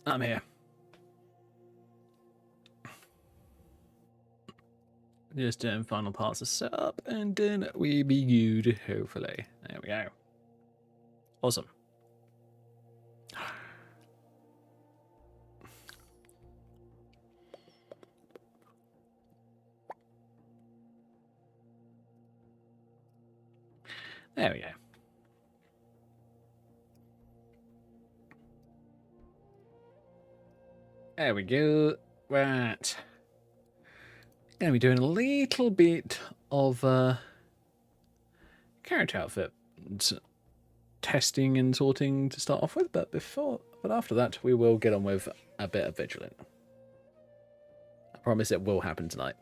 I'm here. Just doing final parts of setup, and then we be good, hopefully. There we go. Awesome. There we go. There we go. Right. Gonna be doing a little bit of character outfit testing and sorting to start off with, but after that we will get on with a bit of Vigilant. I promise it will happen tonight.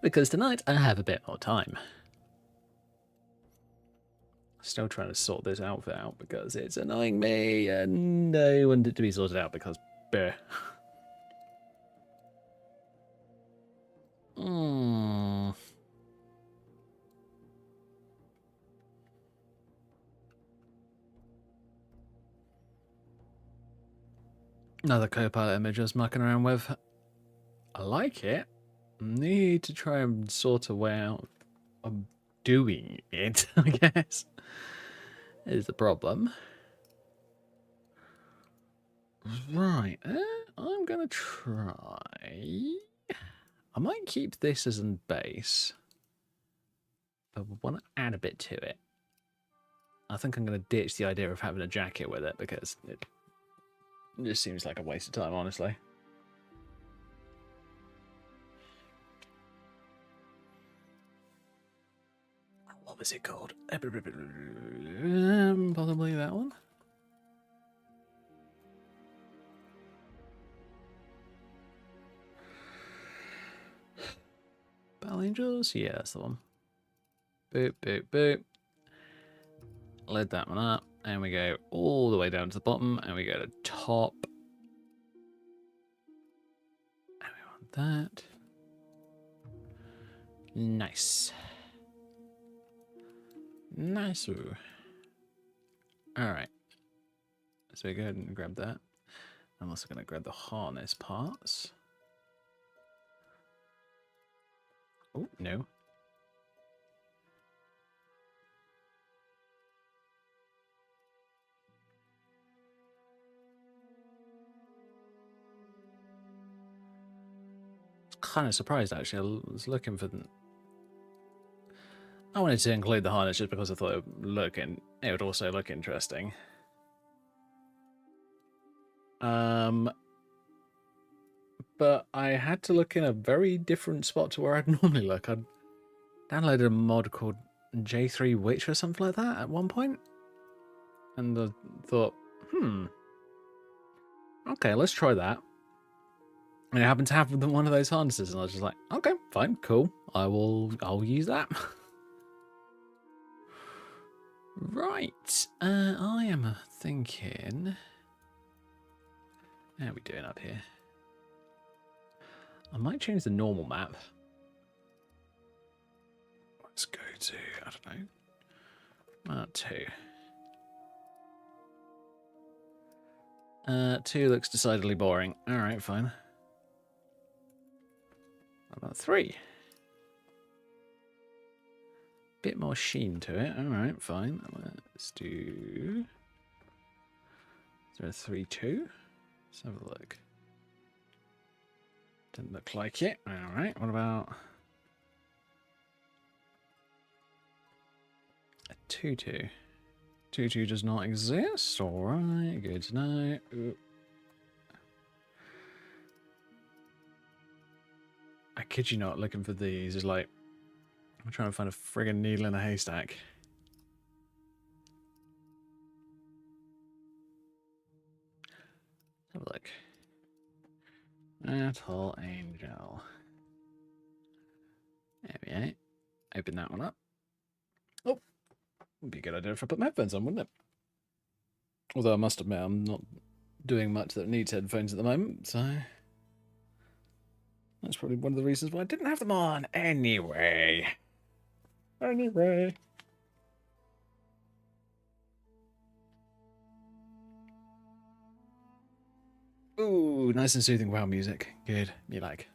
Because tonight I have a bit more time. Still trying to sort this outfit out because it's annoying me and I want it to be sorted out because bleh. Another Copilot image I was mucking around with. I like it. Need to try and sort a way out of doing it, I guess. Is the problem. Right, I'm gonna try. I might keep this as a base, but I want to add a bit to it. I think I'm gonna ditch the idea of having a jacket with it because it just seems like a waste of time, honestly. What was it called? Possibly that one. Battle Angels? Yeah, that's the one. Boop, boop, boop. Load that one up. And we go all the way down to the bottom. And we go to top. And we want that. Nice. Nice. Alright. So we go ahead and grab that. I'm also going to grab the harness parts. Oh, no. Kind of surprised actually. I was looking for them. I wanted to include the harness just because I thought it would also look interesting. But I had to look in a very different spot to where I'd normally look. I'd downloaded a mod called J3 Witch or something like that at one point. And I thought, okay, let's try that. And it happened to have one of those harnesses, and I was just like, okay, fine, cool. I'll use that. Right. I am thinking. How are we doing up here? I might change the normal map. Let's go to, I don't know, map 2. 2 looks decidedly boring. Alright, fine. What about 3? Bit more sheen to it. Alright, fine. Let's do... Is there a 3-2? Let's have a look. Didn't look like it. Alright, what about... a 2-2? 2-2 does not exist. Alright, good to know. Ooh. I kid you not, looking for these is like... I'm trying to find a friggin' needle in a haystack. Let's have a look. Battle Angel. There we go. Open that one up. Oh, would be a good idea if I put my headphones on, wouldn't it? Although I must admit, I'm not doing much that needs headphones at the moment, so that's probably one of the reasons why I didn't have them on. Anyway. Ooh, nice and soothing wow music. Good. Me like.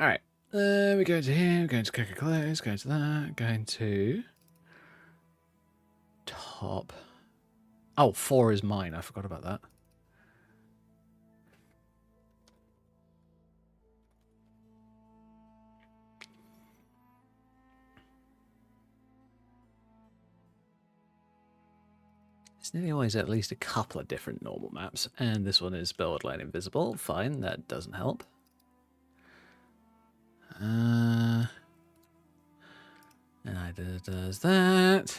Alright. We go to here, we're going to Coca Close, going to that, going to top. Oh, 4 is mine. I forgot about that. It's nearly always at least a couple of different normal maps, and this one is borderline invisible. Fine, that doesn't help. And either does that.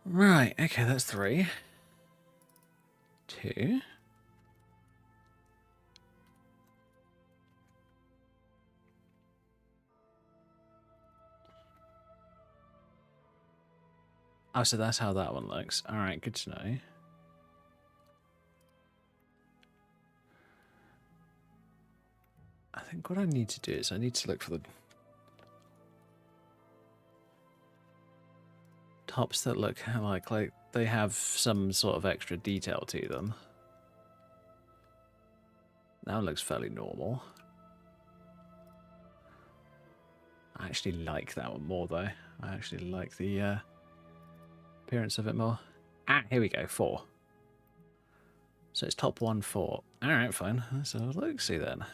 Right, okay, that's 3. 2. Oh, so that's how that one looks. Alright, good to know. I think what I need to do is I need to look for the tops that look like they have some sort of extra detail to them. That one looks fairly normal. I actually like that one more, though. I actually like the appearance of it more. Ah, here we go, 4. So it's top 1, 4. Alright, fine. So let's see then.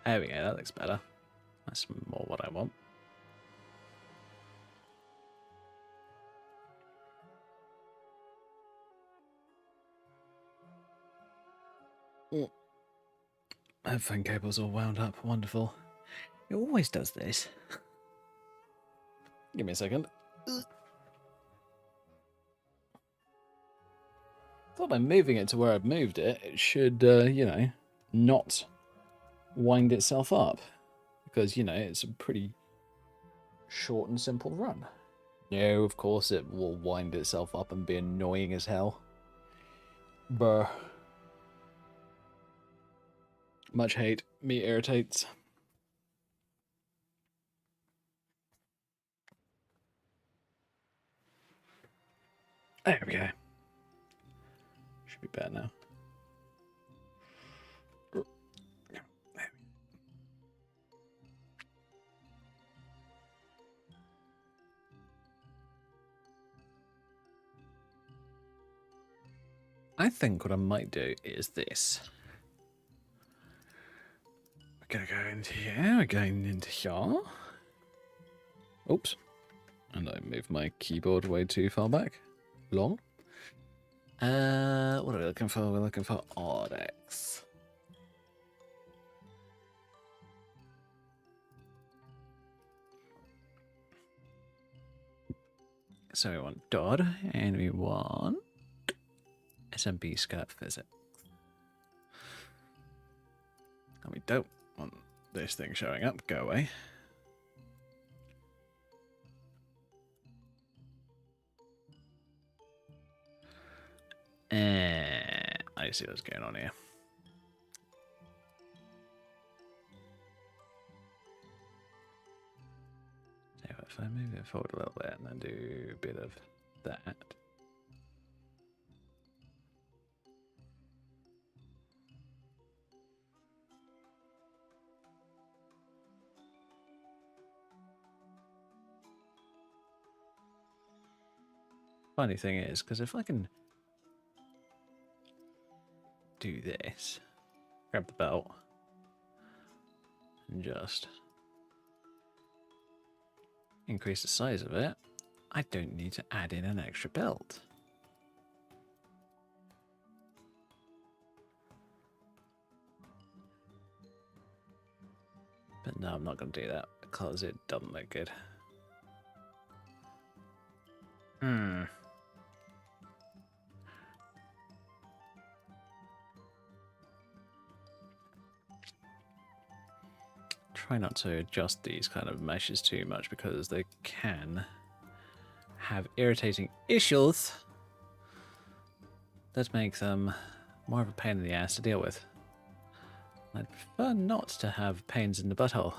There we go, that looks better. That's more what I want. Headphone cable's all wound up. Wonderful. It always does this. Give me a second. Thought by moving it to where I've moved it, it should, you know, not wind itself up. Because, you know, it's a pretty short and simple run. No, of course it will wind itself up and be annoying as hell. Brr. Much hate. Me irritates. There we go. Should be better now. I think what I might do is this. We're going to go into here. We're going into here. Oops. And I moved my keyboard way too far back. Long. What are we looking for? We're looking for Audex. So we want Dodd, and we want SMP Skirt Physics. And we don't want this thing showing up. Go away. I see what's going on here. So if I move it forward a little bit and then do a bit of that. Funny thing is, because if I can do this, grab the belt, and just increase the size of it, I don't need to add in an extra belt. But no, I'm not going to do that because it doesn't look good. try not to adjust these kind of meshes too much because they can have irritating issues that make them more of a pain in the ass to deal with. I'd prefer not to have pains in the butthole.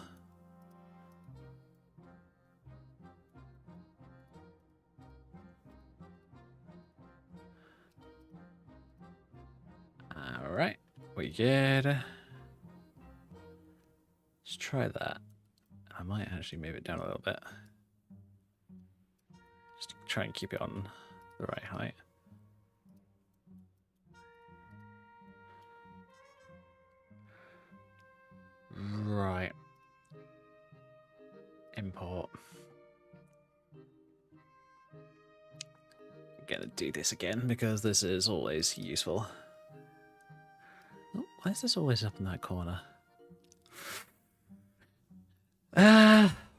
Alright, we good. Let's try that. I might actually move it down a little bit. Just to try and keep it on the right height. Right. Import. I'm gonna do this again because this is always useful. Oh, why is this always up in that corner?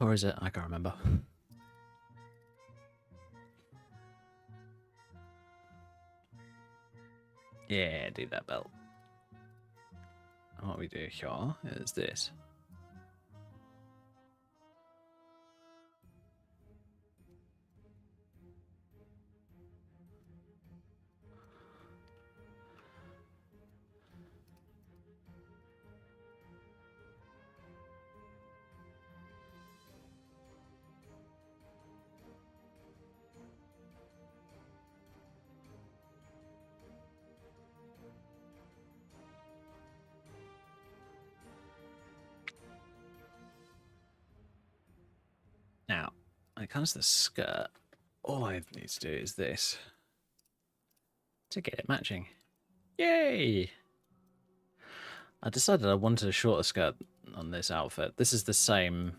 Or is it? I can't remember. Yeah, do that belt. And what we do here is this. Now, when it comes to the skirt, all I need to do is this to get it matching. Yay! I decided I wanted a shorter skirt on this outfit. This is the same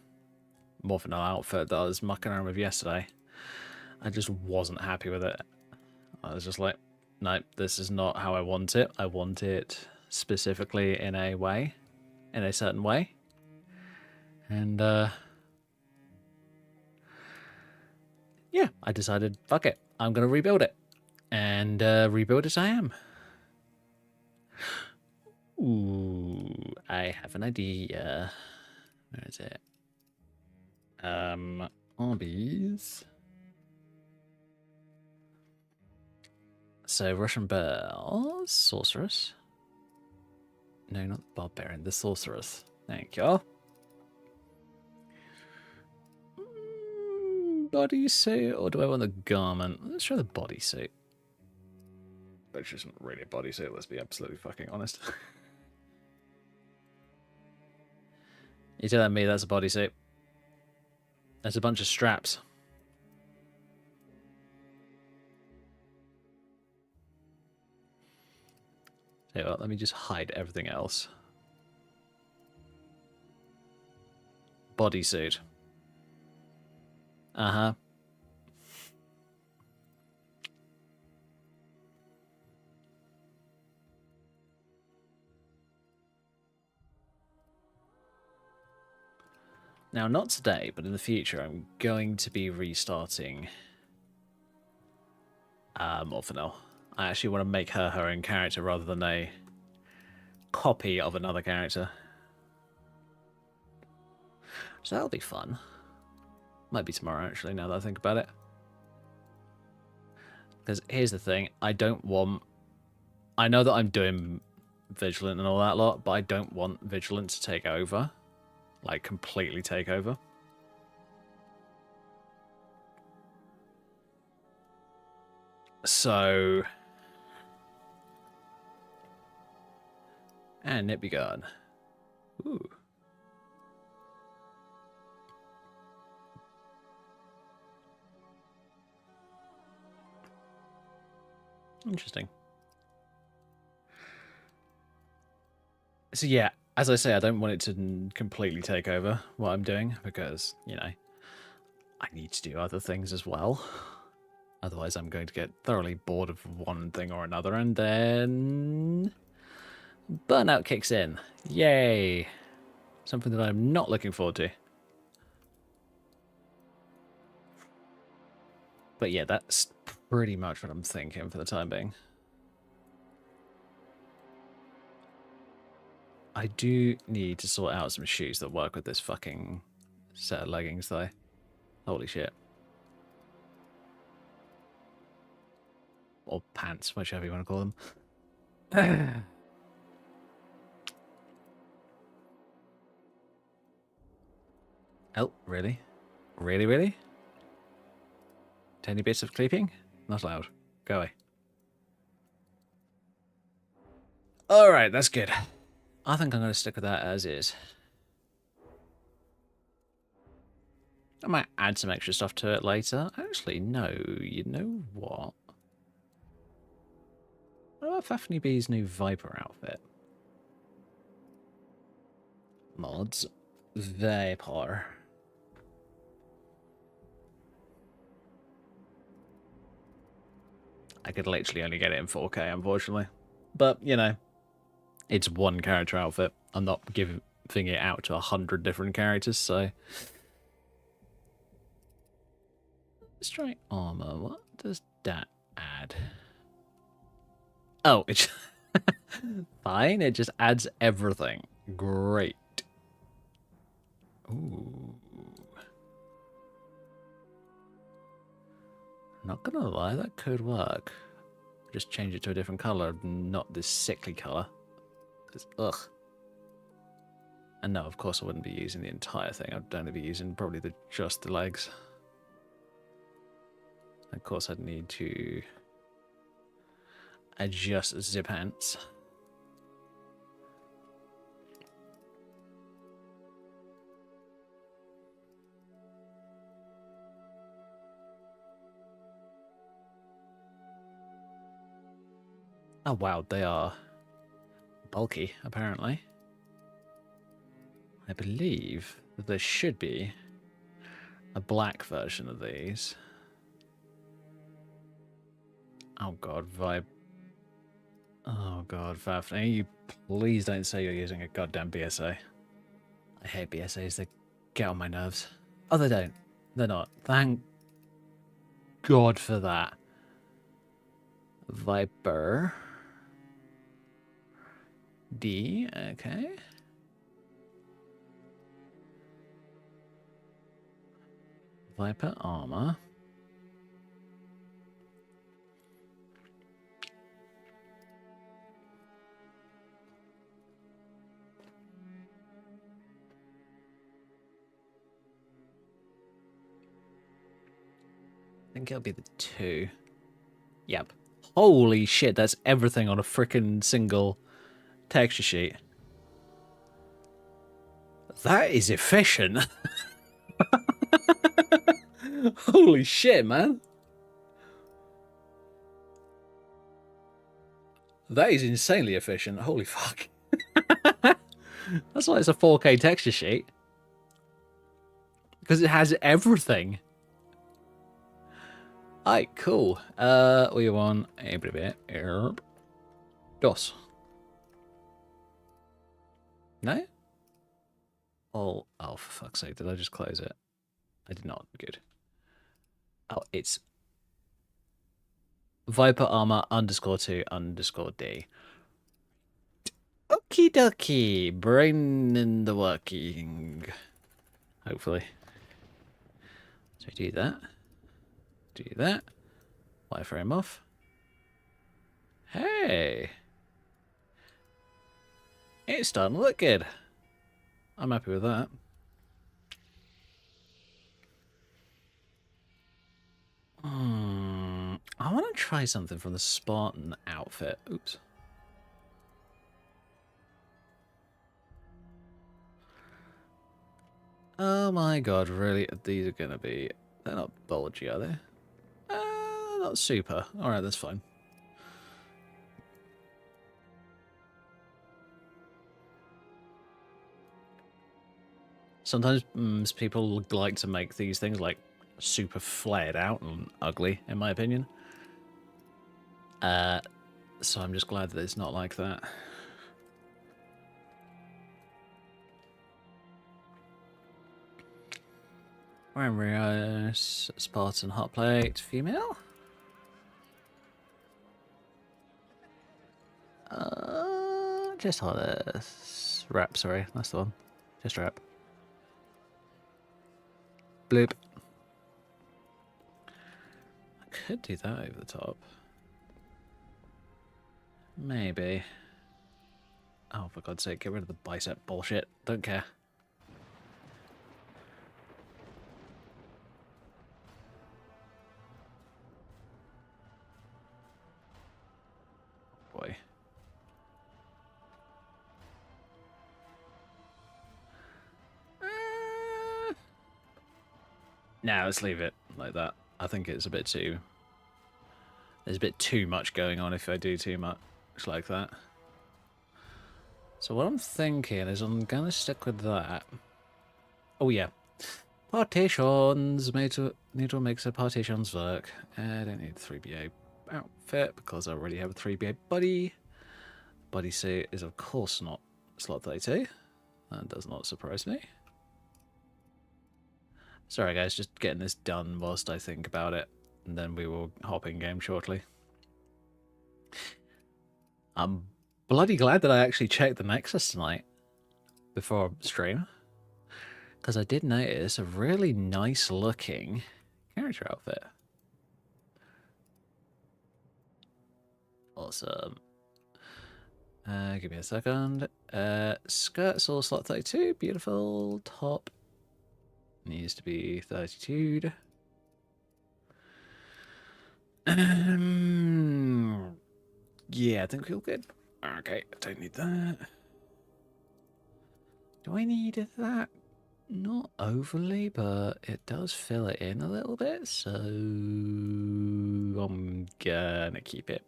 Morphinol outfit that I was mucking around with yesterday. I just wasn't happy with it. I was just like, no, this is not how I want it. I want it specifically in a way, in a certain way. And, yeah, I decided, fuck it, I'm going to rebuild it. And rebuild as I am. Ooh, I have an idea. Where is it? Hobbies. So, Russian Belle, Sorceress. No, not the Barbarian, the Sorceress. Thank you. Bodysuit, or do I want the garment? Let's try the bodysuit. Which isn't really a bodysuit, let's be absolutely fucking honest. You telling me that's a bodysuit? That's a bunch of straps. Tell you what, let me just hide everything else. Bodysuit. Uh-huh. Now, not today, but in the future, I'm going to be restarting Morphinol. I actually want to make her her own character rather than a copy of another character. So that'll be fun. Might be tomorrow, actually, now that I think about it. Because here's the thing, I don't want... I know that I'm doing Vigilant and all that lot, but I don't want Vigilant to take over. Like, completely take over. So... And it be gone. Ooh. Interesting. So yeah, as I say, I don't want it to completely take over what I'm doing because, you know, I need to do other things as well. Otherwise, I'm going to get thoroughly bored of one thing or another, and then burnout kicks in. Yay! Something that I'm not looking forward to. But yeah, that's pretty much what I'm thinking for the time being. I do need to sort out some shoes that work with this fucking set of leggings, though. Holy shit. Or pants, whichever you want to call them. Oh, really? Really, really? Tiny bits of creeping? Not allowed. Go away. Alright, that's good. I think I'm going to stick with that as is. I might add some extra stuff to it later. Actually, no. You know what? What about Fafney B's new Viper outfit? Mods. Vapor. I could literally only get it in 4K, unfortunately. But, you know, it's one character outfit. I'm not giving it out to 100 different characters, so... Strike armor, what does that add? Oh, it's... Fine, it just adds everything. Great. Ooh. Not gonna lie, that could work. Just change it to a different color, not this sickly color. Because, ugh. And no, of course I wouldn't be using the entire thing. I'd only be using probably just the legs. Of course I'd need to adjust the pants. Oh wow, they are bulky, apparently. I believe that there should be a black version of these. Oh god, Vibe. Oh god, Fafney, you please don't say you're using a goddamn BSA. I hate BSAs, they get on my nerves. Oh, they don't. They're not. Thank God for that. Viper. D, okay. Viper armor. I think it'll be the 2. Yep. Holy shit, that's everything on a frickin' single texture sheet. That is efficient. Holy shit, man. That is insanely efficient. Holy fuck. That's why it's a 4K texture sheet. Because it has everything. Alright, cool. We want a bit. DOS. No? Oh, for fuck's sake, did I just close it? I did not. Good. Oh, it's Viper Armor _2_D. Okie dokie. Brain in the working. Hopefully. So do that. Do that. Wireframe off. Hey. It's starting to look good. I'm happy with that. I want to try something from the Spartan outfit. Oops. Oh my god, really? These are going to be... They're not bulgy, are they? Not super. Alright, that's fine. Sometimes people like to make these things like super flared out and ugly, in my opinion. So I'm just glad that it's not like that. Ramrios, Spartan hot plate, female. Just Hollis. Wrap, sorry. That's the one. Just wrap. Bloop. I could do that over the top. Maybe. Oh, for God's sake, get rid of the bicep bullshit. Don't care. Boy. Nah, let's leave it like that. I think it's a bit too... There's a bit too much going on if I do too much like that. So what I'm thinking is I'm going to stick with that. Oh, yeah. Partitions. Need to make the partitions work. I don't need a 3BA outfit because I already have a 3BA buddy. Buddy suit is, of course, not slot 32. That does not surprise me. Sorry, guys. Just getting this done whilst I think about it. And then we will hop in game shortly. I'm bloody glad that I actually checked the Nexus tonight before stream, because I did notice a really nice looking character outfit. Awesome. Give me a second. Skirts all slot 32. Beautiful. Top needs to be 32'd. Yeah, I think we feel good. Okay, I don't need that. Do I need that? Not overly, but it does fill it in a little bit, so I'm gonna keep it.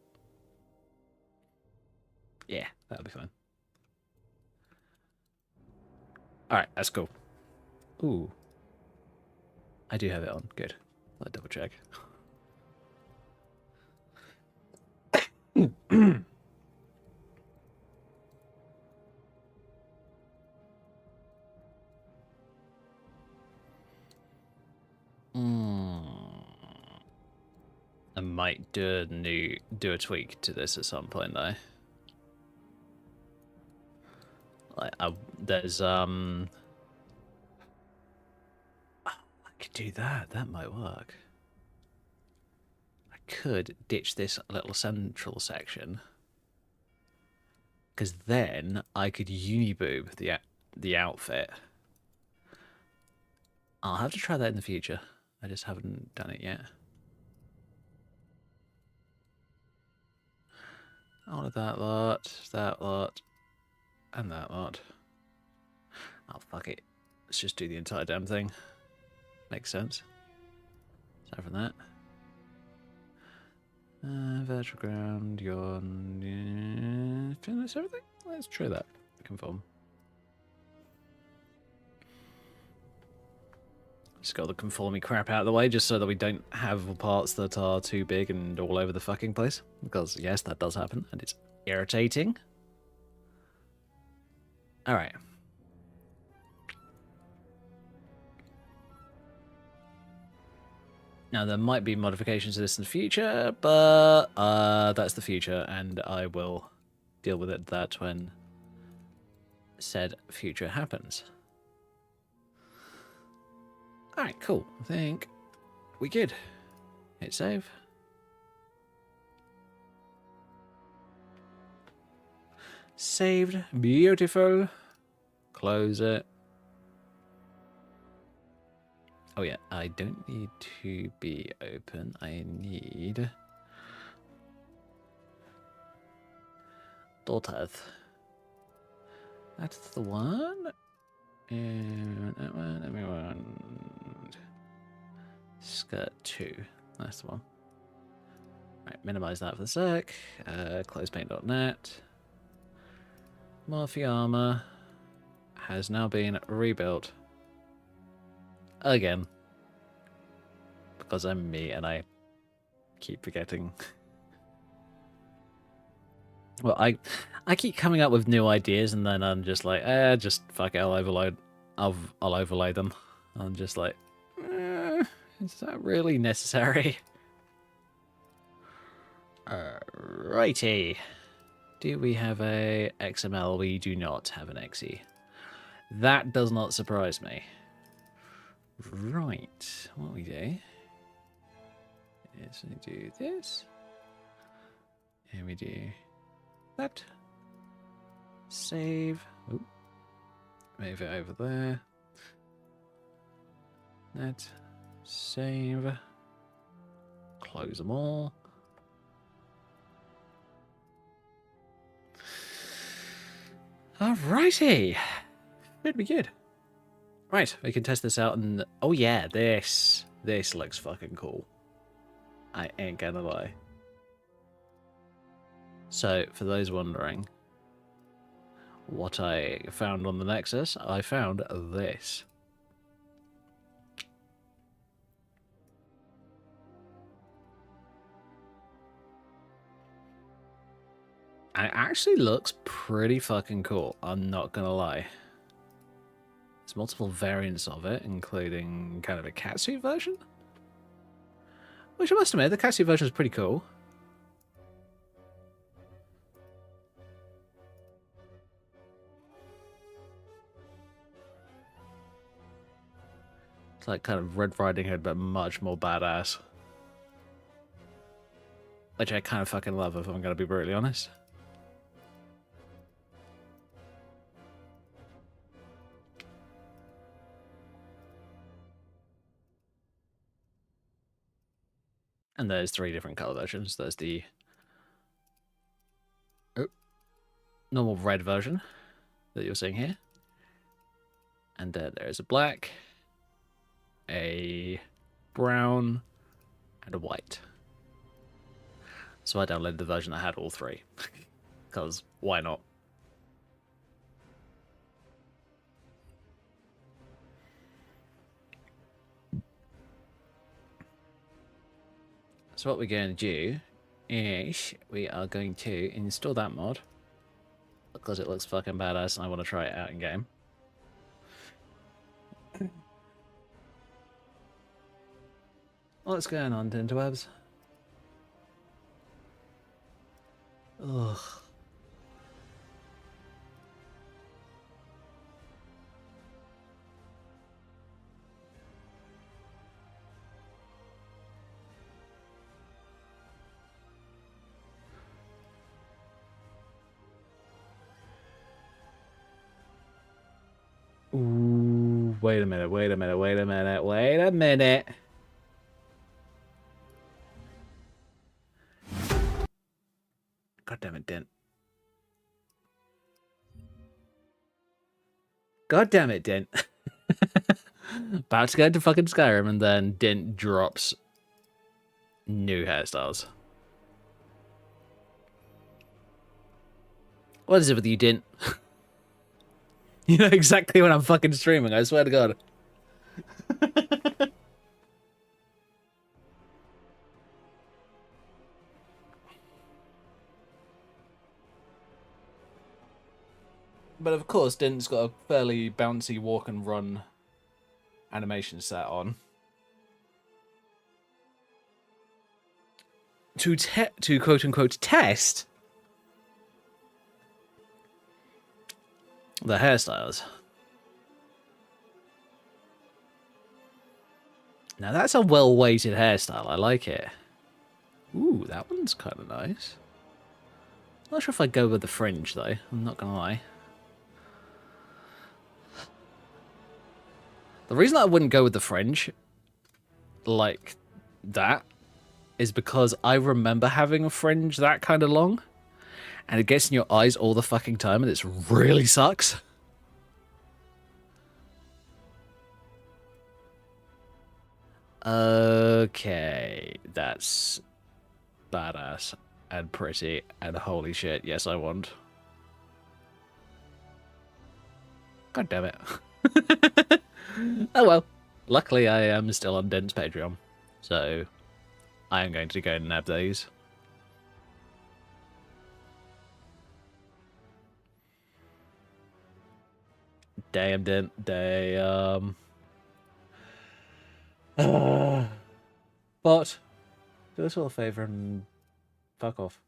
Yeah, that'll be fine. Alright, that's cool. Ooh. I do have it on. Good. I'll double check. I might do a tweak to this at some point though. Like there's I could do that. That might work. I could ditch this little central section, because then I could uniboob the outfit. I'll have to try that in the future. I just haven't done it yet. All of that lot, and that lot. Oh, fuck it. Let's just do the entire damn thing. Makes sense. Aside from that. Virtual ground, finish everything? Let's try that. Conform. Just got the conforming crap out of the way, just so that we don't have parts that are too big and all over the fucking place. Because, yes, that does happen, and it's irritating. Alright. Now, there might be modifications to this in the future, but that's the future, and I will deal with that when said future happens. Alright, cool. I think we good. Hit save. Saved. Beautiful. Close it. Oh yeah, I don't need to be open. I need daughters. That's the one. And that one, and we want skirt 2. That's the one. Right, minimize that for the sec. Close paint.net. Morphe armor has now been rebuilt again, because I'm me and I keep forgetting. Well, I keep coming up with new ideas, and then I'm just like, just fuck it, I'll overlay them. I'm just like, is that really necessary? Righty. Do we have a XML? We do not have an XE. That does not surprise me. Right, what we do is we do this, and we do that. Save. Oop. Move it over there. That. Save. Close them all. Alrighty. Should be good. Right, we can test this out and oh yeah, this looks fucking cool. I ain't gonna lie. So, for those wondering what I found on the Nexus, I found this. And it actually looks pretty fucking cool, I'm not gonna lie. There's multiple variants of it, including kind of a catsuit version. Which I must admit, the catsuit version is pretty cool. It's like kind of Red Riding Hood, but much more badass. Which I kind of fucking love, if I'm going to be brutally honest. And there's 3 different color versions. There's the normal red version that you're seeing here. And then there's a black, a brown, and a white. So I downloaded the version that had all 3. Because why not? So what we're going to do is we are going to install that mod because it looks fucking badass and I want to try it out in game. What's going on, Tinterwebs? Ugh. Ooh, wait a minute, wait a minute, wait a minute, wait a minute. God damn it, Dint. God damn it, Dint. About to go into fucking Skyrim and then Dint drops new hairstyles. What is it with you, Dint? You know exactly when I'm fucking streaming, I swear to God. But of course, Dint's got a fairly bouncy walk and run animation set on. To quote unquote test the hairstyles. Now that's a well-weighted hairstyle. I like it. Ooh, that one's kind of nice. Not sure if I'd go with the fringe though. I'm not gonna lie. The reason I wouldn't go with the fringe like that is because I remember having a fringe that kind of long, and it gets in your eyes all the fucking time, and it really sucks. Okay, that's badass and pretty, and holy shit, yes I want. God damn it. Oh well. Luckily I am still on Dent's Patreon, so I am going to go and nab these. Damn, Dent, damn. But do us all a favour and fuck off.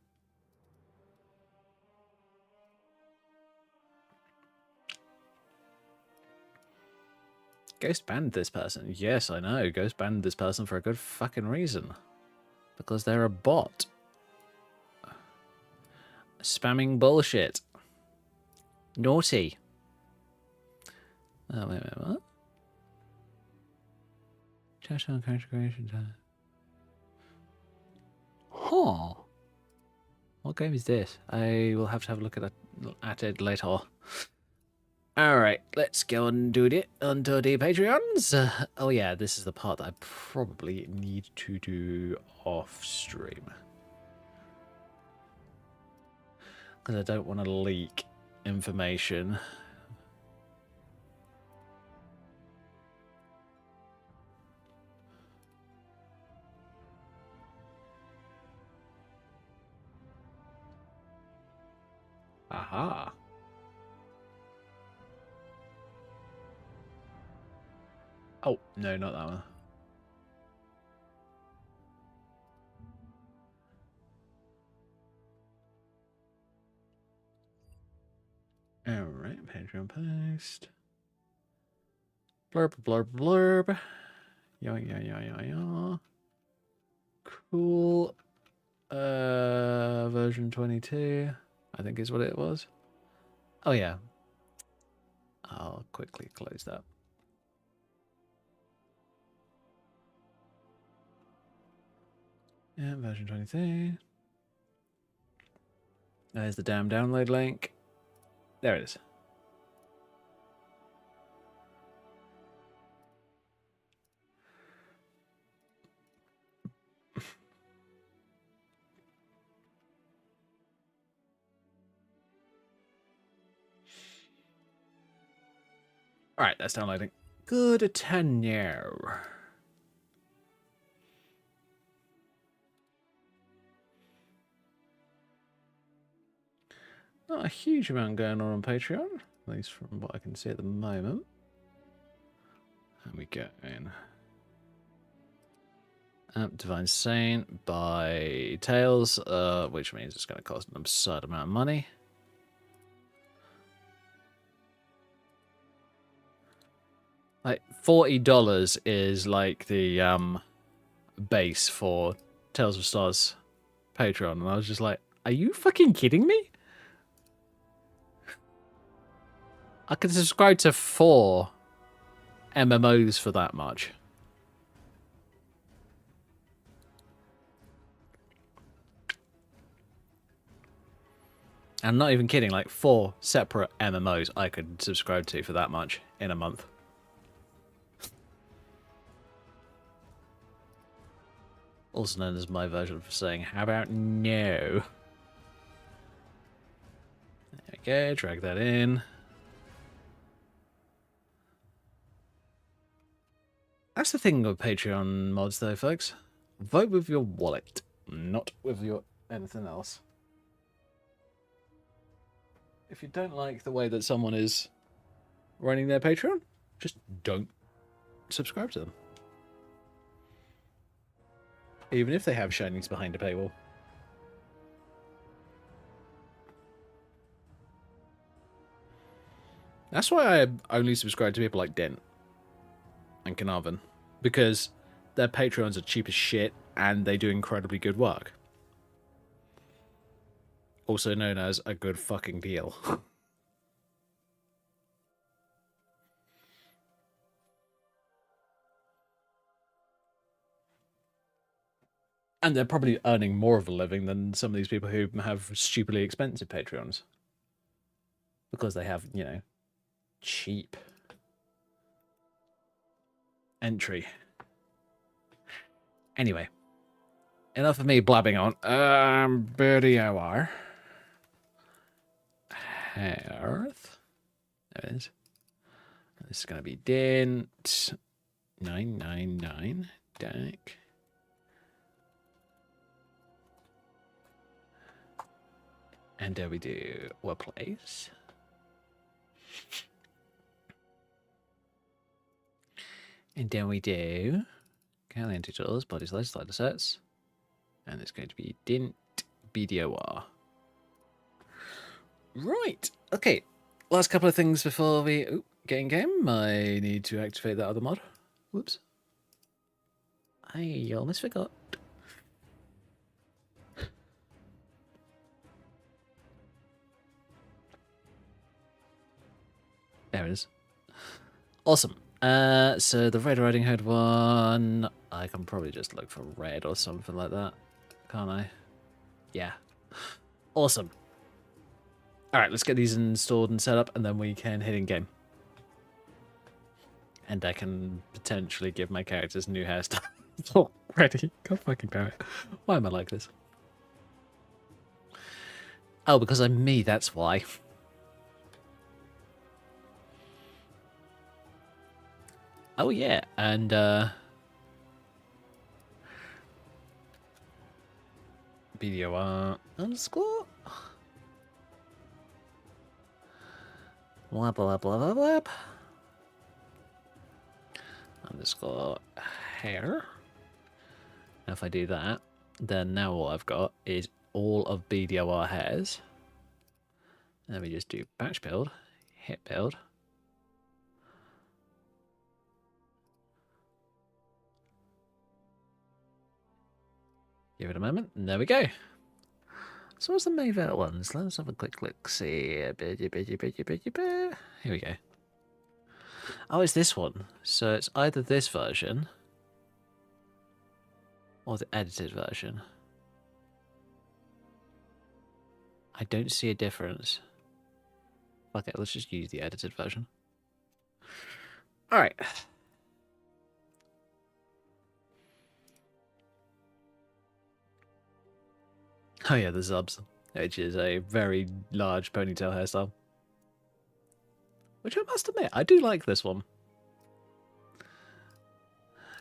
Ghost banned this person. Yes, I know. Ghost banned this person for a good fucking reason. Because they're a bot. Spamming bullshit. Naughty. Oh, wait, what? Chat on character creation time. Huh. What game is this? I will have to have a look at it later. Alright, let's go and do it onto the Patreons. Oh yeah, this is the part that I probably need to do off stream. Because I don't want to leak information. Aha. Oh, no, not that one. Alright, Patreon post. Blurb, blurb, blurb. Yeah. Cool. Version 22, I think is what it was. Oh, yeah. I'll quickly close that. Yeah, version 23. There's the damn download link. There it is. Alright, that's downloading. Good to know. Not a huge amount going on Patreon, at least from what I can see at the moment. And we go in. Divine Saint by Tails, which means it's going to cost an absurd amount of money. Like $40 is like the base for Tales of Stars Patreon, and I was just like, are you fucking kidding me? I can subscribe to 4 MMOs for that much. I'm not even kidding, like 4 separate MMOs I could subscribe to for that much in a month. Also known as my version for saying, how about no? There we go, drag that in. That's the thing with Patreon mods though, folks. Vote with your wallet, not with your anything else. If you don't like the way that someone is running their Patreon, just don't subscribe to them. Even if they have shinies behind a paywall. That's why I only subscribe to people like Dent and Carnarvon, because their Patreons are cheap as shit and they do incredibly good work. Also known as a good fucking deal. And they're probably earning more of a living than some of these people who have stupidly expensive Patreons. Because they have, you know, cheap entry. Anyway. Enough of me blabbing on. Birdie OR. Hearth. There it is. This is going to be Dent. 999. Deck. And there we do what place. And then we do Calendar Tools, Body Slice, Slider Sets. And it's going to be Dint BDOR. Right. Okay. Last couple of things before we game. I need to activate that other mod. Whoops. I almost forgot. There it is. Awesome. So the Red Riding Hood one, I can probably just look for red or something like that, can't I? Yeah. Awesome. All right, let's get these installed and set up, and then we can hit in game. And I can potentially give my characters new hairstyles already. God fucking damn it. Why am I like this? Oh, because I'm me, that's why. Oh yeah, and BDOR underscore blah blah blah blah blah underscore hair. Now if I do that, then now all I've got is all of BDOR hairs. Then we just do batch build, hit build. Give it a moment, and there we go. So what's the Mayville ones? Let's have a quick look. See. Here we go. Oh, it's this one. So it's either this version or the edited version. I don't see a difference. Okay, let's just use the edited version. Alright. Oh yeah, the Zubs, which is a very large ponytail hairstyle. Which I must admit, I do like this one.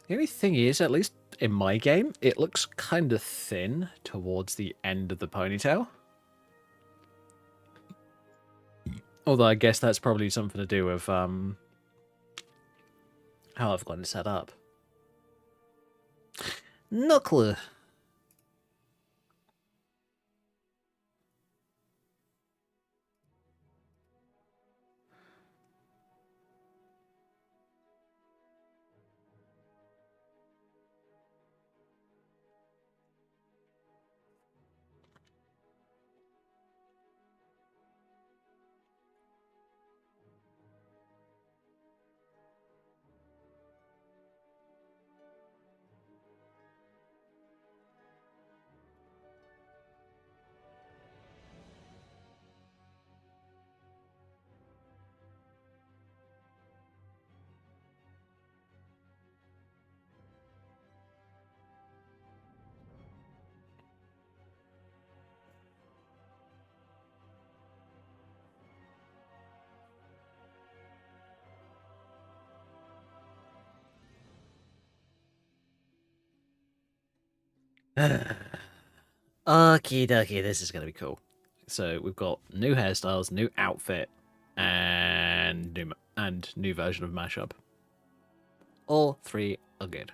The only thing is, at least in my game, it looks kind of thin towards the end of the ponytail. Although I guess that's probably something to do with how I've got it set up. No clue. Okie dokie, this is going to be cool. So we've got new hairstyles, new outfit, and new version of mashup. All three are good.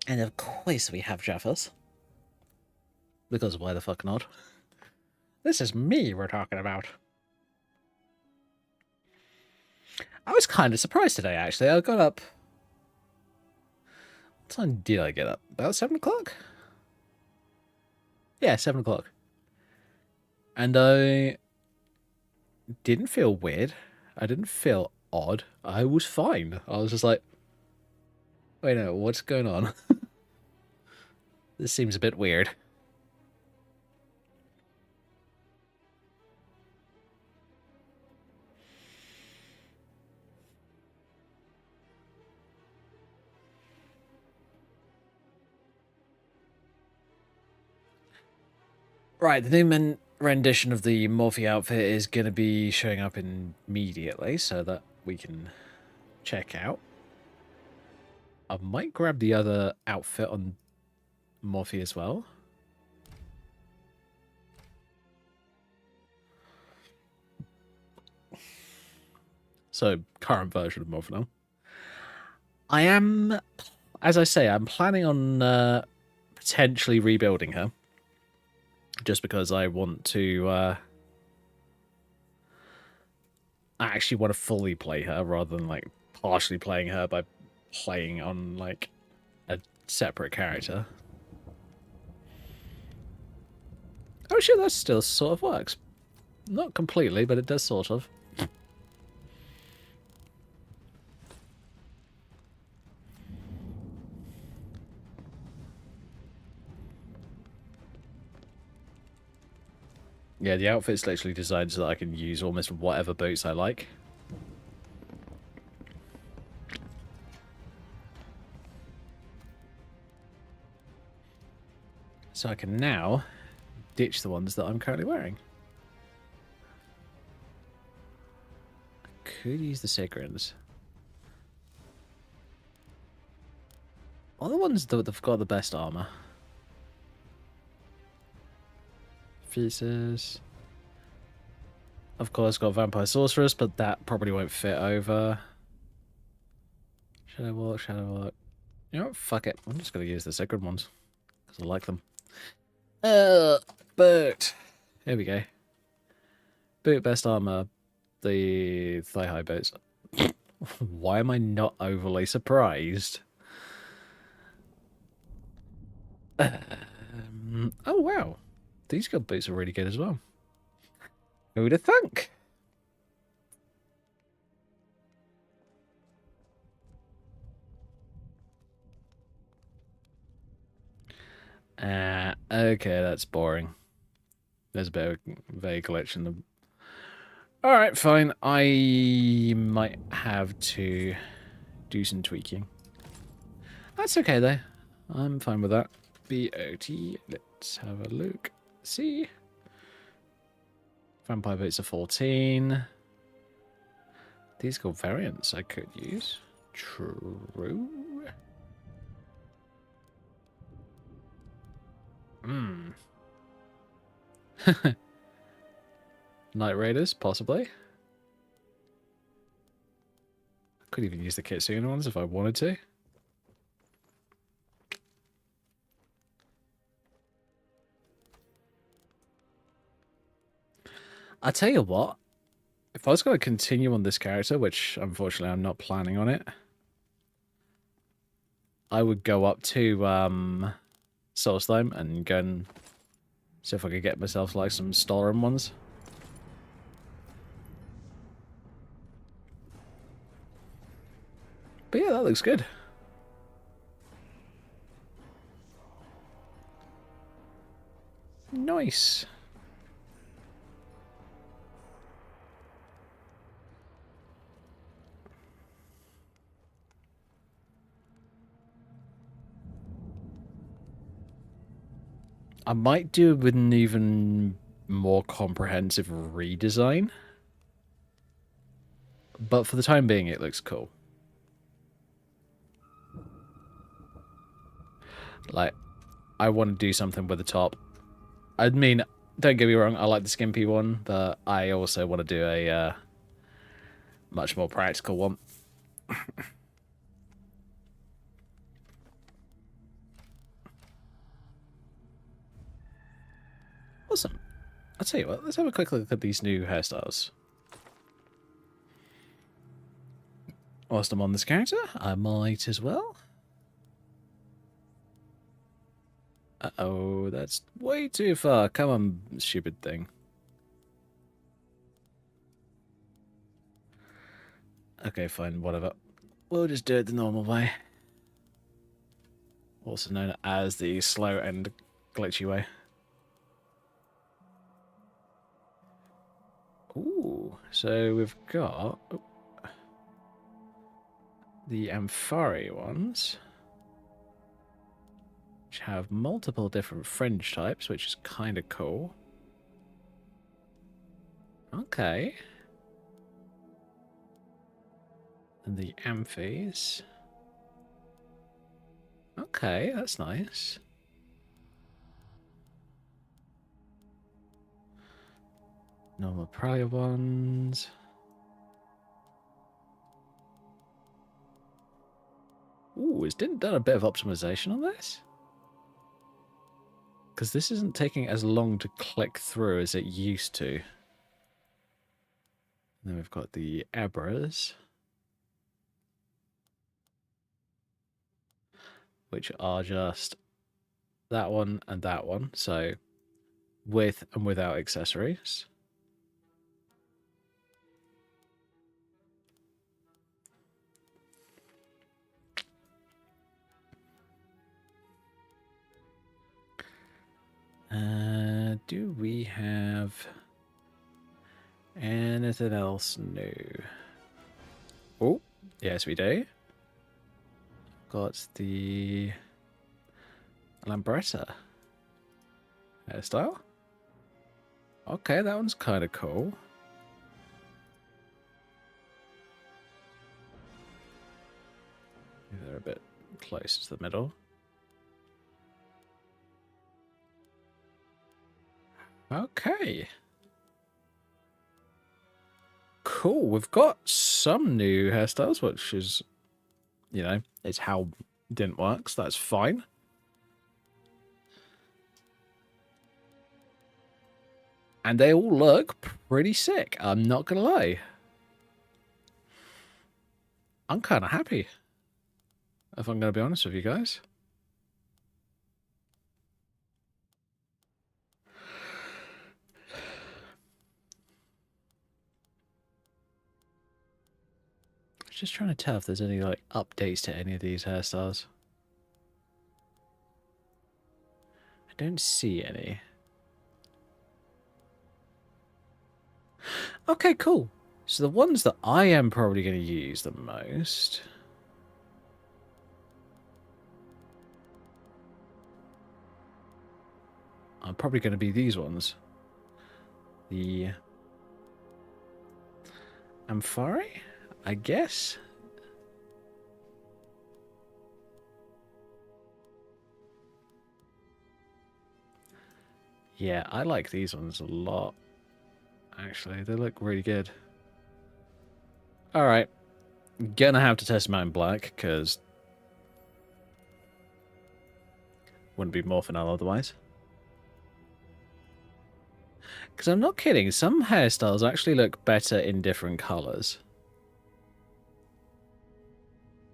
And of course we have Jaffers. Because why the fuck not? This is me we're talking about. I was kind of surprised today, actually. I got up... What time did I get up? About 7 o'clock? Yeah, 7 o'clock. And I didn't feel weird. I didn't feel odd. I was fine. I was just like, wait, no, what's going on? This seems a bit weird. Right, the new rendition of the Morphe outfit is going to be showing up immediately so that we can check out. I might grab the other outfit on Morphe as well. So, current version of Morphinol. I am, as I say, I'm planning on potentially rebuilding her. Just because I want to, I actually want to fully play her rather than, like, partially playing her by playing on, like, a separate character. Oh shit, that still sort of works. Not completely, but it does sort of. Yeah, the outfit's literally designed so that I can use almost whatever boots I like. So I can now ditch the ones that I'm currently wearing. I could use the Sigrins. What are the ones that have got the best armor? Thesis. Of course, got Vampire Sorceress, but that probably won't fit over. Shadow Walk, Shadow Walk. You know what? Fuck it. I'm just going to use the Sigrid ones. Because I like them. Boot. Here we go. Boot, best armor. The thigh-high boots. Why am I not overly surprised? Oh, wow. These good boots are really good as well. Who would have thunk? Okay, that's boring. There's a bit of vague glitch in the... Alright, fine. I might have to do some tweaking. That's okay, though. I'm fine with that. BOT. Let's have a look. See? Vampire boots are 14. These got variants I could use. True. Hmm. Night Raiders, possibly. I could even use the Kitsune ones if I wanted to. I tell you what, if I was going to continue on this character, which unfortunately I'm not planning on it, I would go up to Soulstone and go and see if I could get myself like some Stolen ones. But yeah, that looks good. Nice. I might do it with an even more comprehensive redesign. But for the time being, it looks cool. Like, I want to do something with the top. I mean, don't get me wrong, I like the skimpy one, but I also want to do a much more practical one. Awesome. I'll tell you what, let's have a quick look at these new hairstyles. Whilst I'm on this character, I might as well. Uh-oh, that's way too far. Come on, stupid thing. Okay, fine, whatever. We'll just do it the normal way. Also known as the slow and glitchy way. Ooh, so we've got the Amphari ones, which have multiple different fringe types, which is kind of cool. Okay. And the Amphis. Okay, that's nice. Normal prior ones. Ooh, it's done a bit of optimization on this. Because this isn't taking as long to click through as it used to. And then we've got the Abras, which are just that one and that one. So with and without accessories. Do we have anything else new? Oh, yes we do. Got the Lambretta hairstyle. Okay, that one's kind of cool. They're a bit close to the middle. Okay. Cool. We've got some new hairstyles, which is, you know, it's how it didn't work, so that's fine. And they all look pretty sick, I'm not gonna lie. I'm kind of happy, if I'm gonna be honest with you guys. Just trying to tell if there's any like updates to any of these hairstyles. I don't see any. Okay, cool. So the ones that I am probably going to use the most are probably going to be these ones. The Amphari, I guess. Yeah, I like these ones a lot. Actually, they look really good. Alright. Gonna have to test them out in black, because wouldn't be morphing out otherwise. Because I'm not kidding, some hairstyles actually look better in different colours.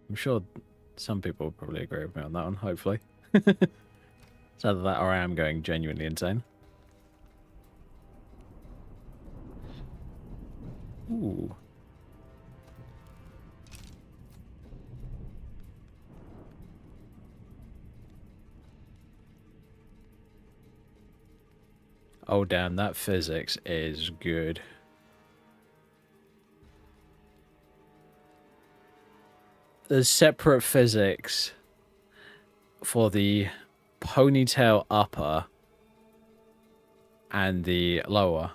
I'm sure some people will probably agree with me on that one, hopefully. It's either that or I am going genuinely insane. Ooh. Oh damn, that physics is good. There's separate physics for the ponytail upper and the lower.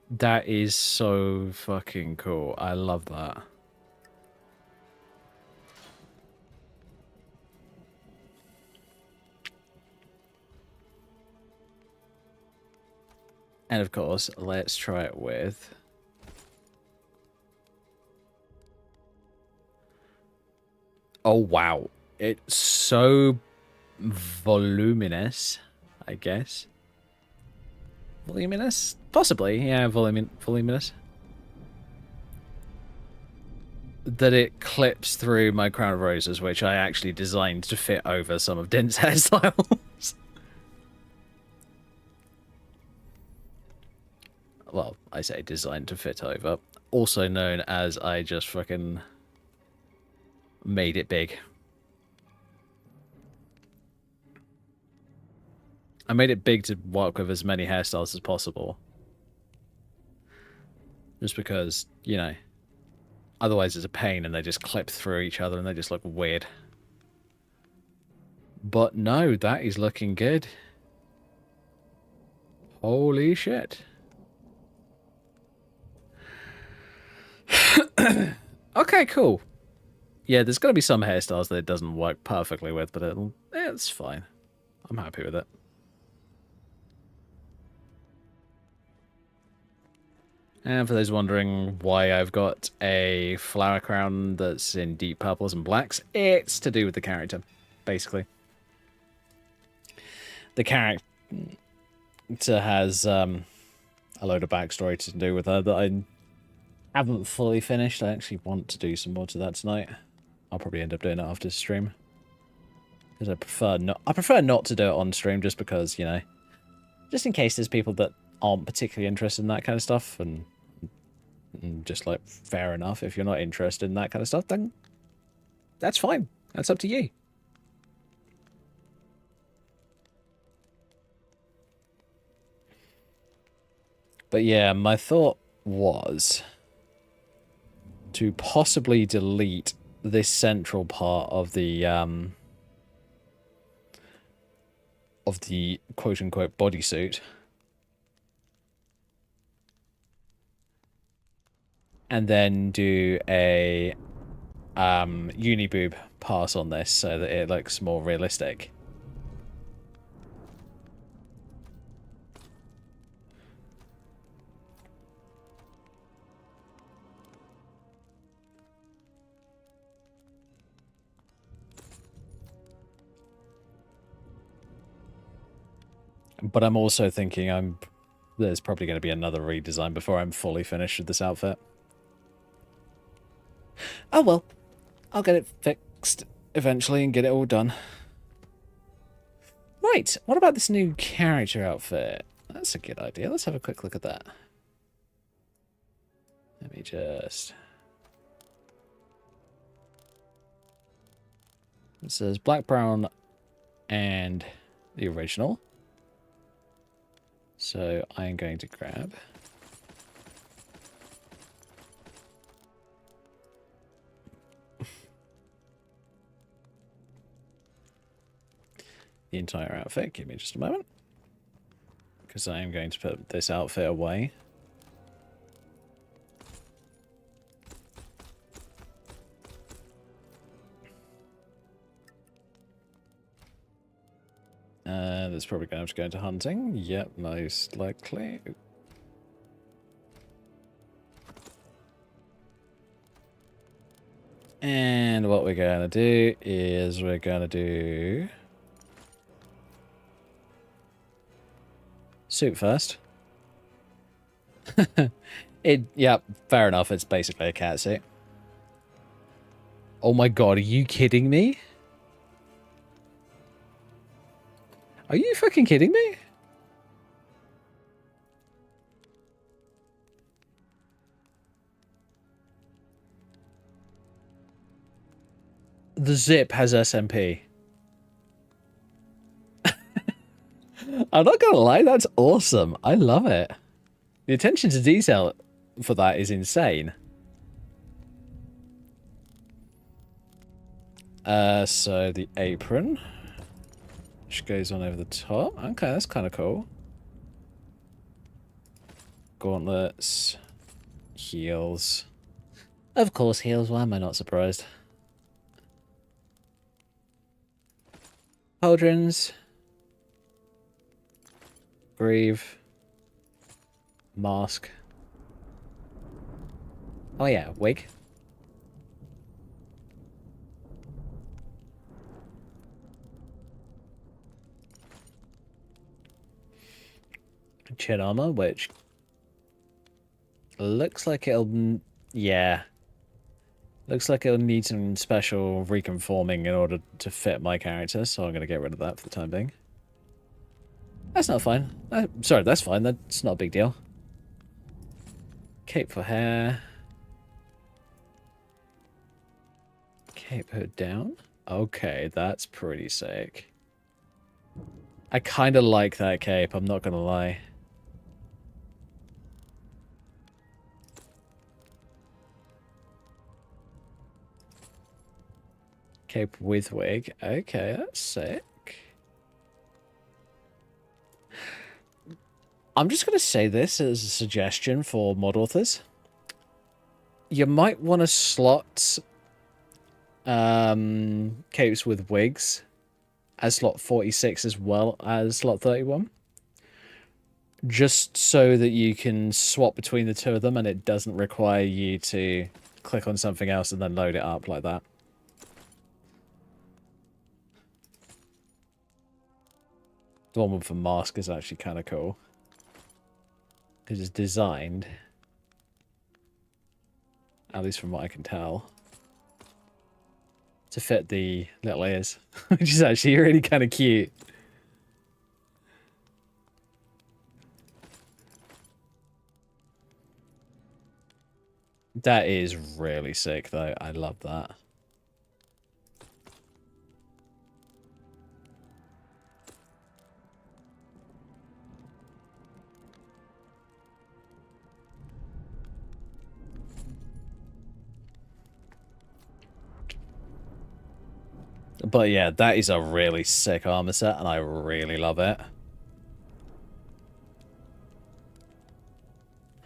That is so fucking cool. I love that. And of course, let's try it with... Oh, wow. It's so voluminous, I guess. Voluminous? Possibly, yeah, voluminous. That it clips through my crown of roses, which I actually designed to fit over some of Dint's hairstyles. Well, I say designed to fit over. Also known as I just fucking made it big. I made it big to work with as many hairstyles as possible. Just because, you know, otherwise it's a pain and they just clip through each other and they just look weird. But no, that is looking good. Holy shit. Okay, cool. Yeah, there's going to be some hairstyles that it doesn't work perfectly with, but it's fine. I'm happy with it. And for those wondering why I've got a flower crown that's in deep purples and blacks, it's to do with the character, basically. The character has a load of backstory to do with her that I haven't fully finished. I actually want to do some more to that tonight. I'll probably end up doing it after stream. Because I prefer not to do it on stream just because, you know, just in case there's people that aren't particularly interested in that kind of stuff, and just like, fair enough. If you're not interested in that kind of stuff, then that's fine. That's up to you. But yeah, my thought was to possibly delete this central part of the quote-unquote bodysuit, and then do a uniboob pass on this so that it looks more realistic. But I'm also thinking there's probably going to be another redesign before I'm fully finished with this outfit. Oh well, I'll get it fixed eventually and get it all done. Right, what about this new character outfit? That's a good idea. Let's have a quick look at that. Let me just... It says black, brown, and the original. So I'm going to grab the entire outfit. Give me just a moment, because I am going to put this outfit away. That's probably going to have to go into hunting. Yep, most likely. And what we're going to do is we're going to do suit first. Yeah, fair enough. It's basically a cat suit. Oh my god, are you kidding me? Are you fucking kidding me? The zip has SMP. I'm not gonna lie, that's awesome. I love it. The attention to detail for that is insane. So the apron, which goes on over the top. Okay, that's kind of cool. Gauntlets, heels. Of course, heels. Why am I not surprised? Pauldrons. Greave. Mask. Oh yeah, wig. Chin armor, which looks like it'll... Yeah. Looks like it'll need some special reconforming in order to fit my character, so I'm going to get rid of that for the time being. That's not fine. Sorry, that's fine. That's not a big deal. Cape for hair. Cape hood down. Okay, that's pretty sick. I kind of like that cape, I'm not going to lie. Cape with wig. Okay, that's sick. I'm just going to say this as a suggestion for mod authors. You might want to slot capes with wigs as slot 46 as well as slot 31. just so that you can swap between the two of them and it doesn't require you to click on something else and then load it up like that. The one with the mask is actually kind of cool. Because it's designed, at least from what I can tell, to fit the little ears, which is actually really kind of cute. That is really sick, though. I love that. But yeah, that is a really sick armor set, and I really love it.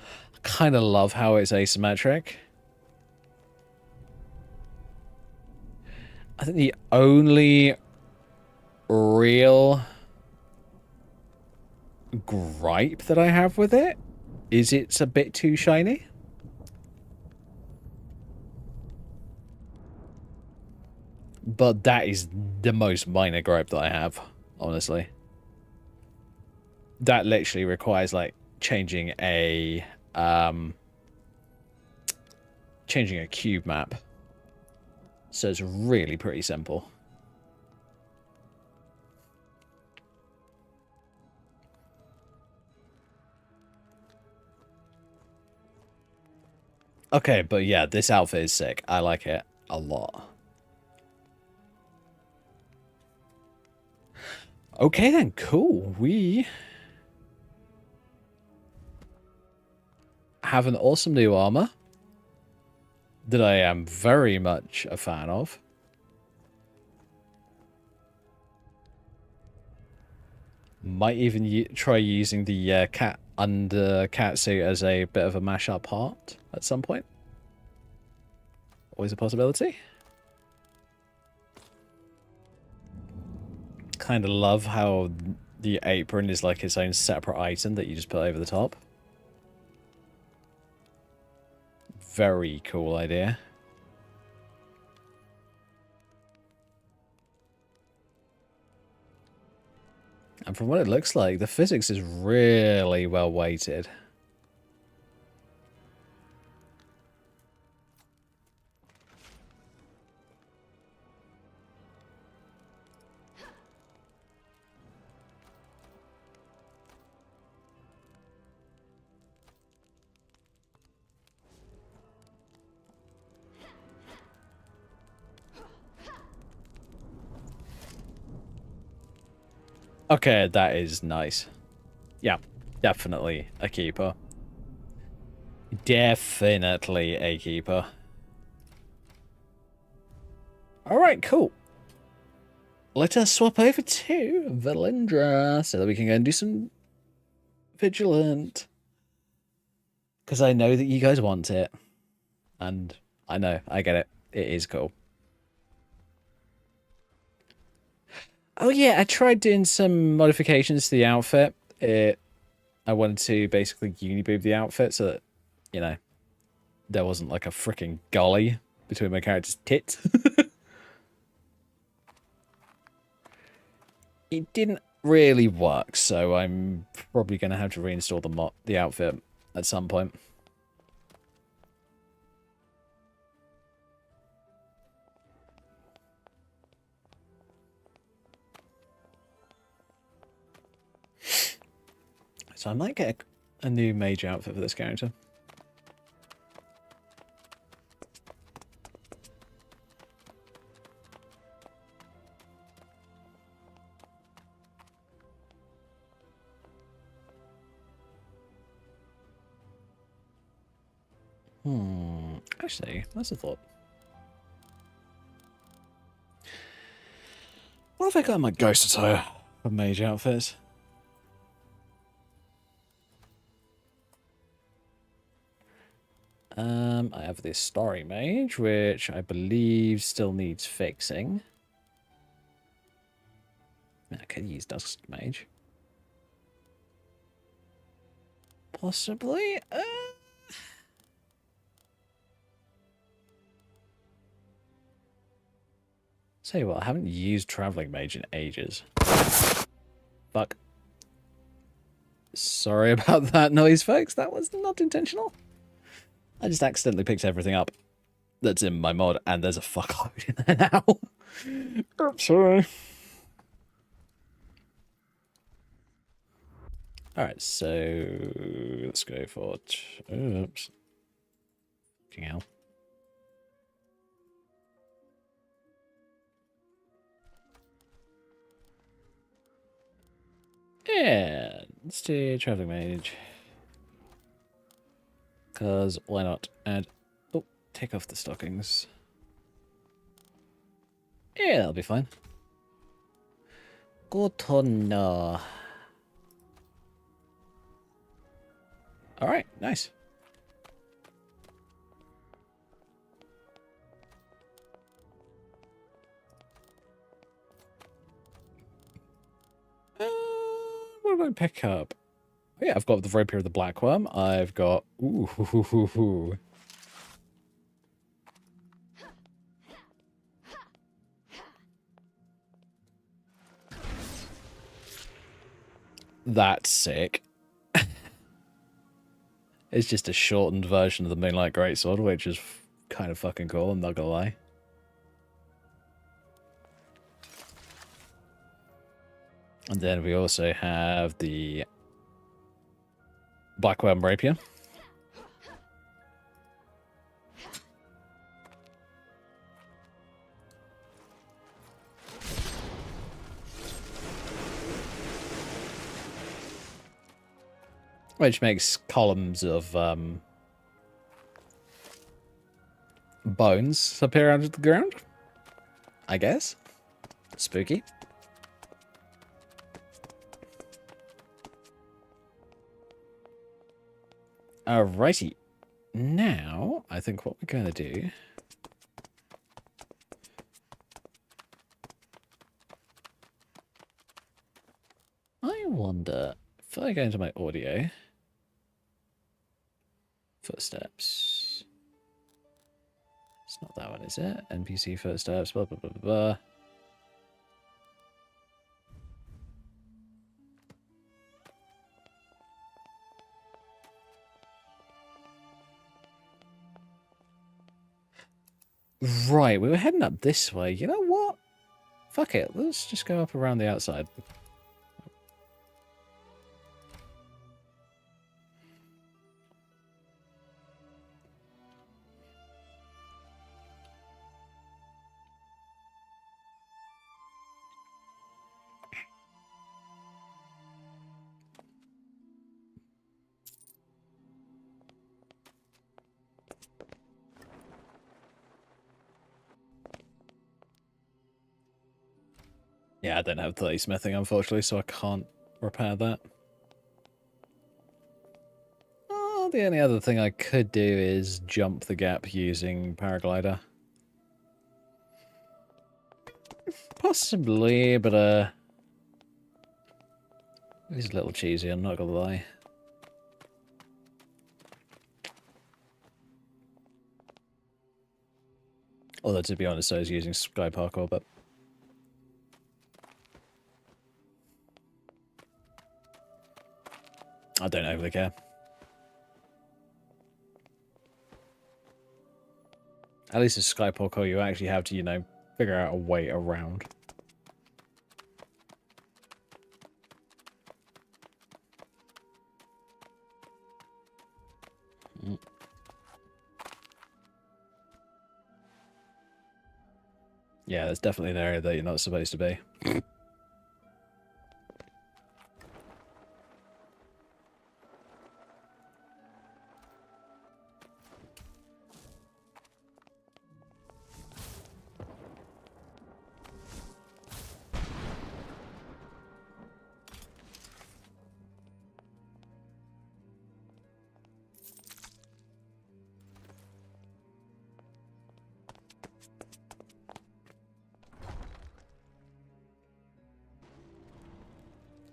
I kind of love how it's asymmetric. I think the only real gripe that I have with it is it's a bit too shiny. But that is the most minor gripe that I have, honestly. That literally requires, like, changing a cube map. So it's really pretty simple. Okay, but yeah, this outfit is sick. I like it a lot. Okay then, cool. We have an awesome new armor that I am very much a fan of. Might even try using the cat suit as a bit of a mashup part at some point. Always a possibility. Kind of love how the apron is like its own separate item that you just put over the top. Very cool idea. And from what it looks like, the physics is really well weighted. Okay, that is nice. Yeah, definitely a keeper. Definitely a keeper. Alright, cool. Let us swap over to Valindra so that we can go and do some Vigilant. Because I know that you guys want it. And I know, I get it. It is cool. Oh yeah, I tried doing some modifications to the outfit. I wanted to basically uniboob the outfit so that, you know, there wasn't like a freaking gully between my character's tits. It didn't really work, so I'm probably going to have to reinstall the outfit at some point. So I might get a new mage outfit for this character. Actually, that's a thought. What if I got my ghost attire for mage outfits? I have this story mage, which I believe still needs fixing. I could use Dusk Mage. Possibly. Tell you what, I haven't used Traveling Mage in ages. Fuck. Sorry about that noise, folks. That was not intentional. I just accidentally picked everything up that's in my mod, and there's a fuckload in there now. Oops, sorry. Alright, so let's go for... Oops. Fucking hell. Yeah, let's do Traveling Mage. Because why not? And, oh, take off the stockings. Yeah, that'll be fine. Good to know. Alright, nice. What did I pick up? Oh, yeah, I've got the Rapier of the Blackworm. I've got... Ooh. That's sick. It's just a shortened version of the Moonlight Greatsword, which is kind of fucking cool, I'm not gonna lie. And then we also have the Blackworm Rapier. Which makes columns of bones appear out of the ground, I guess. Spooky. Alrighty. Now, I think what we're going to do... I wonder, if I go into my audio... Footsteps. It's not that one, is it? NPC footsteps, blah, blah, blah, blah, blah. Right, we were heading up this way. You know what? Fuck it. Let's just go up around the outside. Yeah, I don't have 30 smithing, unfortunately, so I can't repair that. Oh, the only other thing I could do is jump the gap using paraglider. Possibly, but it's a little cheesy, I'm not gonna lie. Although, to be honest, I was using Sky Parkour, but... I don't overly care. At least with Sky Parkour, you actually have to, you know, figure out a way around. Yeah, there's definitely an area that you're not supposed to be.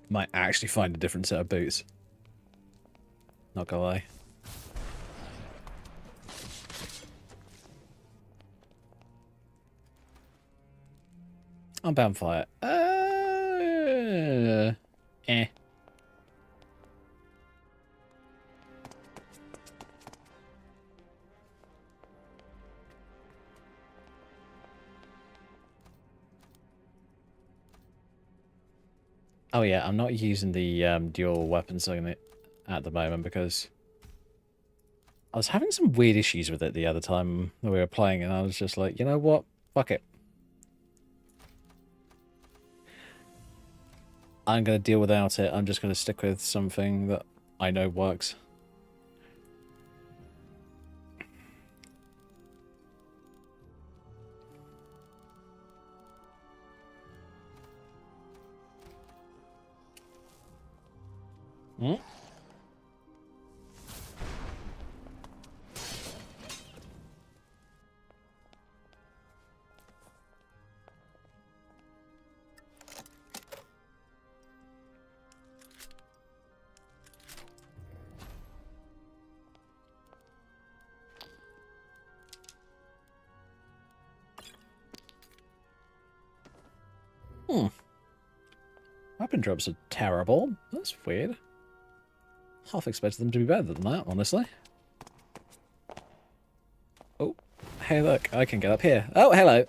Might actually find a different set of boots. Not not gonna lie. I'm bound fire. Eh. Oh yeah, I'm not using the dual weapons unit at the moment because I was having some weird issues with it the other time that we were playing, and I was just like, you know what? Fuck it. I'm going to deal without it. I'm just going to stick with something that I know works. Hmm? Weapon drops are terrible. That's weird. Half expected them to be better than that, honestly. Oh, hey look, I can get up here. Oh, hello.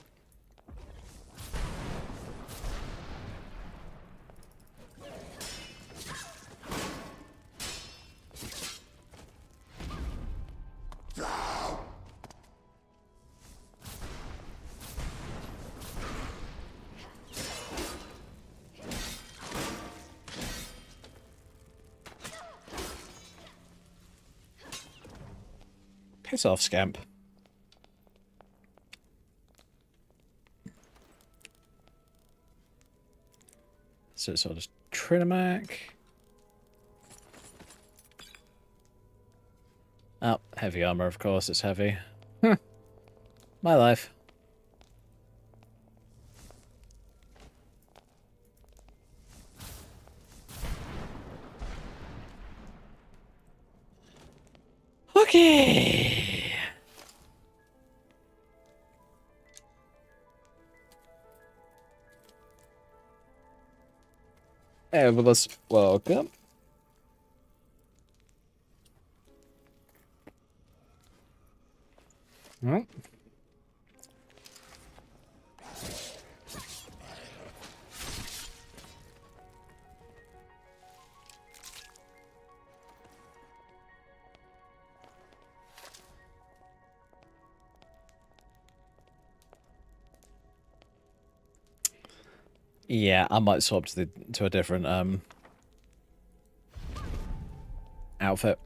Piss off, scamp. So I'll just Trinimac. Oh, heavy armor, of course, it's heavy. My life. Okay. Everyone's welcome. Well. Yeah, I might swap to a different outfit.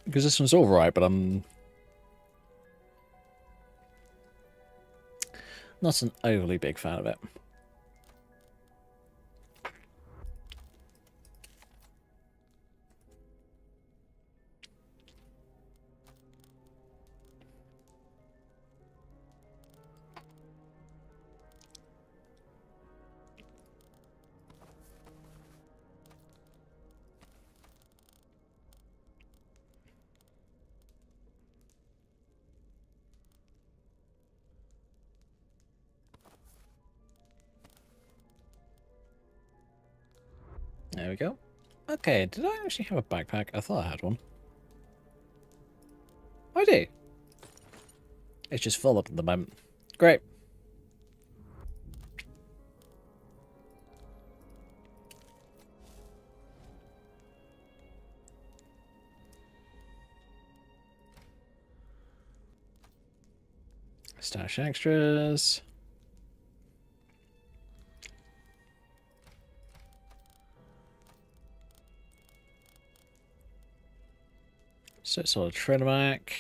Because this one's alright, but I'm not an overly big fan of it. There we go. Okay, did I actually have a backpack? I thought I had one. I do. It's just full up at the moment. Great. Stash extras. So sort of Trinimac.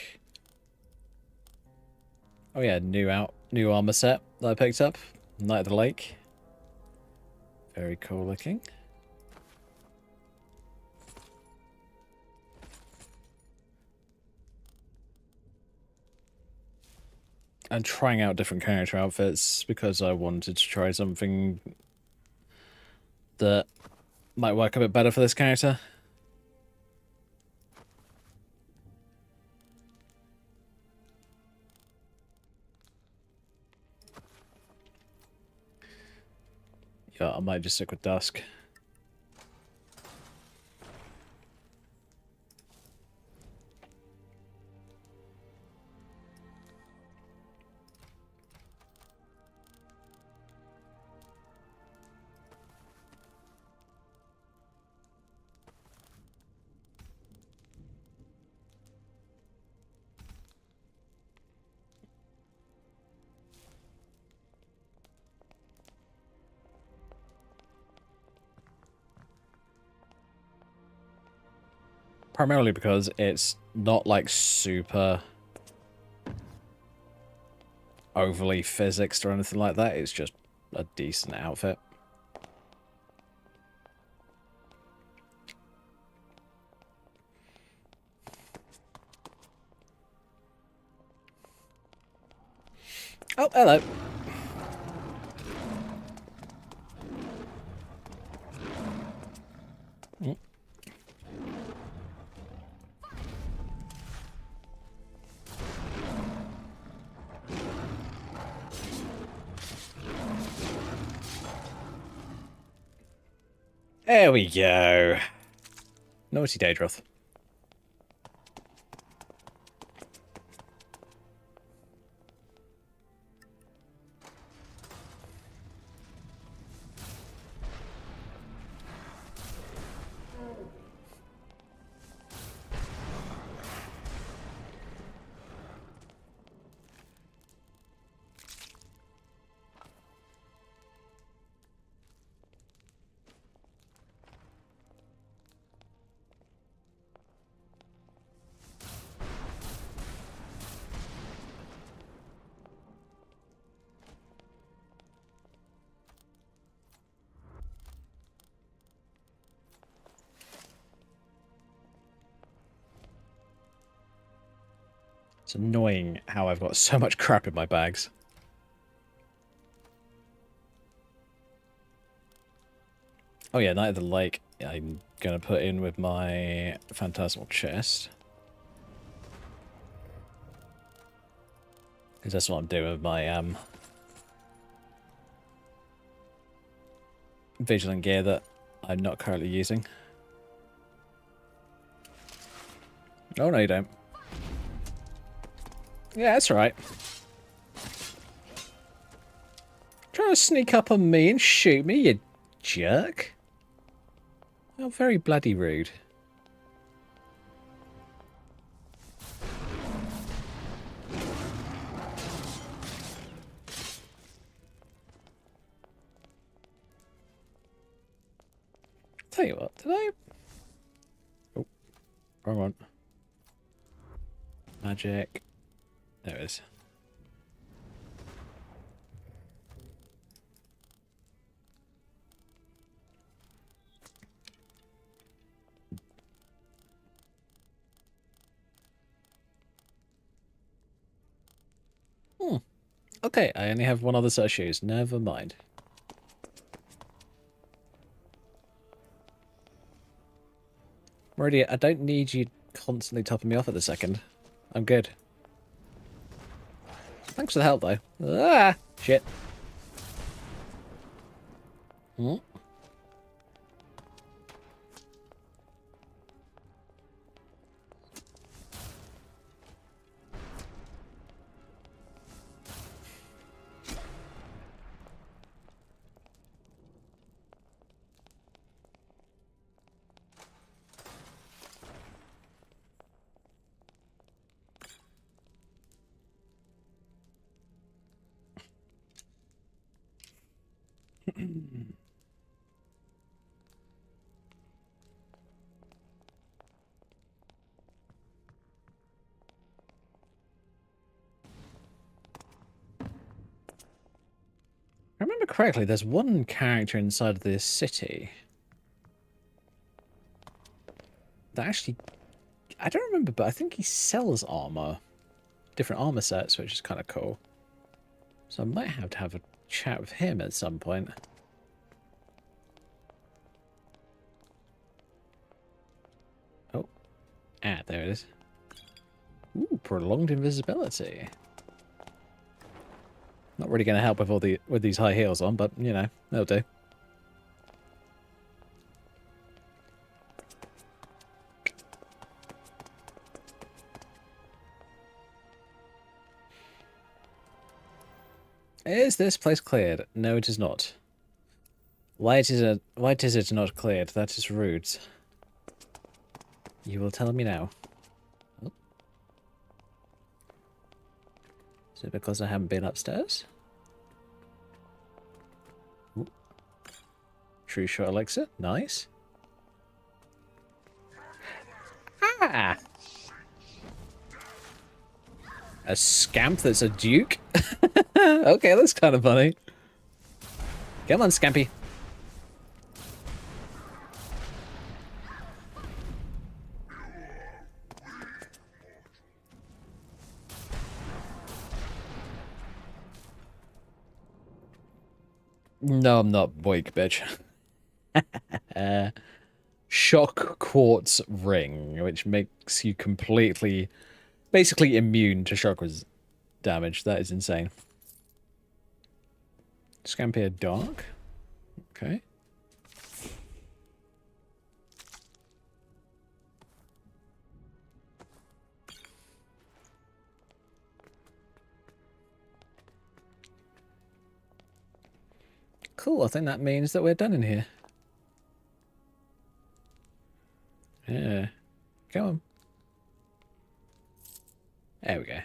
Oh yeah, new armor set that I picked up. Night of the Lake. Very cool looking. And trying out different character outfits because I wanted to try something that might work a bit better for this character. Yeah, I might just stick with dusk. Primarily because it's not like super overly physics or anything like that. It's just a decent outfit. Oh, hello. There we go. Naughty Daedroth. It's annoying how I've got so much crap in my bags. Oh yeah, Night of the Lake I'm gonna put in with my Phantasmal chest. Because that's what I'm doing with my Vigilant gear that I'm not currently using. Oh no you don't. Yeah, that's right. Trying to sneak up on me and shoot me, you jerk. How very bloody rude. Tell you what, did I... Oh, wrong one. Magic. There it is. Okay, I only have one other set of shoes. Never mind. Meridia, I don't need you constantly topping me off at the second. I'm good. Thanks for the help, though. Ah! Shit. Hmm? I remember correctly, there's one character inside of this city that actually... I don't remember, but I think he sells armor. Different armor sets, which is kind of cool. So I might have a chat with him at some point. Oh. Ah, there it is. Ooh, prolonged invisibility. Not really going to help with these high heels on, but, you know, they'll do. Is this place cleared? No, it is not. Why is it not cleared? That is rude. You will tell me now. Oh. Is it because I haven't been upstairs? Ooh. True shot elixir. Nice. Ah! A scamp that's a duke? Okay, that's kind of funny. Come on, Scampy. No, I'm not weak, bitch. Shock quartz ring, which makes you completely, basically immune to shock damage. That is insane. Scampier Dark. Okay. Cool, I think that means that we're done in here. Yeah. Come on. There we go.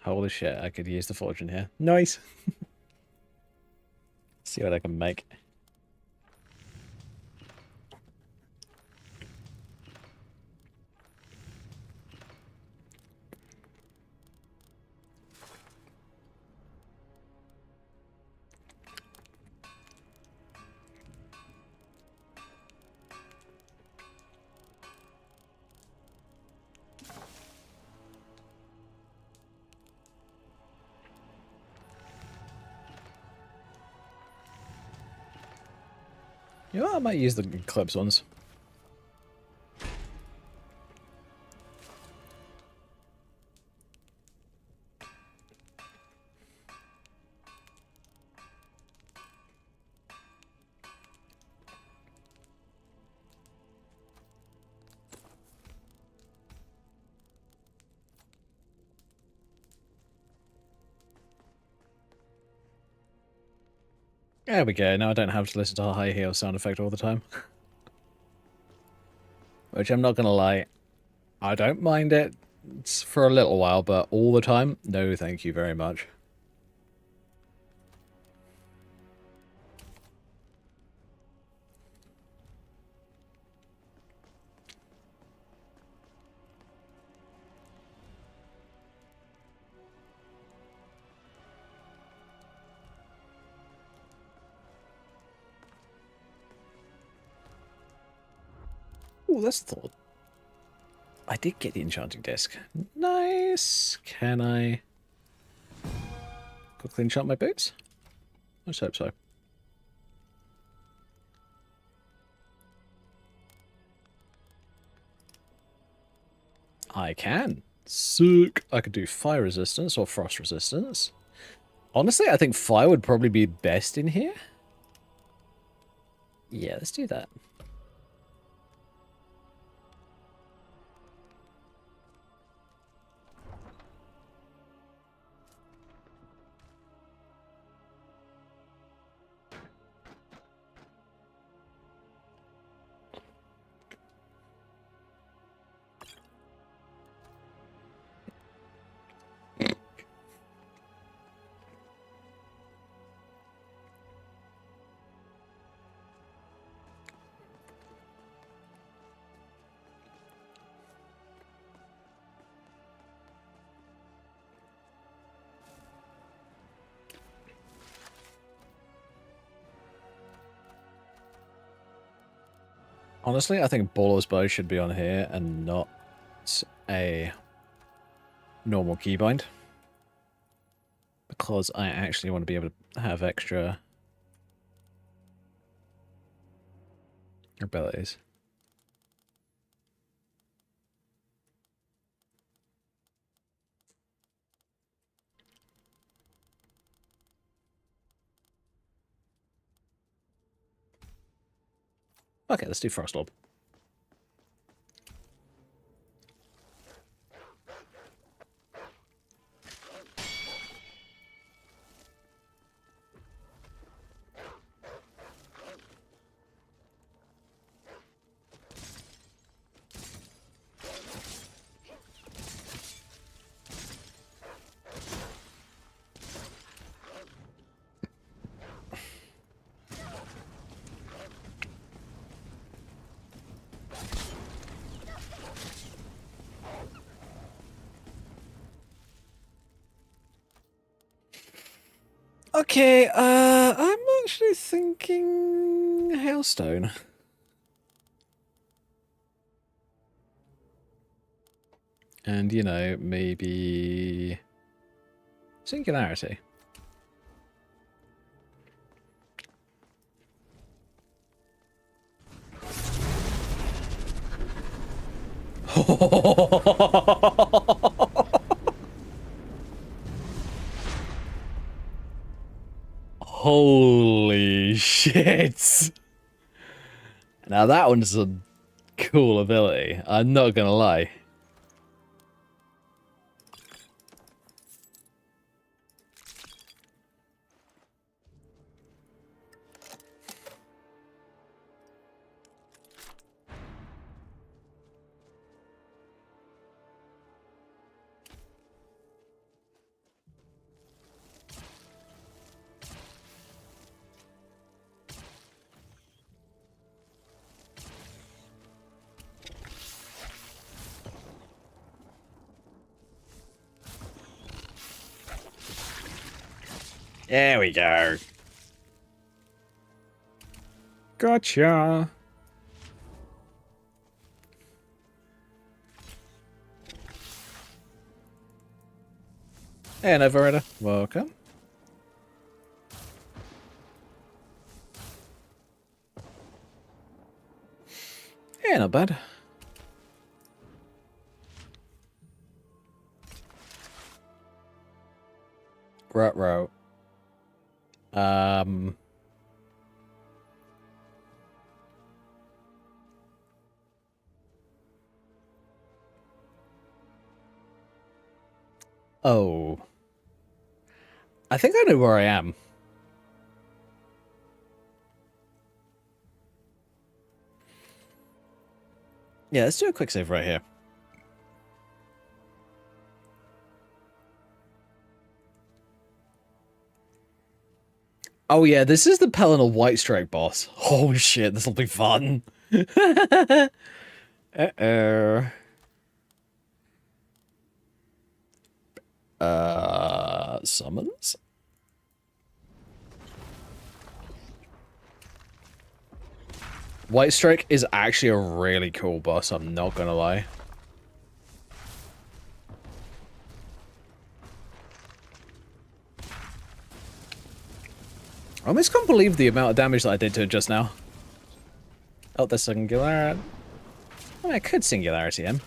Holy shit, I could use the fortune here. Nice. See what I can make. You know, I might use the Eclipse ones. There we go. Now I don't have to listen to a high heel sound effect all the time. Which I'm not going to lie, I don't mind it for a little while, but all the time, no thank you very much. Ooh, that's thought. I did get the enchanting disc. Nice. Can I quickly enchant my boots? Let's hope so. I can. Sick. I could do fire resistance or frost resistance. Honestly, I think fire would probably be best in here. Yeah, let's do that. Honestly, I think Baller's Bow should be on here and not a normal keybind. Because I actually want to be able to have extra abilities. Okay, let's do Frost Orb. Okay, I'm actually thinking Hailstone. And, you know, maybe Singularity. Holy shit. Now that one's a cool ability. I'm not gonna lie. There we go. Gotcha. Hey, Navarrete. Welcome. Yeah, not bad. Right. Oh. I think I know where I am. Yeah, let's do a quick save right here. Oh yeah, this is the Pelennor White Strike boss. Oh shit, this will be fun. Uh-oh. Summons? White Strike is actually a really cool boss, I'm not gonna lie. I almost can't believe the amount of damage that I did to it just now. Oh, the Singularity. I mean, I could Singularity him.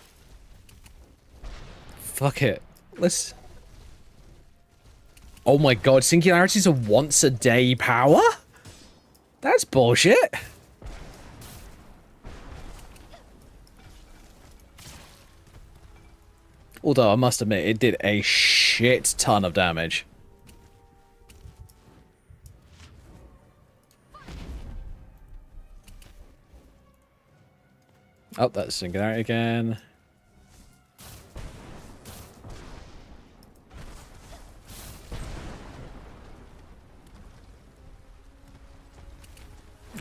Fuck it. Let's... Oh my god, Singularity's a once-a-day power? That's bullshit. Although, I must admit, it did a shit ton of damage. Oh, that's Singularity again.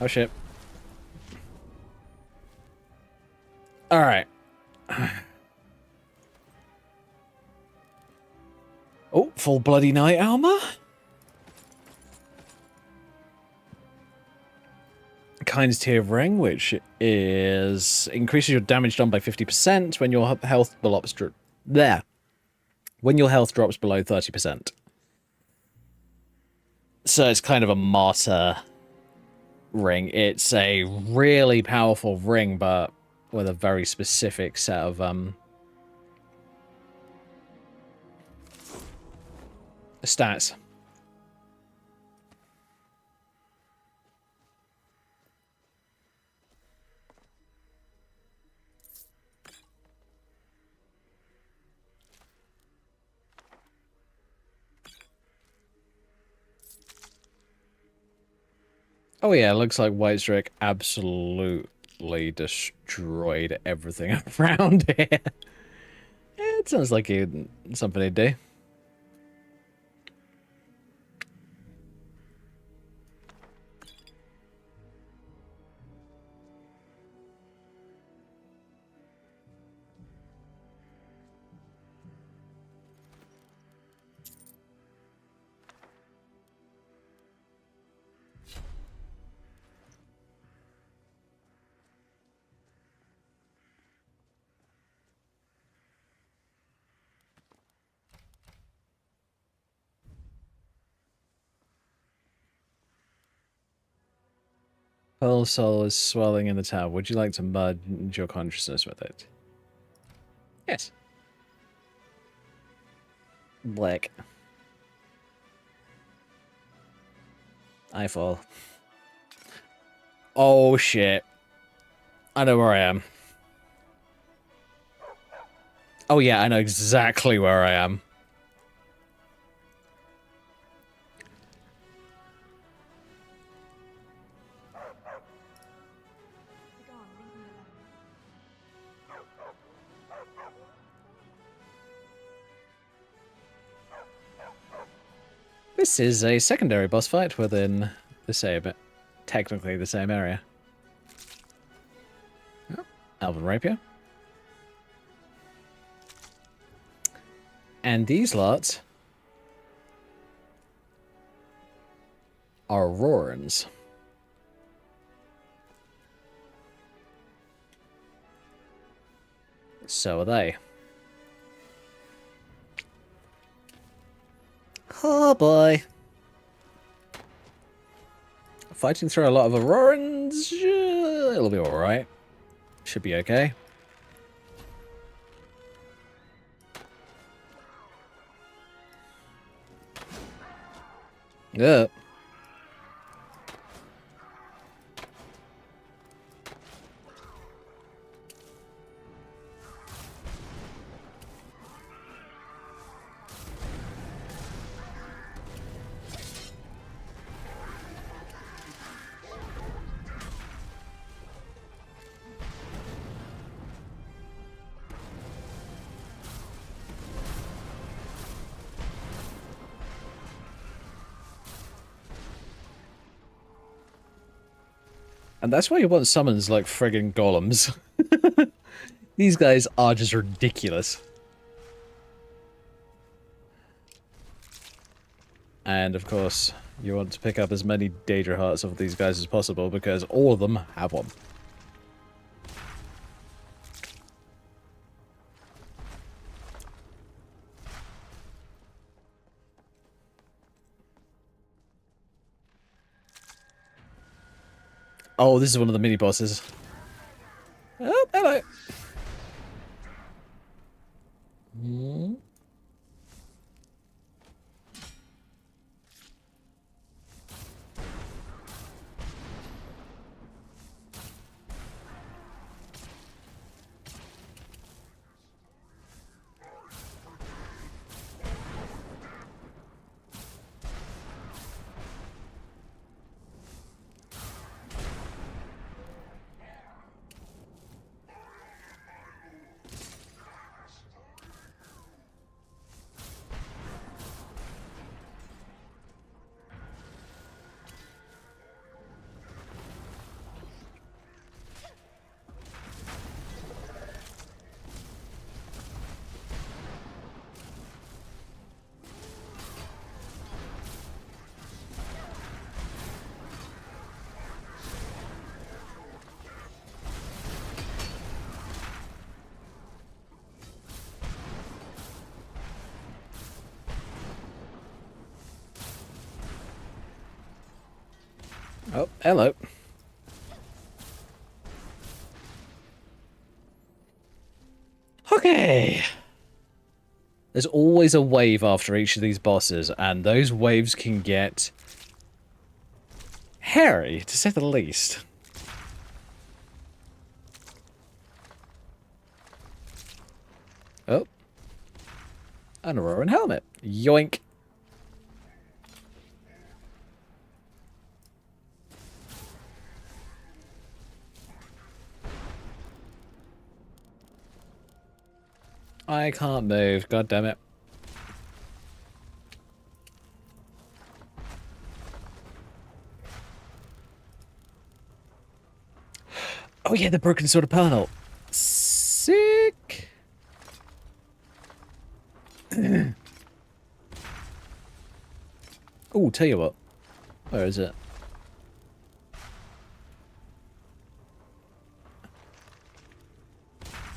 Oh shit. Alright. Oh, full bloody knight armor? Kind's Tear Ring, which is increases your damage done by 50% when your health drops there. When your health drops below 30%. So it's kind of a martyr ring. It's a really powerful ring, but with a very specific set of stats. Oh yeah, looks like White Strike absolutely destroyed everything around here. It sounds like something he'd do. Pearl soul is swelling in the tower. Would you like to merge your consciousness with it? Yes. Black. I fall. Oh shit. I know where I am. Oh yeah, I know exactly where I am. This is a secondary boss fight within the same, technically the same area. Oh, Elven Rapier. And these lots are Aurorans. So are they. Oh boy. Fighting through a lot of Aurorans, it'll be alright. Should be okay. Yeah. And that's why you want summons like friggin' golems. These guys are just ridiculous. And of course, you want to pick up as many Daedra Hearts of these guys as possible because all of them have one. Oh, this is one of the mini bosses. Oh, hello. Hmm. Oh, hello. Okay. There's always a wave after each of these bosses, and those waves can get hairy, to say the least. Oh. An Auroran helmet. Yoink. I can't move. God damn it. Oh yeah, the broken sword of panel. Sick. Oh, tell you what. Where is it?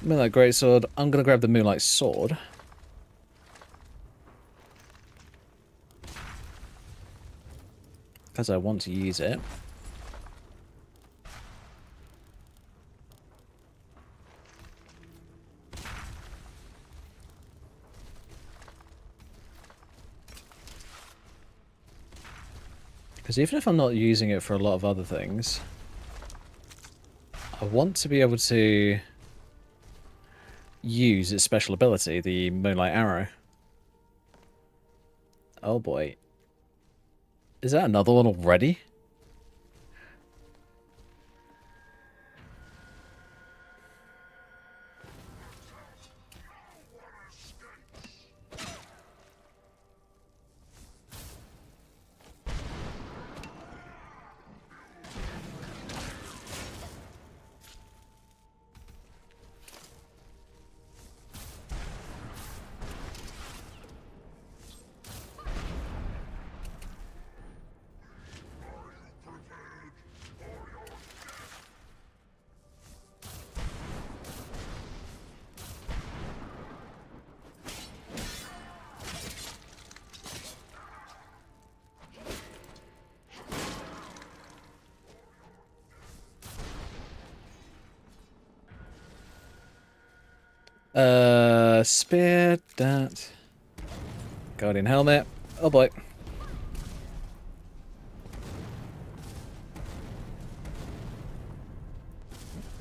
Moonlight Greatsword. I'm gonna grab the Moonlight Sword. Because I want to use it. Because even if I'm not using it for a lot of other things, I want to be able to use its special ability, the Moonlight Arrow. Oh boy. Is that another one already? Spear, that. Guardian helmet. Oh boy.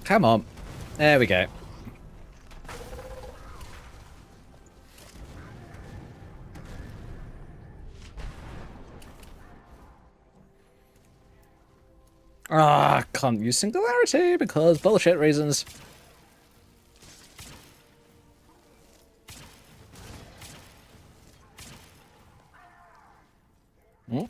Come on. There we go. Ah, can't use Singularity because bullshit reasons. Hmm?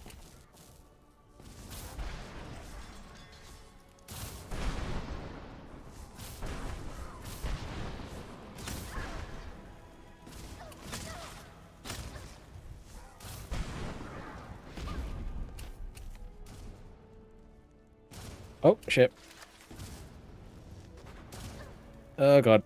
Oh, shit. Oh, God.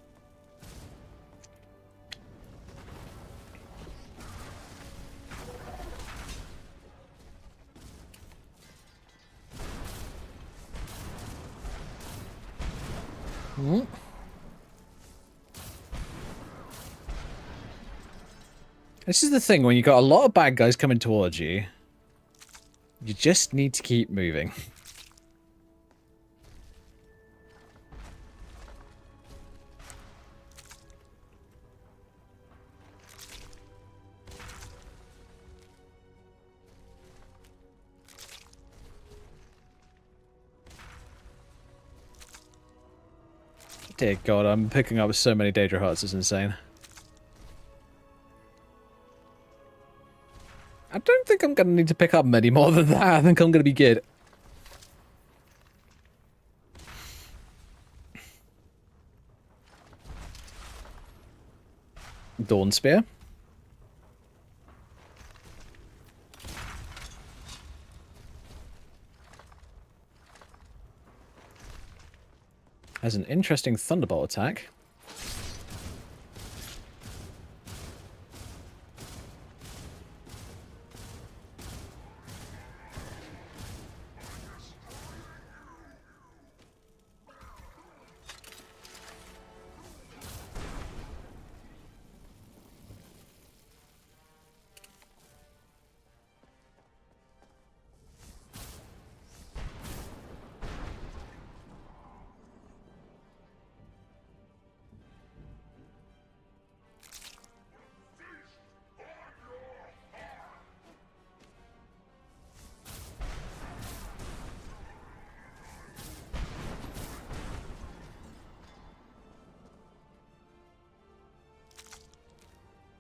Hmm? This is the thing, when you got a lot of bad guys coming towards you, you just need to keep moving. Dear God, I'm picking up so many Daedra Hearts, it's insane. I don't think I'm going to need to pick up many more than that. I think I'm going to be good. Dawn Spear. Has an interesting Thunderbolt attack.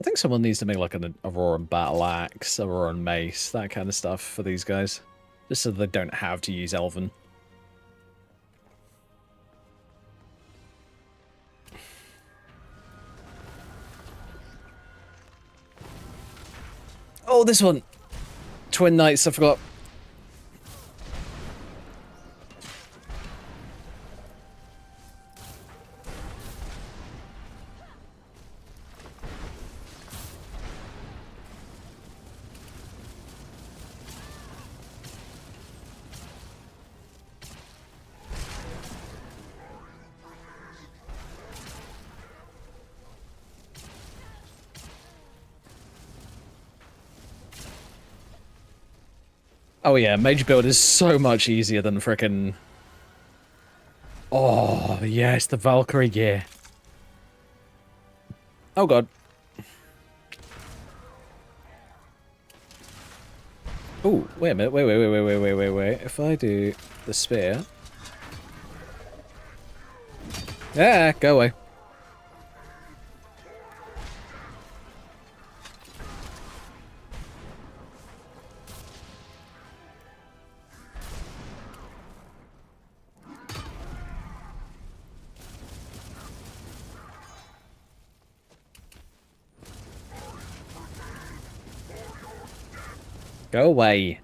I think someone needs to make like an Auroran Battle Axe, Auroran Mace, that kind of stuff for these guys. Just so they don't have to use Elven. Oh, this one! Twin Knights, I forgot. Oh yeah, mage build is so much easier than frickin'... Oh, yes, the Valkyrie gear. Oh god. Oh, wait a minute, wait. If I do the spear... Ah, go away. Go away.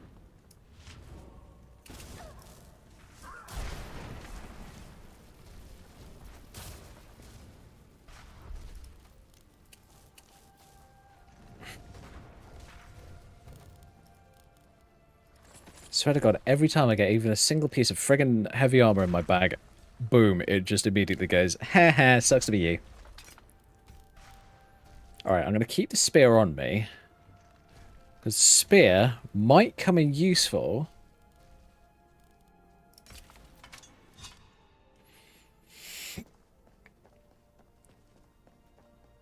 Swear to God, every time I get even a single piece of friggin' heavy armor in my bag, boom, it just immediately goes, haha, sucks to be you. Alright, I'm going to keep the spear on me. Because spear might come in useful.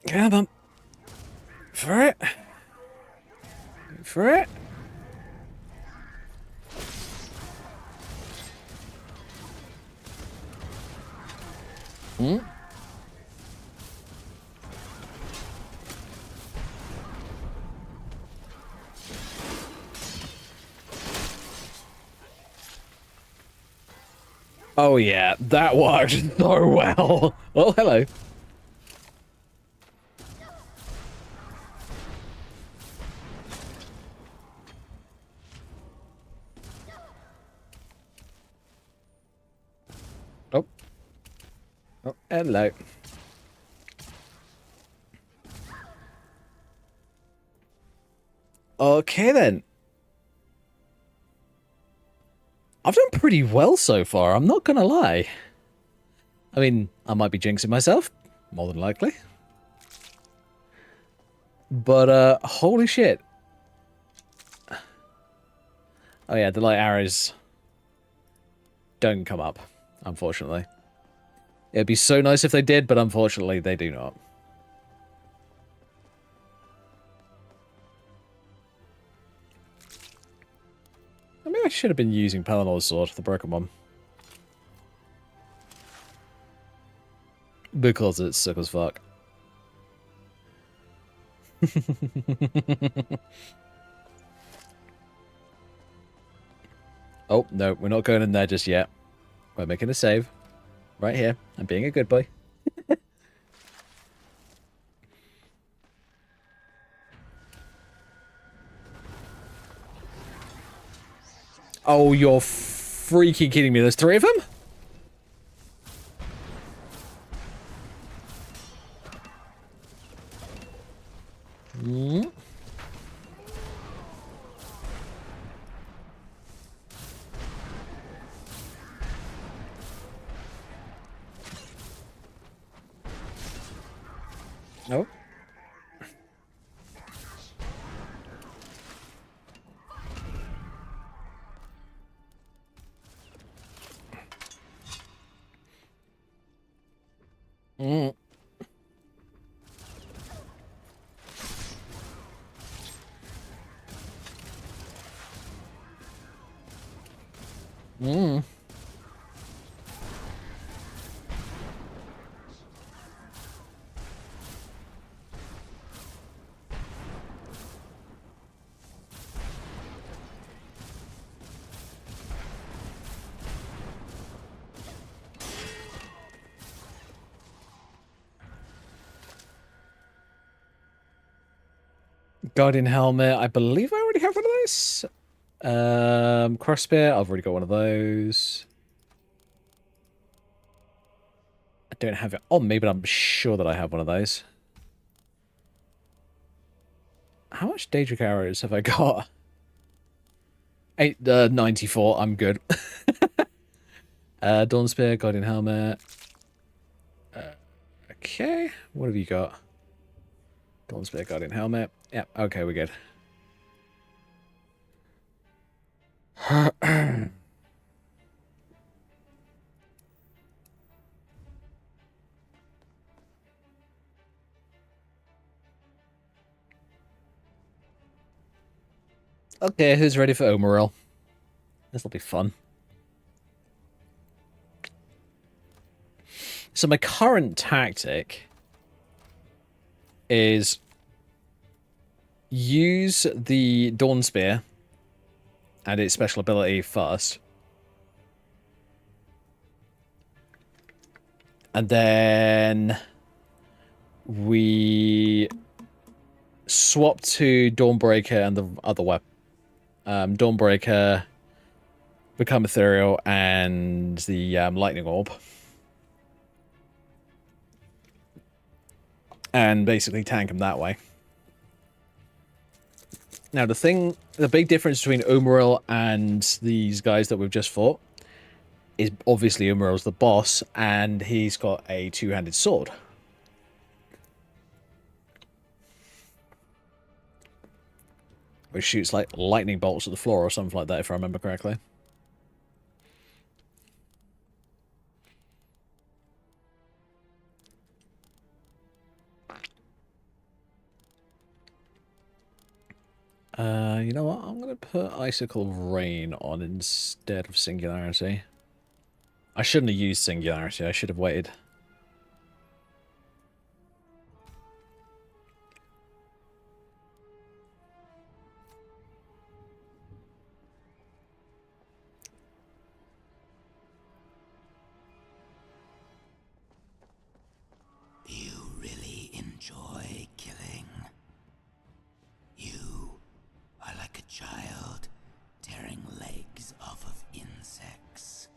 Come on. For it. For it. Hmm? Oh yeah, that worked so well. Oh, hello. Oh. Oh, hello. Okay then. I've done pretty well so far, I'm not gonna lie. I mean, I might be jinxing myself, more than likely. But, holy shit. Oh yeah, the light arrows don't come up, unfortunately. It'd be so nice if they did, but unfortunately they do not. I mean, I should have been using Pelinor's sword, the broken one. Because it's sick as fuck. Oh, no, we're not going in there just yet. We're making a save. Right here. I'm being a good boy. Oh, you're freaking kidding me. There's 3 of them? Mm. Nope. Mm. Mm. Guardian helmet. I believe I already have one of those. Crossspear. I've already got one of those. I don't have it on me, but I'm sure that I have one of those. How much Daedric arrows have I got? 94. I'm good. Dawn Spear, Guardian helmet. Okay. What have you got? Dawn Spear, Guardian helmet. Yep. Okay, we're good. Okay, who's ready for Omeril? This'll be fun. So my current tactic is use the Dawn Spear and its special ability first. And then we swap to Dawnbreaker and the other weapon. Dawnbreaker, become ethereal, and the lightning orb. And basically tank him that way. Now the big difference between Umaril and these guys that we've just fought is obviously Umaril's the boss, and he's got a two-handed sword. Which shoots like lightning bolts at the floor or something like that, if I remember correctly. You know what? I'm going to put Icicle Rain on instead of Singularity. I shouldn't have used Singularity. I should have waited. Child tearing legs off of insects.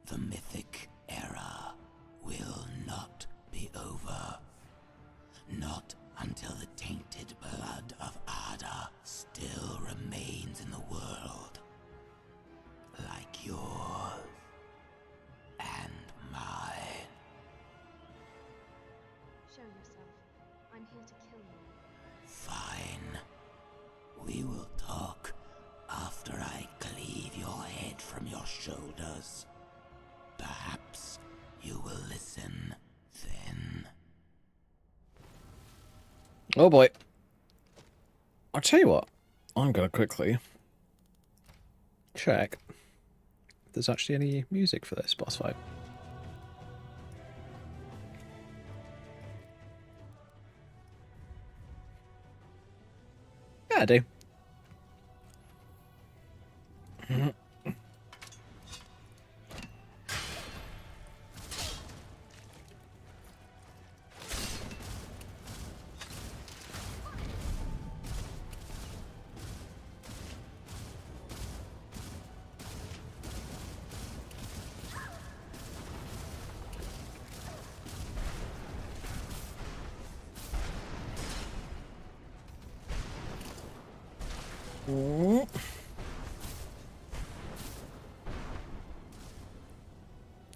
The mythic era will not be over. Not until the tainted blood of Ada still remains in the world. Like yours and mine. Show yourself. I'm here to kill you. Fine. We will talk after I cleave your head from your shoulders. Perhaps you will listen then. Oh boy. I'll tell you what. I'm going to quickly check if there's actually any music for this boss fight. Yeah, I do.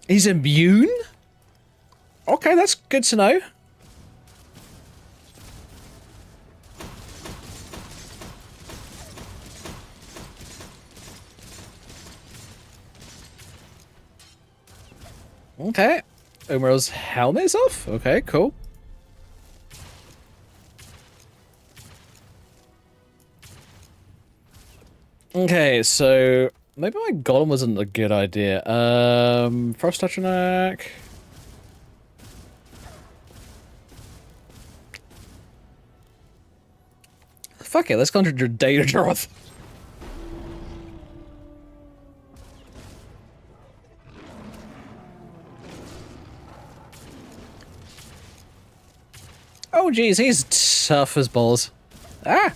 He's immune? Okay, that's good to know. Okay. Umaril's helmet is off? Okay, cool. Okay, so maybe my golem wasn't a good idea. Frost Touch attack. Fuck it, let's conjure Data Droth. Oh, geez, he's tough as balls. Ah!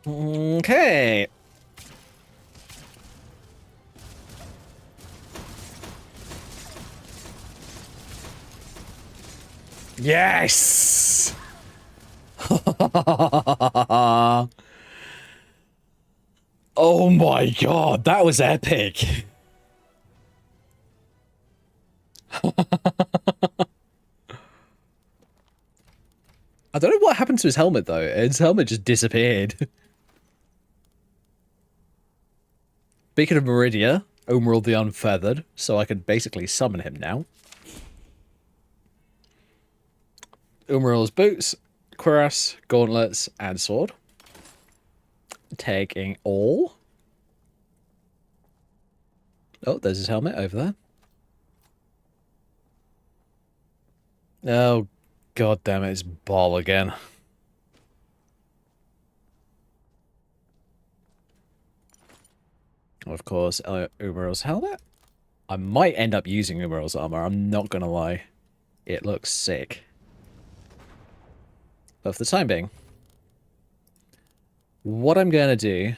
Okay. Yes! Oh my god, that was epic. I don't know what happened to his helmet, though. His helmet just disappeared. Beacon of Meridia, Omeril the Unfeathered, so I can basically summon him now. Umaril's boots, cuirass, gauntlets, and sword. Taking all. Oh, there's his helmet over there. Oh, god damn it, it's Ball again. Of course, Umaril's helmet. I might end up using Umaril's armor, I'm not gonna lie. It looks sick. But for the time being, what I'm gonna do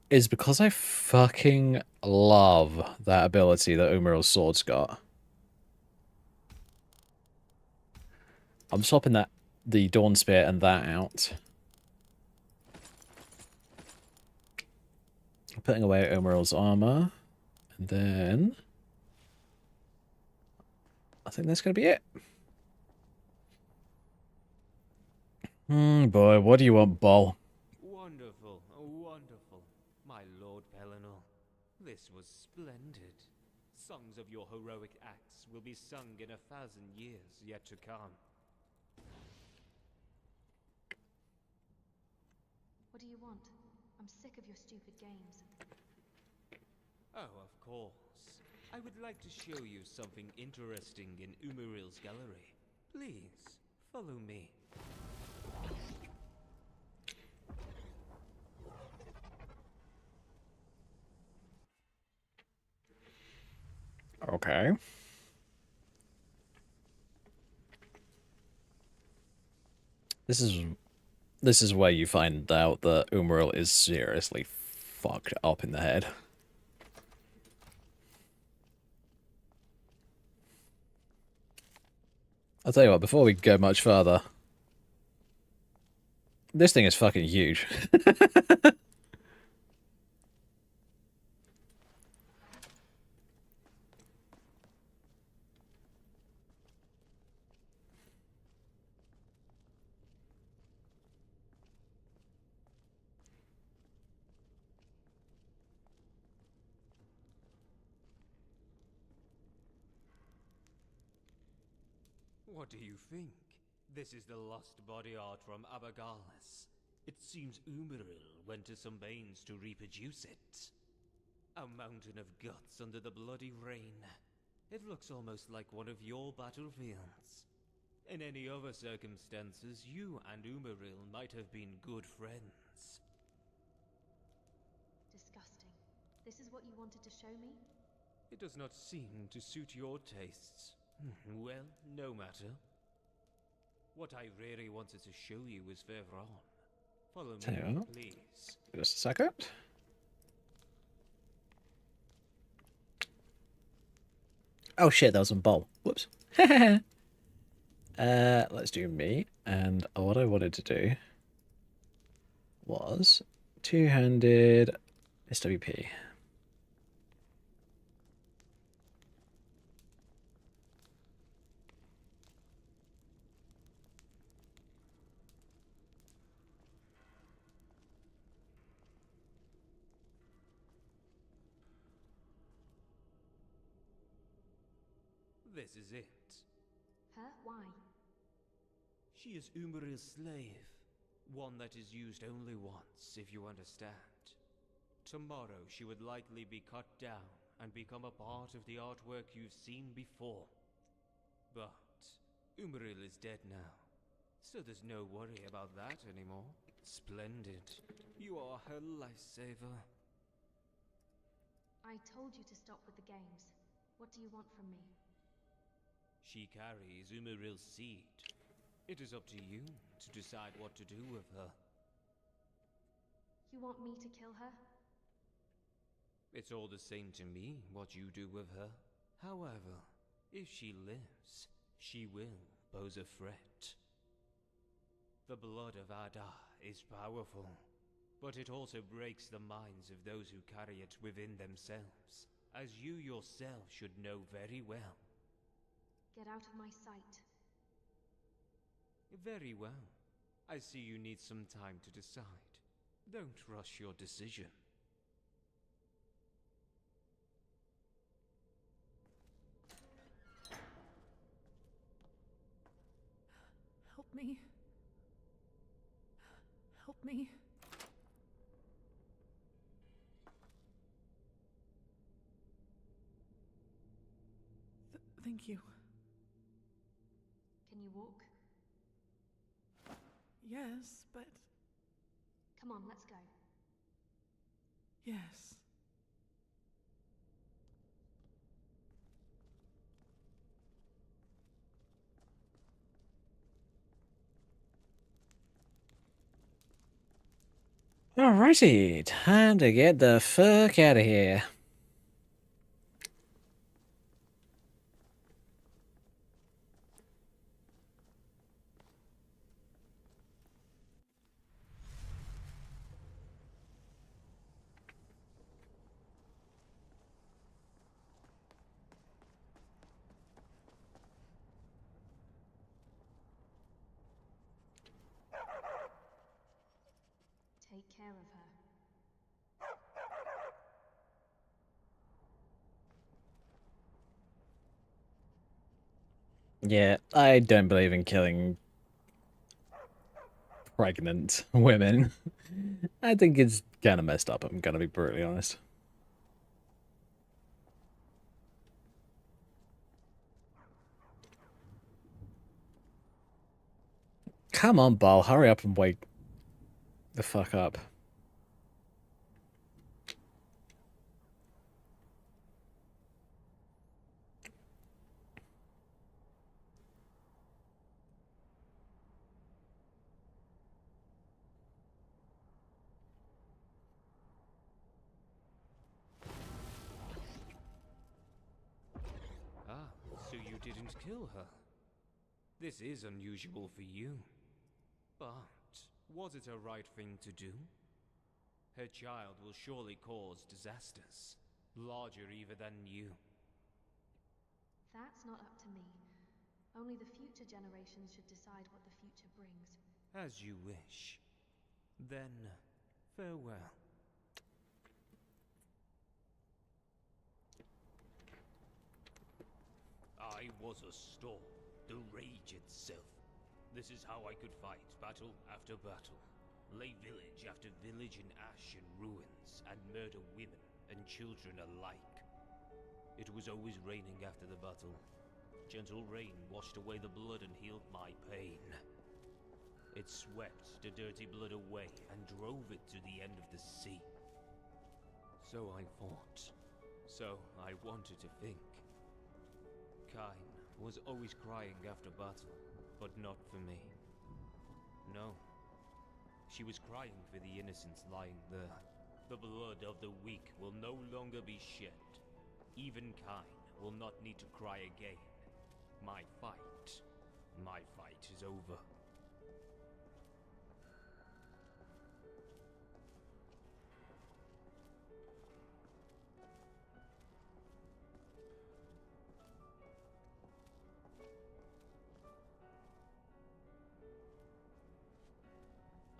is, because I fucking love that ability that Umaril's sword's got, I'm swapping the Dawn Spear and that out. Putting away Umaril's armor. And then I think that's gonna be it. Boy, what do you want, Ball? Wonderful, wonderful, my Lord Pellinor. This was splendid. Songs of your heroic acts will be sung in 1,000 years yet to come. What do you want? I'm sick of your stupid games. Oh, of course. I would like to show you something interesting in Umaril's gallery. Please, follow me. Okay. This is where you find out that Umaril is seriously fucked up in the head. I'll tell you what, before we go much further, this thing is fucking huge. What do you think? This is the lost body art from Abergalis. It seems Umaril went to some pains to reproduce it. A mountain of guts under the bloody rain. It looks almost like one of your battlefields. In any other circumstances, you and Umaril might have been good friends. Disgusting. This is what you wanted to show me? It does not seem to suit your tastes. Well, no matter. What I really wanted to show you was further on. Follow me, please. Just a second. Oh shit, that was on Ball. Whoops. Let's do me. And what I wanted to do was two-handed SWP. This is it. Her? Why? She is Umaril's slave. One that is used only once, if you understand. Tomorrow she would likely be cut down and become a part of the artwork you've seen before. But Umaril is dead now, so there's no worry about that anymore. Splendid. You are her lifesaver. I told you to stop with the games. What do you want from me? She carries Umaril's seed. It is up to you to decide what to do with her. You want me to kill her? It's all the same to me what you do with her. However, if she lives, she will pose a threat. The blood of Ada is powerful, but it also breaks the minds of those who carry it within themselves, as you yourself should know very well. Get out of my sight. Very well. I see you need some time to decide. Don't rush your decision. Help me. Help me. Thank you. Can you walk? Yes, but... Come on, let's go. Yes. Alrighty, time to get the fuck out of here. Take care of her. Yeah, I don't believe in killing pregnant women. I think it's kind of messed up, I'm gonna be brutally honest. Come on, Ball, hurry up and wake the fuck up. Ah, so you didn't kill her. This is unusual for you. But was it a right thing to do? Her child will surely cause disasters, larger even than you. That's not up to me. Only the future generations should decide what the future brings. As you wish. Then, farewell. I was a storm, the rage itself. This is how I could fight battle after battle. Lay village after village in ash and ruins, and murder women and children alike. It was always raining after the battle. Gentle rain washed away the blood and healed my pain. It swept the dirty blood away and drove it to the end of the sea. So I fought. So I wanted to think. Kain was always crying after battle, but not for me. No. She was crying for the innocents lying there. The blood of the weak will no longer be shed. Even Kain will not need to cry again. My fight is over.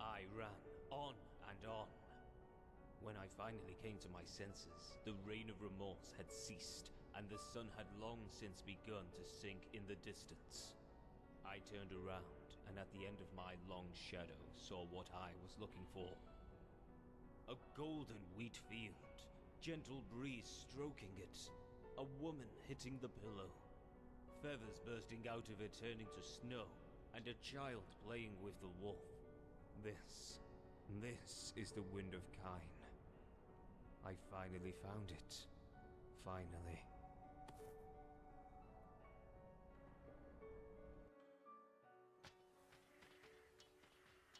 I ran on and on. When I finally came to my senses, the rain of remorse had ceased, and the sun had long since begun to sink in the distance. I turned around, and at the end of my long shadow saw what I was looking for. A golden wheat field, gentle breeze stroking it, a woman hitting the pillow, feathers bursting out of it turning to snow, and a child playing with the wolf. This is the Wind of Kine. I finally found it. Finally.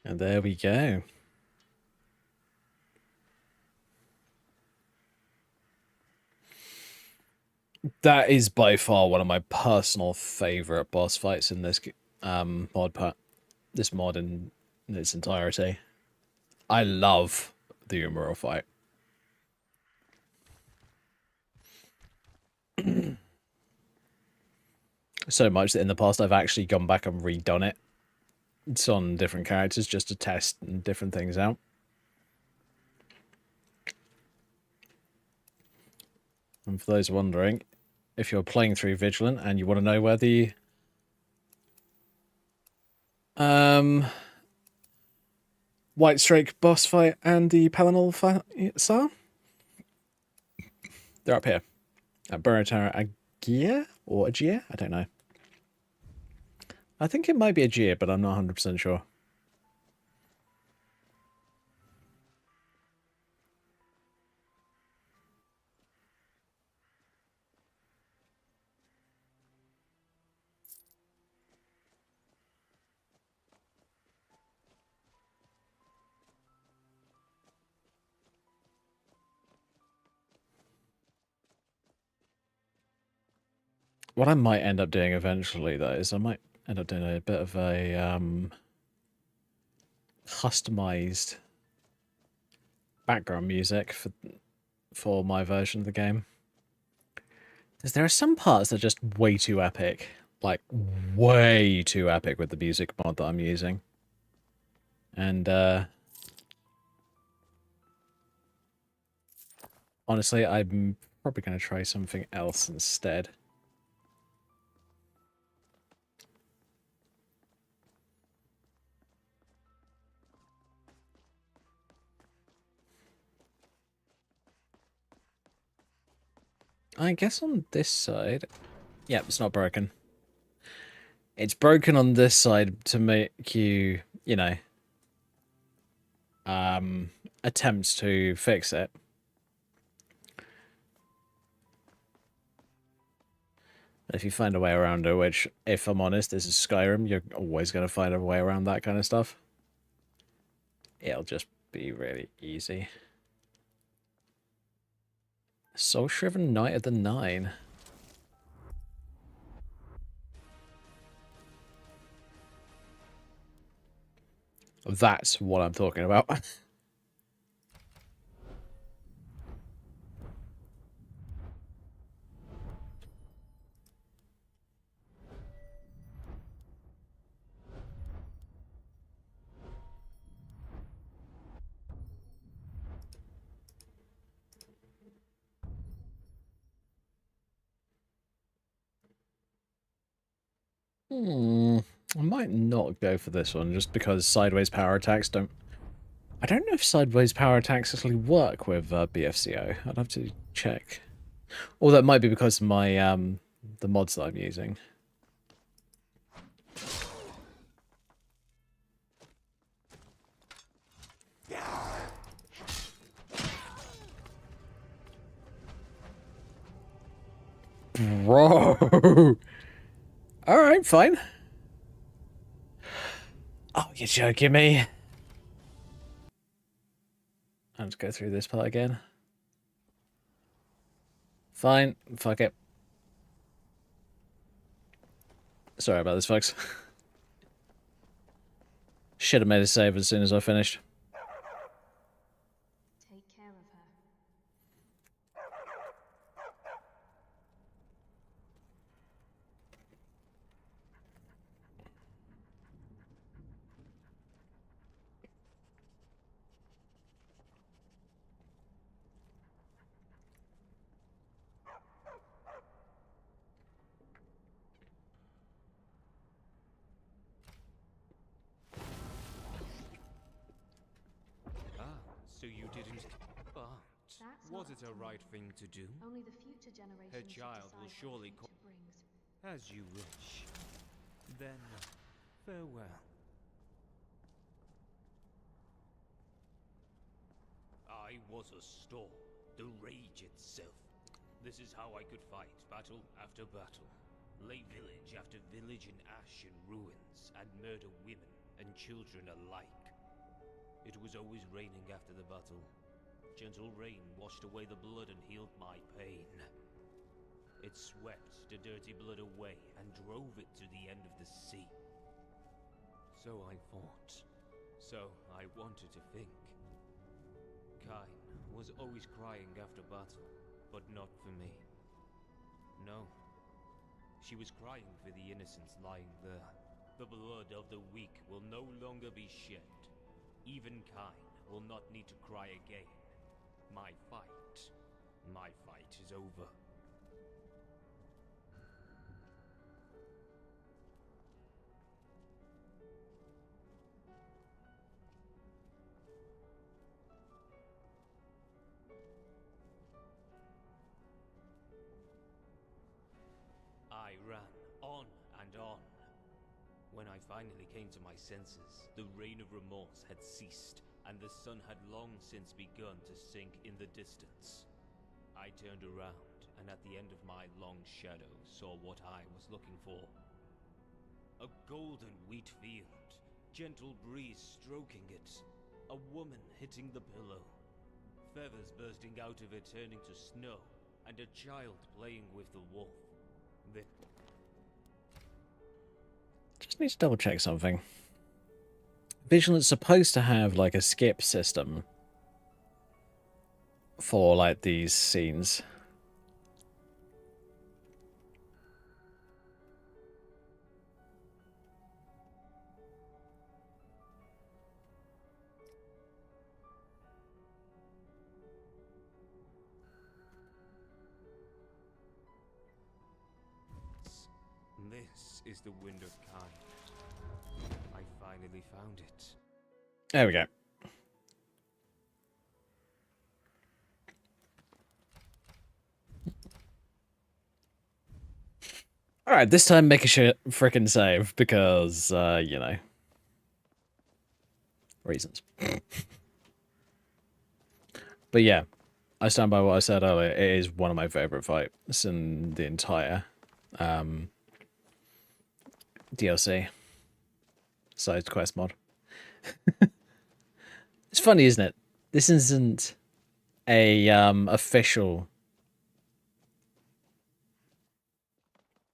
And there we go. That is by far one of my personal favorite boss fights in this this mod in its entirety. I love the Umaro fight. So much that in the past I've actually gone back and redone it. It's on different characters just to test different things out. And for those wondering, if you're playing through Vigilant and you want to know where the White Strake boss fight and the Palinol fights are, they're up here. At Burrotara Agia? Or Agia? I don't know. I think it might be Agia, but I'm not 100% sure. What I might end up doing eventually, though, is I might end up doing a bit of a customized background music for my version of the game. Because there are some parts that are just way too epic. Like, way too epic with the music mod that I'm using. And, honestly, I'm probably going to try something else instead. I guess on this side... Yep, it's not broken. It's broken on this side to make you, you know, attempt to fix it. If you find a way around it, which, if I'm honest, this is Skyrim, you're always going to find a way around that kind of stuff. It'll just be really easy. Soul-Shriven Knight of the Nine. That's what I'm talking about. I might not go for this one, just because sideways power attacks don't... I don't know if sideways power attacks actually work with BFCO. I'd have to check. Or that might be because of my, the mods that I'm using. Bro! Alright, fine. Oh, you're joking me. I'll just go through this part again. Fine, fuck it. Sorry about this, folks. Should have made a save as soon as I finished. Take care of her. So you didn't. But That's was not it up a to me. right thing to do? Only the future generations Her should child decide will what surely the future brings. As you wish. Then, farewell. I was a storm, the rage itself. This is how I could fight battle after battle. Lay village after village in ash and ruins, and murder women and children alike. It was always raining after the battle. Gentle rain washed away the blood and healed my pain. It swept the dirty blood away and drove it to the end of the sea. So I fought. So I wanted to think. Kain was always crying after battle, but not for me. No. She was crying for the innocents lying there. The blood of the weak will no longer be shed. Even Kain will not need to cry again. My fight is over. I ran on and on. When I finally came to my senses, the rain of remorse had ceased, and the sun had long since begun to sink in the distance. I turned around, and at the end of my long shadow saw what I was looking for. A golden wheat field, gentle breeze stroking it, a woman hitting the pillow, feathers bursting out of it turning to snow, and a child playing with the wolf. Just need to double check something. Vigilant's supposed to have like a skip system for like these scenes. This is the Wind of Kain. I finally found it. There we go. Alright, this time make a frickin' save, because, you know. Reasons. But yeah, I stand by what I said earlier. It is one of my favourite fights in the entire DLC. Side quest mod. It's funny, isn't it? This isn't a official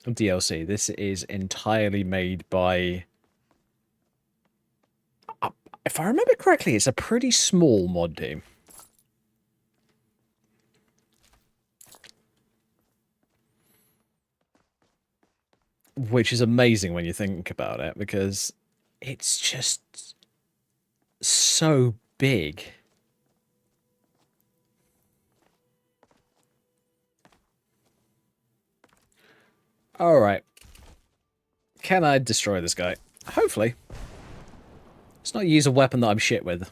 DLC. This is entirely made by... If I remember correctly, it's a pretty small mod team. Which is amazing when you think about it, because it's just so big. Alright. Can I destroy this guy? Hopefully. Let's not use a weapon that I'm shit with.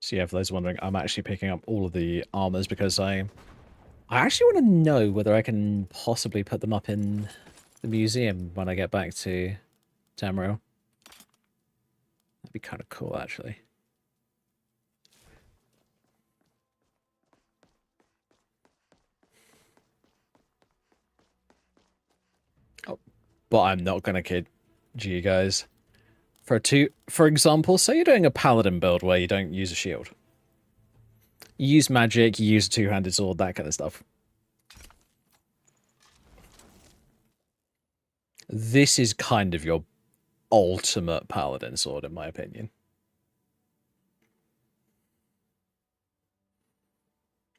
So yeah, for those wondering, I'm actually picking up all of the armors because I actually want to know whether I can possibly put them up in the museum when I get back to Tamriel. That'd be kind of cool, actually. Oh, but I'm not gonna kid you guys. For example, say you're doing a paladin build where you don't use a shield. You use magic, you use a two-handed sword, that kind of stuff. This is kind of your ultimate paladin sword, in my opinion.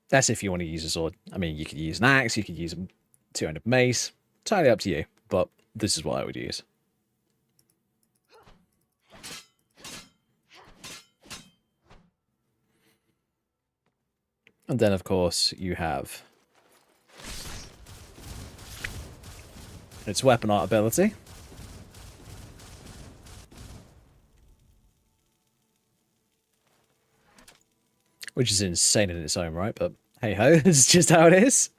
That's if you want to use a sword. I mean, you could use an axe, you could use a two-handed mace. Entirely up to you, but this is what I would use. And then, of course, you have its weapon art ability. Which is insane in its own right, but hey ho, it's just how it is.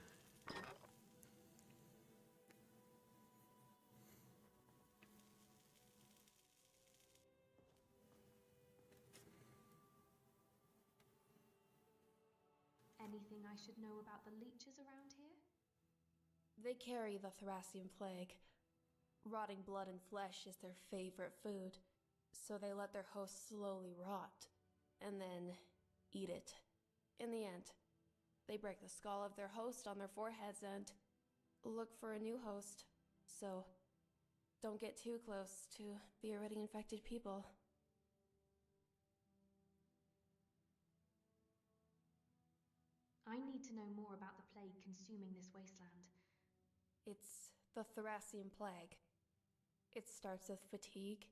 Anything I should know about the leeches around here? They carry the Thracian plague. Rotting blood and flesh is their favorite food, so they let their host slowly rot, and then eat it. In the end, they break the skull of their host on their foreheads and look for a new host. So, don't get too close to the already infected people. I need to know more about the plague consuming this wasteland. It's the Thracian plague. It starts with fatigue,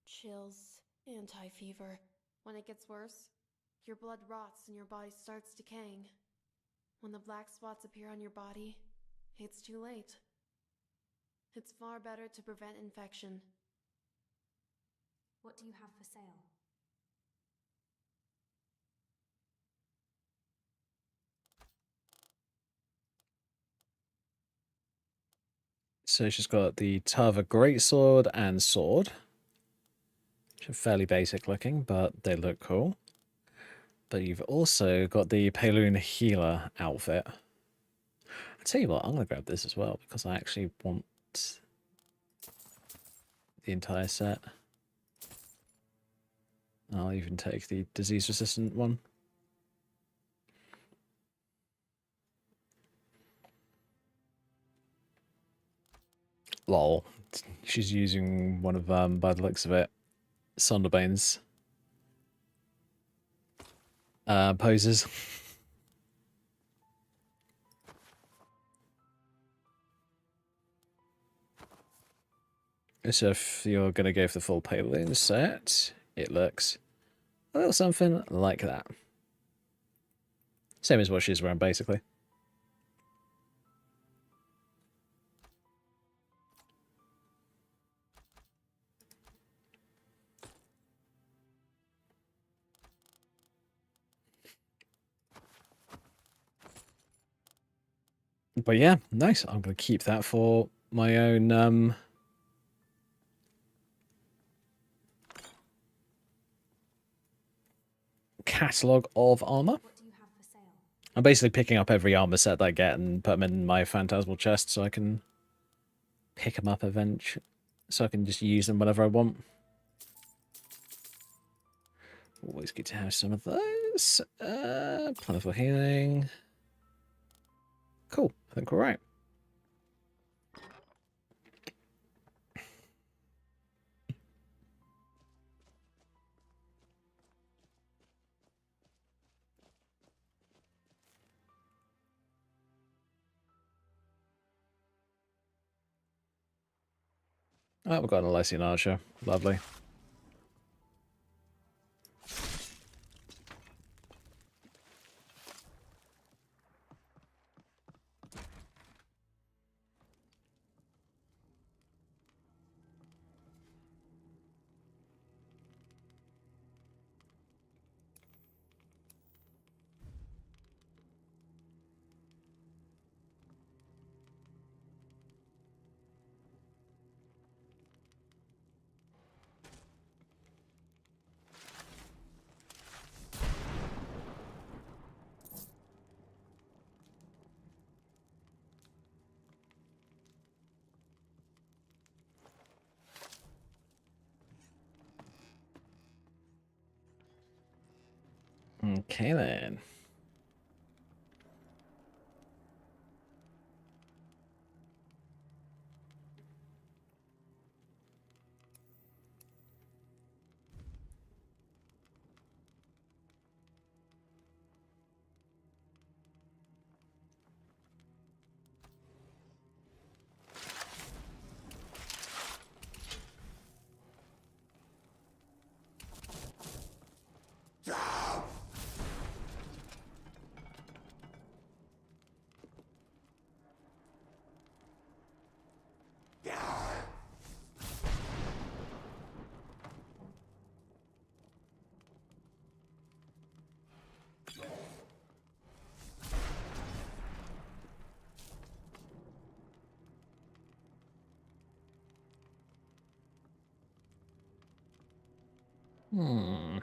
chills, and high fever. When it gets worse, your blood rots and your body starts decaying. When the black spots appear on your body, it's too late. It's far better to prevent infection. What do you have for sale? So she's got the Tava Greatsword and Sword. Which are fairly basic looking, but they look cool. But you've also got the Paloon Healer outfit. I'll tell you what, I'm going to grab this as well, because I actually want the entire set. I'll even take the disease-resistant one. Lol. She's using one of, by the looks of it, Sonderbane's poses. So if you're going to go for the full Paloon set, it looks a little something like that. Same as what she's wearing, basically. But yeah, nice. I'm going to keep that for my own catalogue of armor. What do you have for sale? I'm basically picking up every armor set that I get and put them in my phantasmal chest so I can pick them up eventually. So I can just use them whenever I want. Always good to have some of those. Plentiful healing. Cool. I think we're right. Oh, we've got an Alessian Archer. Lovely. Okay then. Hmm.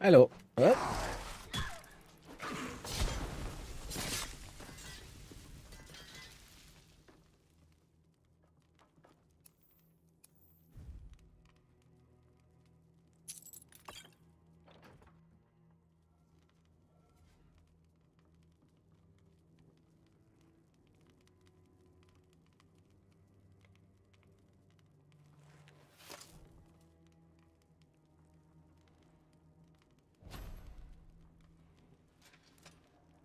Hello.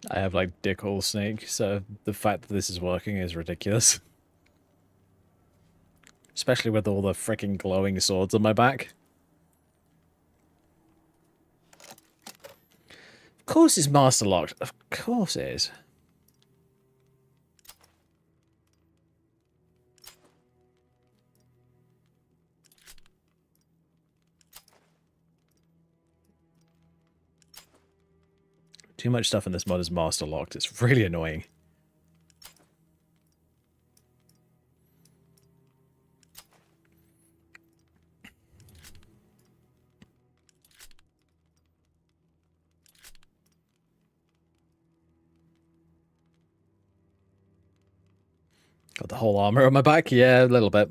I have like dick hole snake, so the fact that this is working is ridiculous. Especially with all the freaking glowing swords on my back. Of course it's master locked. Of course it is. Too much stuff in this mod is master locked. It's really annoying. Got the whole armor on my back? Yeah, a little bit.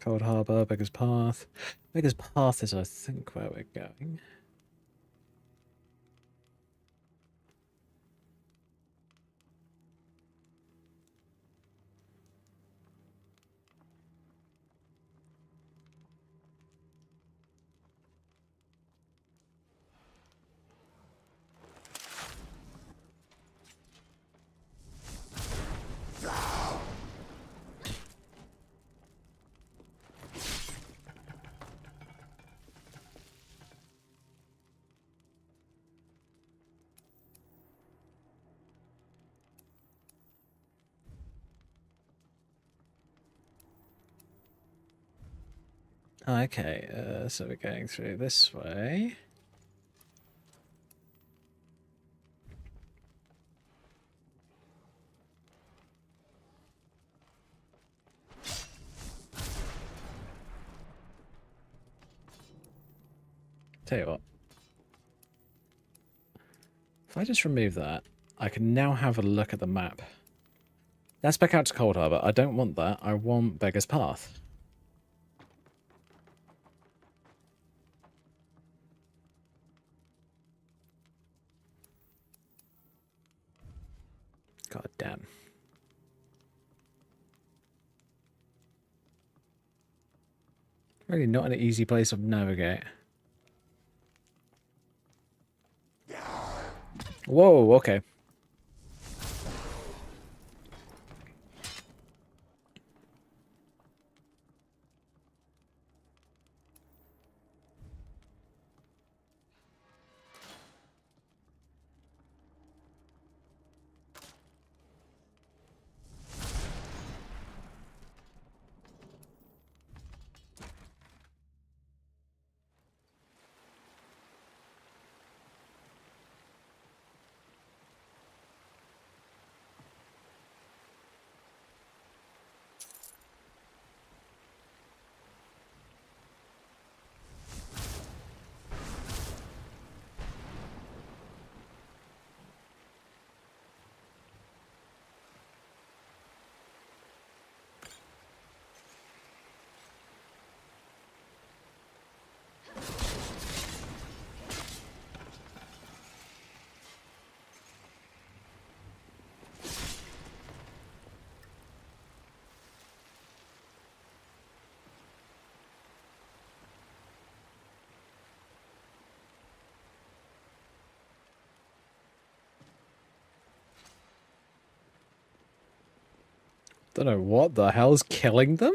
Cold Harbor, Beggar's Path. Beggar's Path is, I think, where we're going. Okay, so we're going through this way. Tell you what. If I just remove that, I can now have a look at the map. That's back out to Cold Harbor. I don't want that. I want Beggar's Path. God damn. Really not an easy place to navigate. Whoa, okay. Don't know what the hell's killing them.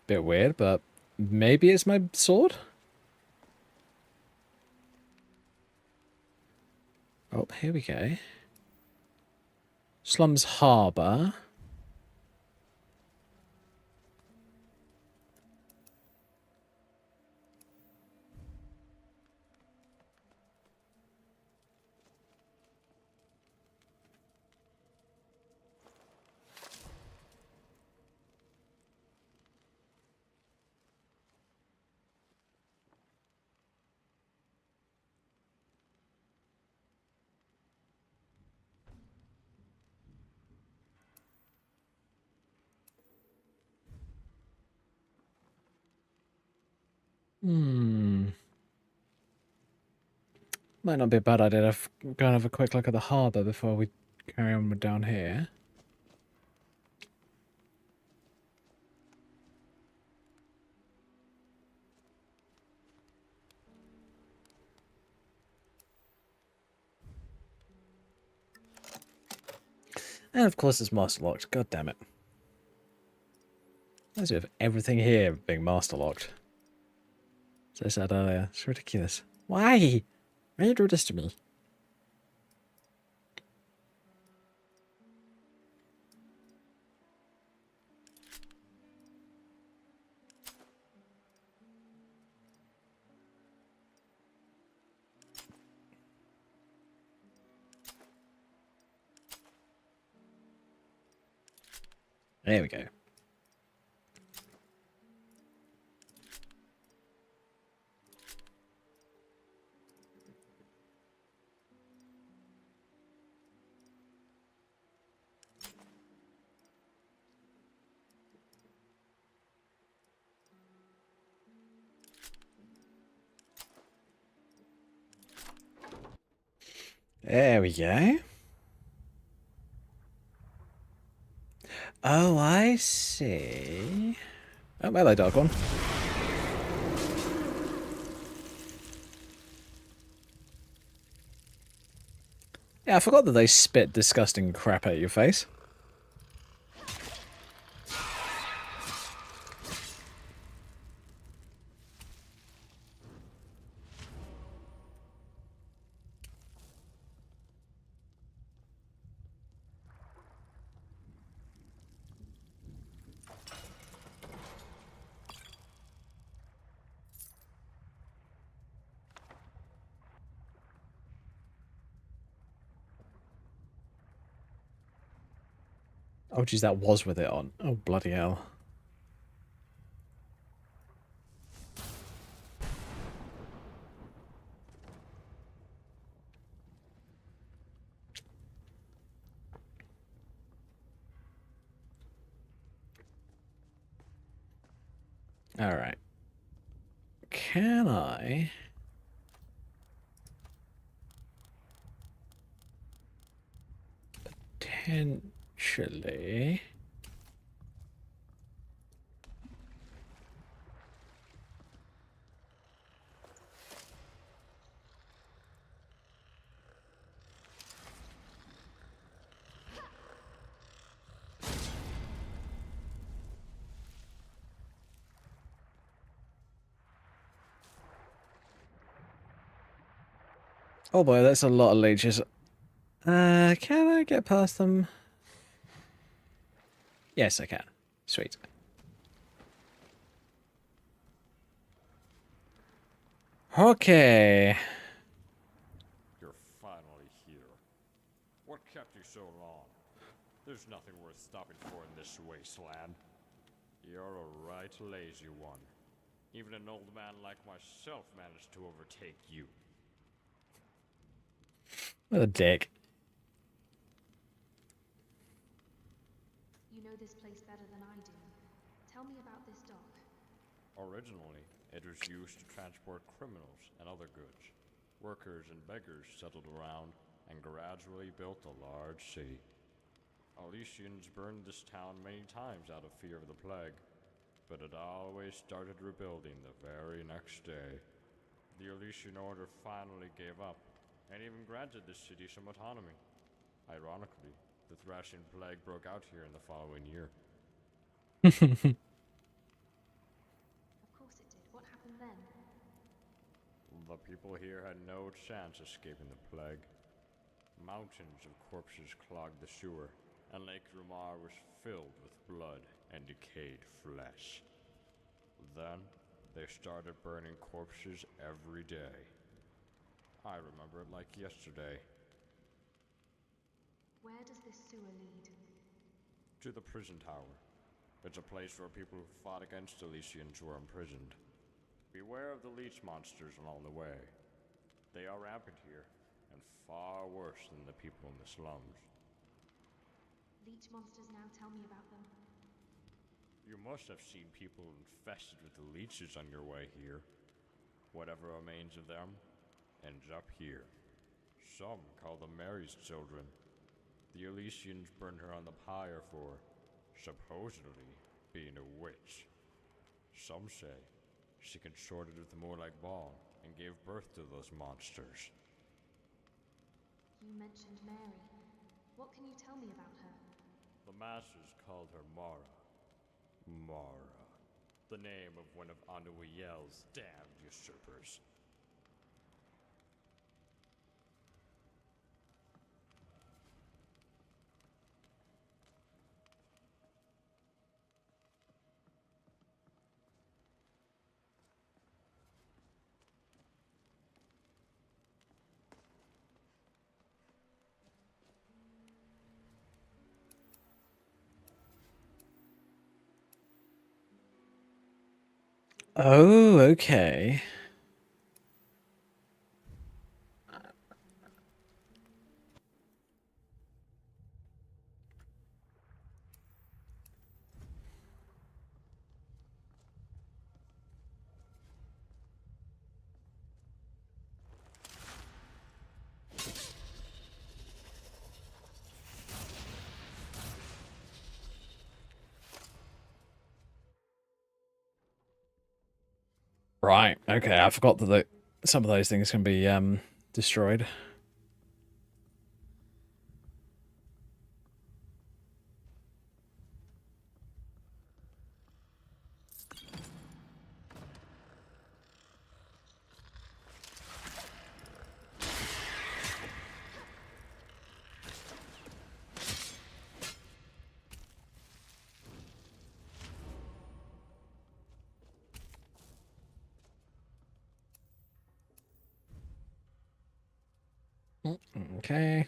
Bit weird, but maybe it's my sword? Oh, here we go. Slums Harbour. Might not be a bad idea to go and have a quick look at the harbour before we carry on with down here. And of course it's master locked. God damn it. As if everything here being master locked. As I said earlier, it's ridiculous. Why? Why you do this to me? There we go. There we go. Oh, I see. Oh, hello, Dark One. Yeah, I forgot that they spit disgusting crap at your face. Oh, geez, that was with it on. Oh, bloody hell. Alright. Can I... potentially... Oh boy, that's a lot of leeches. Can I get past them? Yes, I can. Sweet. Okay. You're finally here. What kept you so long? There's nothing worth stopping for in this wasteland. You're a right lazy one. Even an old man like myself managed to overtake you. What a dick. You know this place better than I do. Tell me about this dock. Originally, it was used to transport criminals and other goods. Workers and beggars settled around and gradually built a large city. Alicians burned this town many times out of fear of the plague, but it always started rebuilding the very next day. The Alician Order finally gave up, and even granted the city some autonomy. Ironically, The Thracian plague broke out here in the following year. Of course it did. What happened then? The people here had no chance escaping the plague. Mountains of corpses clogged the sewer, and Lake Rumar was filled with blood and decayed flesh. Then, they started burning corpses every day. I remember it like yesterday. Where does this sewer lead? To the prison tower. It's a place for people who fought against Elysians who are imprisoned. Beware of the leech monsters along the way. They are rampant here, and far worse than the people in the slums. Leech monsters now, tell me about them. You must have seen people infested with the leeches on your way here. Whatever remains of them ends up here. Some call them Mary's children. The Elysians burned her on the pyre for, supposedly, being a witch. Some say she consorted with the Morlag Ball and gave birth to those monsters. You mentioned Mary. What can you tell me about her? The Masters called her Mara. Mara. The name of one of Anuiel's damned usurpers. Oh, okay. Right. Okay. I forgot that some of those things can be destroyed. Okay.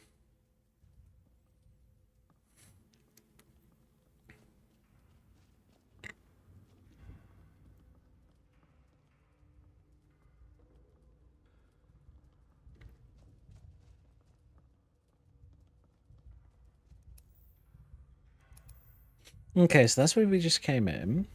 Okay, so that's where we just came in.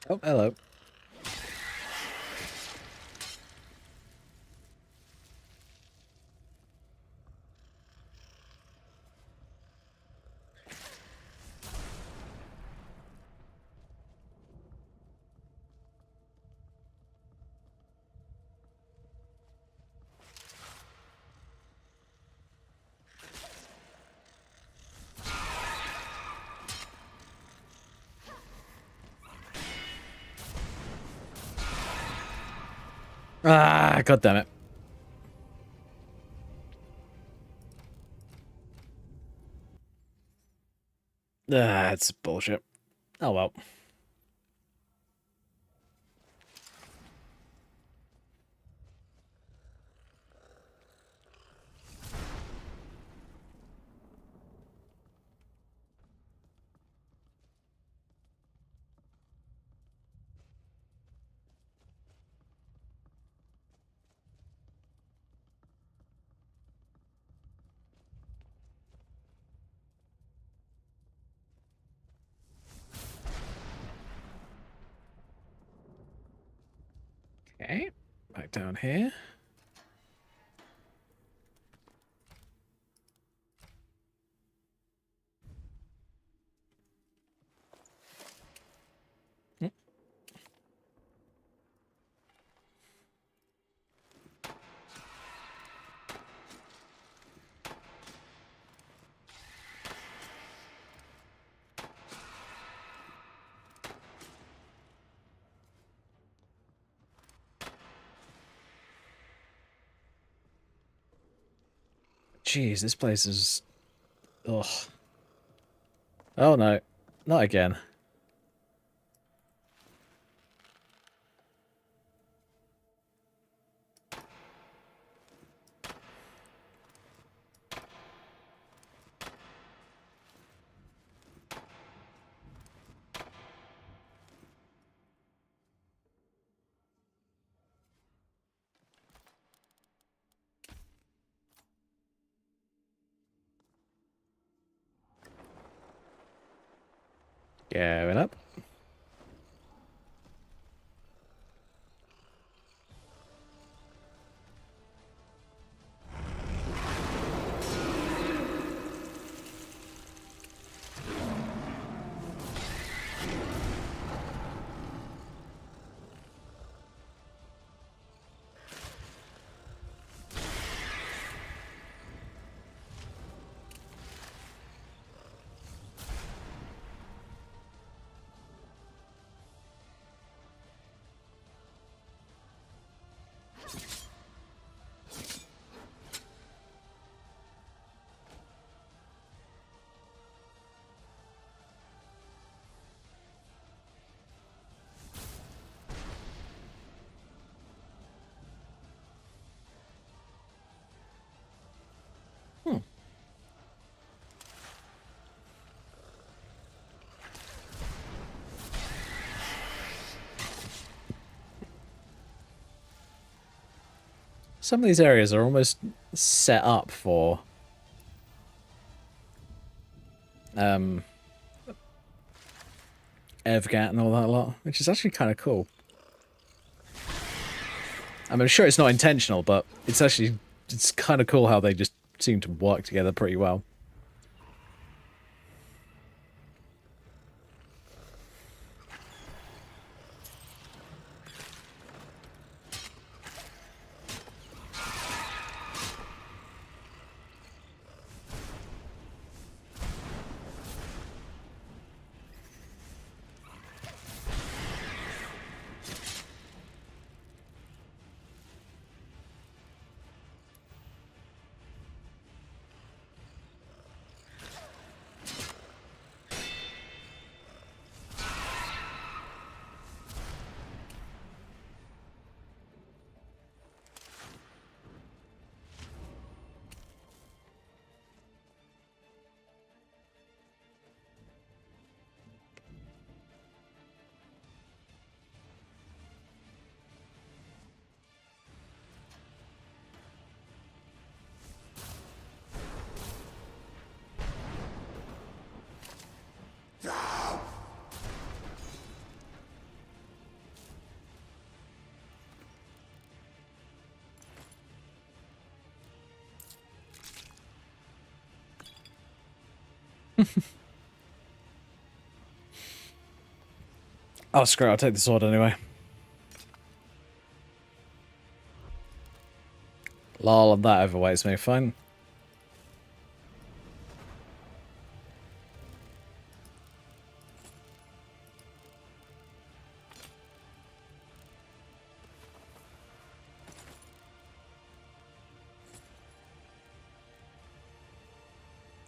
Oh, hello. Ah, god damn it. Ah, it's bullshit. Oh well. Okay, back down here. Jeez, this place is... Ugh. Oh no, not again. Going up. Some of these areas are almost set up for Evgat and all that lot, which is actually kind of cool. I mean, I'm sure it's not intentional, but it's kind of cool how they just seem to work together pretty well. Oh, screw it, I'll take the sword anyway. Lol, that overweights me, fine.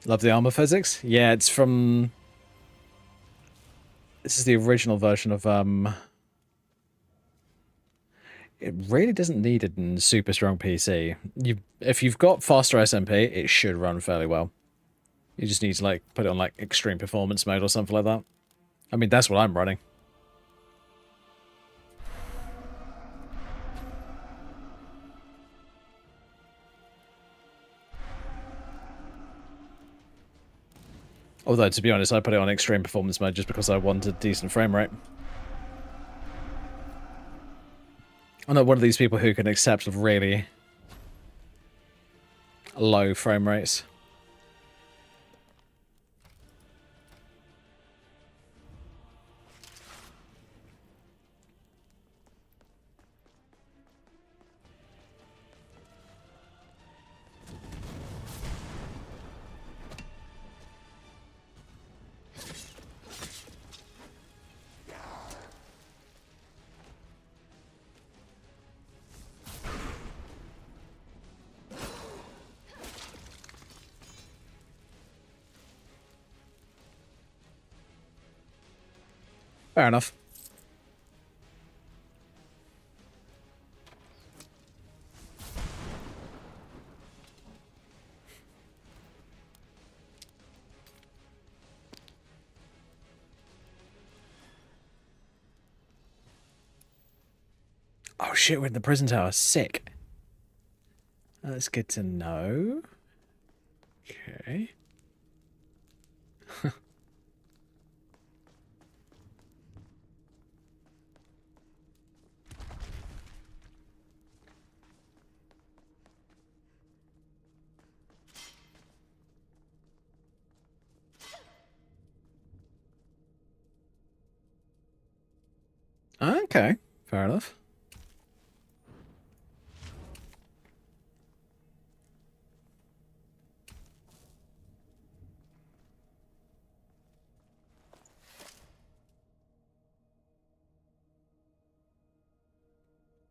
Love the armor physics. Yeah, it's from. This is the original version of It really doesn't need it in super strong PC. If you've got faster SMP, it should run fairly well. You just need to like put it on like extreme performance mode or something like that. I mean, that's what I'm running. Although, to be honest, I put it on extreme performance mode just because I wanted decent frame rate. I'm not one of these people who can accept really low frame rates. Fair enough. Oh shit, we're in the prison tower. Sick. That's good to know. Okay. Okay, fair enough.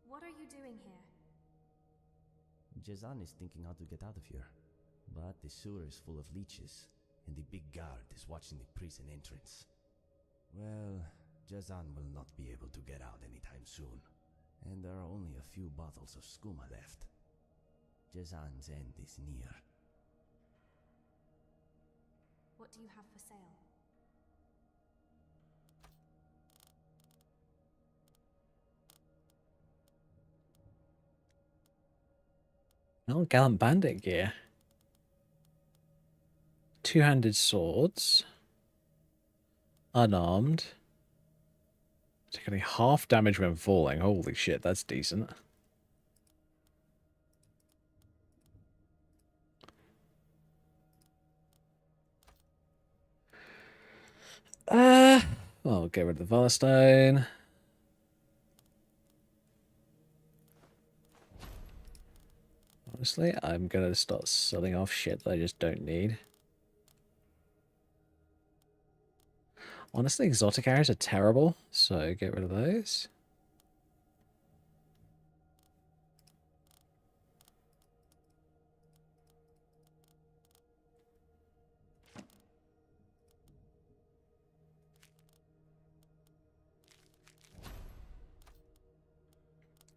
What are you doing here? Jezan is thinking how to get out of here. But the sewer is full of leeches, and the big guard is watching the prison entrance. Well, Jezan will not be able to get out anytime soon, and there are only a few bottles of skooma left. Jezan's end is near. What do you have for sale? Oh, gallant bandit gear. Two-handed swords. Unarmed. Taking half damage when falling. Holy shit, that's decent. I'll get rid of the Valstone. Honestly, I'm gonna start selling off shit that I just don't need. Honestly, exotic arrows are terrible, so get rid of those.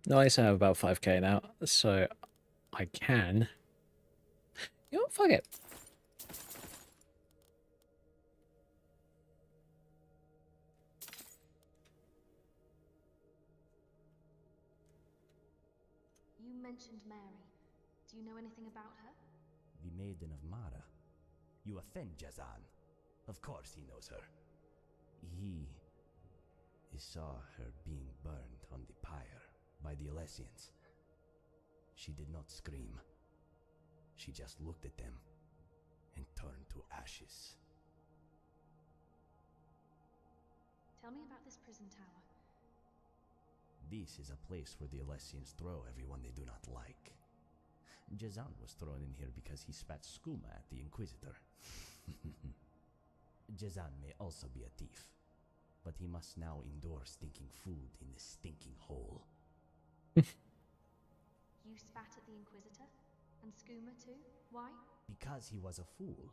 Nice, I have about 5k now, so I can. You know what, fuck it. You mentioned Mary. Do you know anything about her? The Maiden of Mara. You offend Jezan. Of course he knows her. He saw her being burned on the pyre by the Alessians. She did not scream. She just looked at them and turned to ashes. Tell me about this prison tower. This is a place where the Alessians throw everyone they do not like. Jezan was thrown in here because he spat skooma at the Inquisitor. Jezan may also be a thief, but he must now endure stinking food in this stinking hole. You spat at the Inquisitor? And skooma too? Why? Because he was a fool.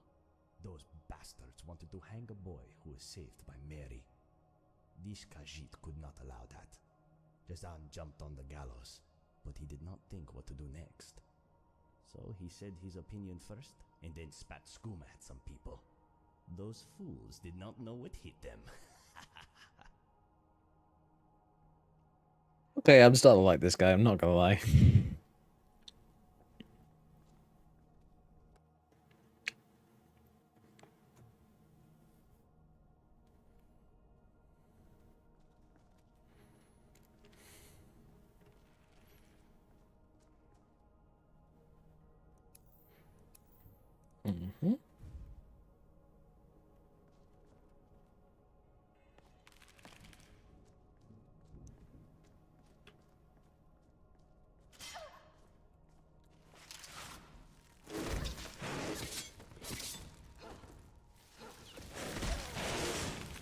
Those bastards wanted to hang a boy who was saved by Mary. This Khajiit could not allow that. Jazan jumped on the gallows, but he did not think what to do next. So he said his opinion first, and then spat skooma at some people. Those fools did not know what hit them. Okay, I'm starting to like this guy, I'm not gonna lie. Mm-hmm.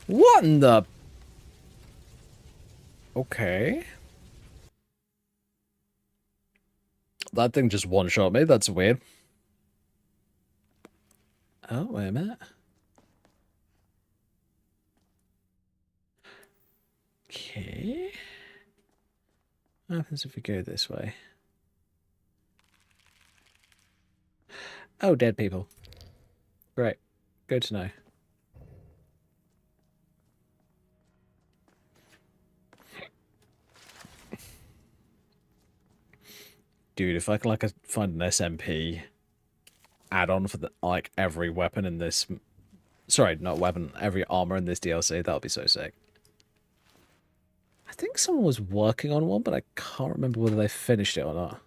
What in the... Okay. That thing just one-shot me, that's weird. Oh, wait a minute. Okay. What happens if we go this way? Oh, dead people. Great. Good to know. Dude, if I can find an SMP add-on for like every weapon in this, sorry, not weapon, every armor in this DLC, that would be so sick. I think someone was working on one, but I can't remember whether they finished it or not.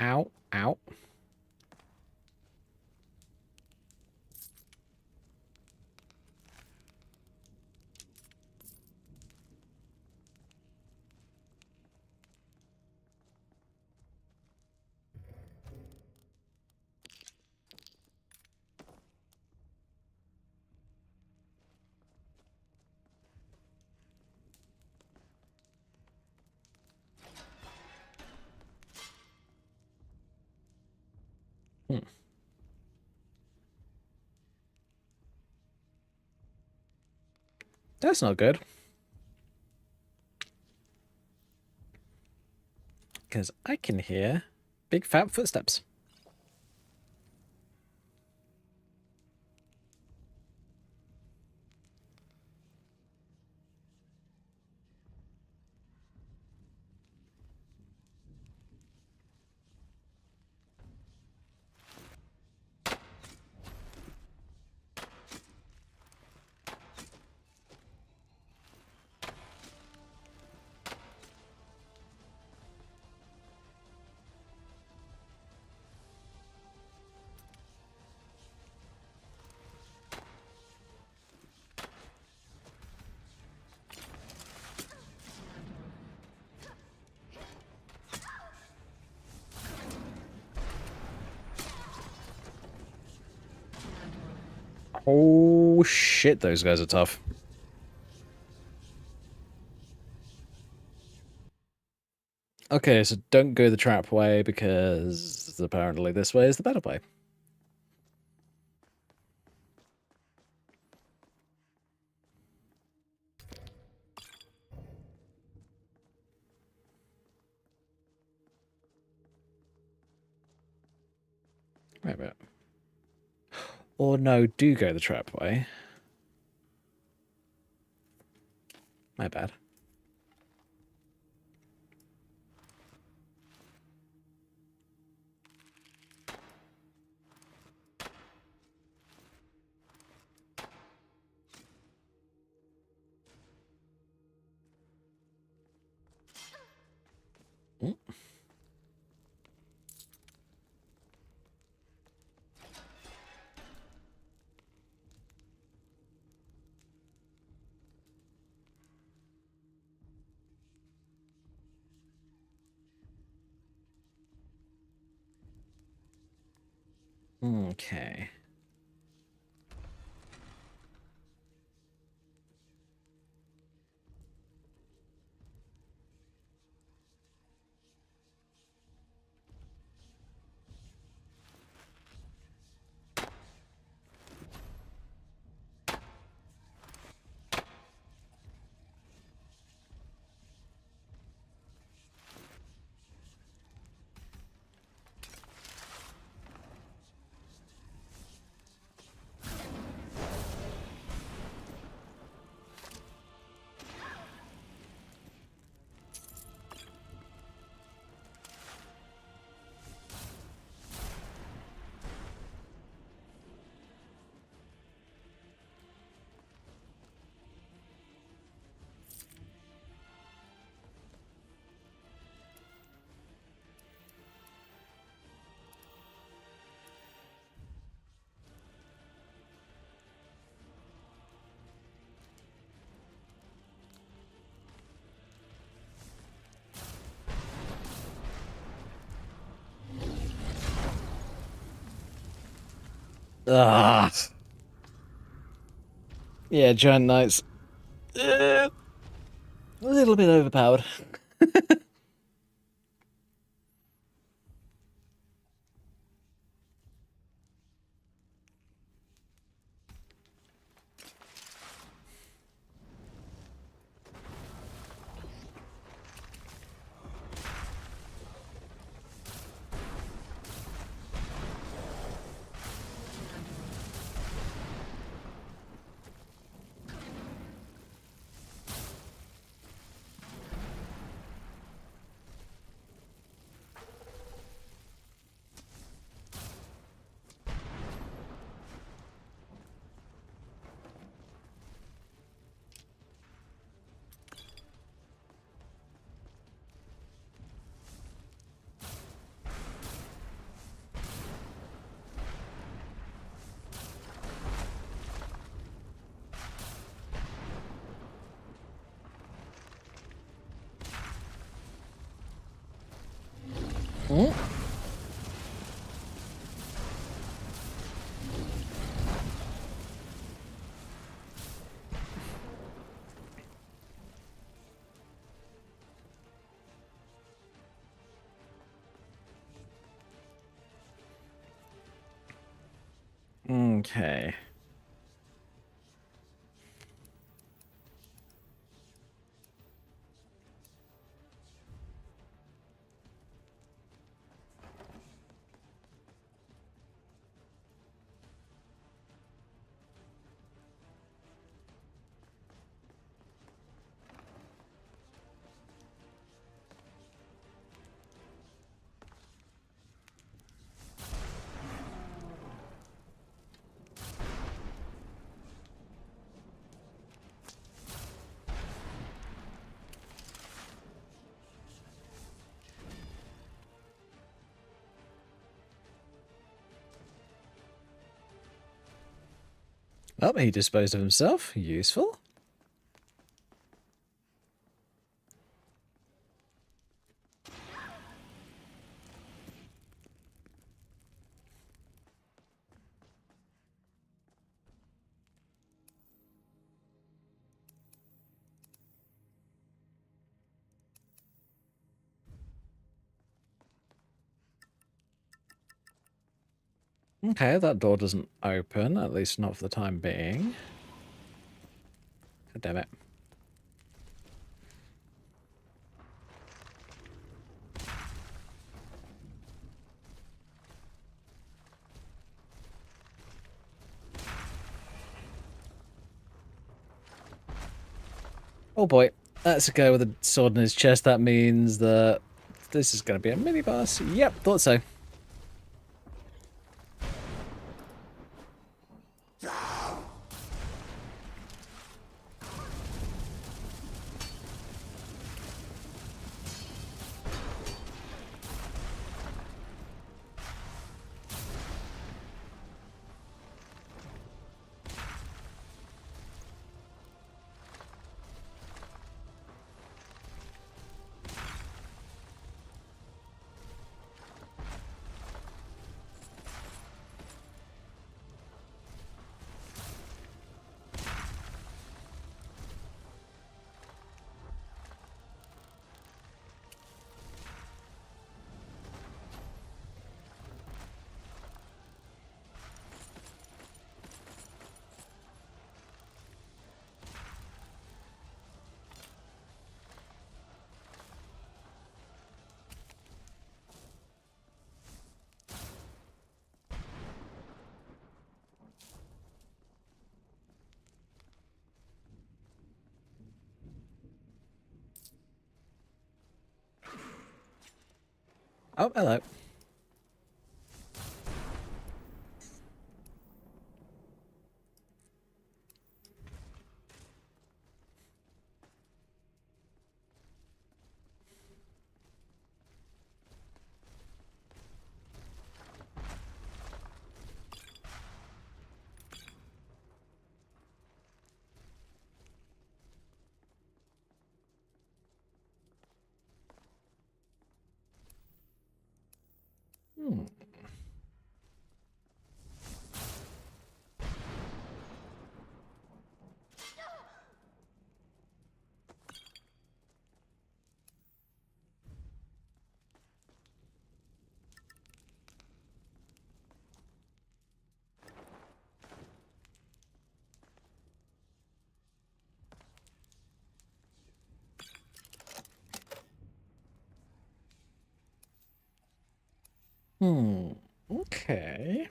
Ow, ow. That's not good. Because I can hear big fat footsteps. Oh shit, those guys are tough. Okay, so don't go the trap way because apparently this way is the better way. Right, right. Or no, do go the trap way. My bad. Mm. Okay. Ah. Yeah, giant knights. A little bit overpowered. Mm. Okay. Oh, he disposed of himself. Useful. Okay, that door doesn't open, at least not for the time being. God damn it. Oh boy, that's a guy with a sword in his chest. That means that this is going to be a mini boss. Yep, thought so. Oh, hello. Okay.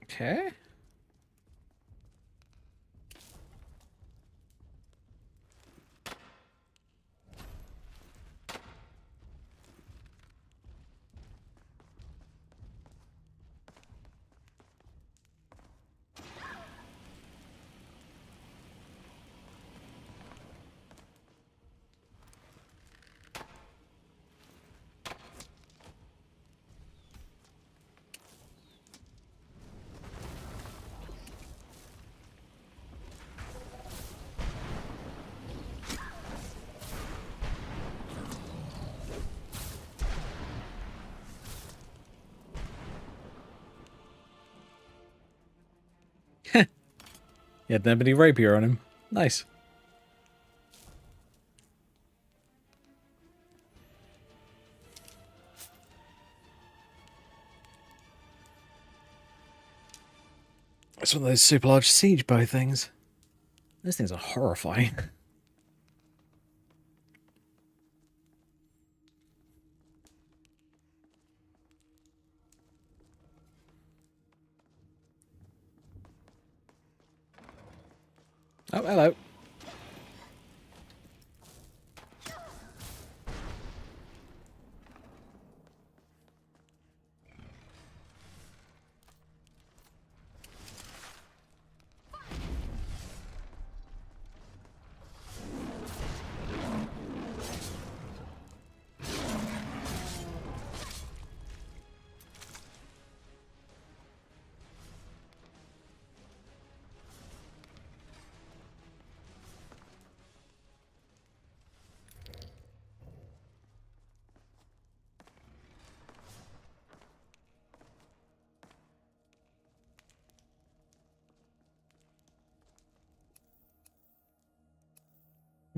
Okay. He had nobody rapier on him. Nice. It's one of those super large siege bow things. Those things are horrifying. Oh, hello.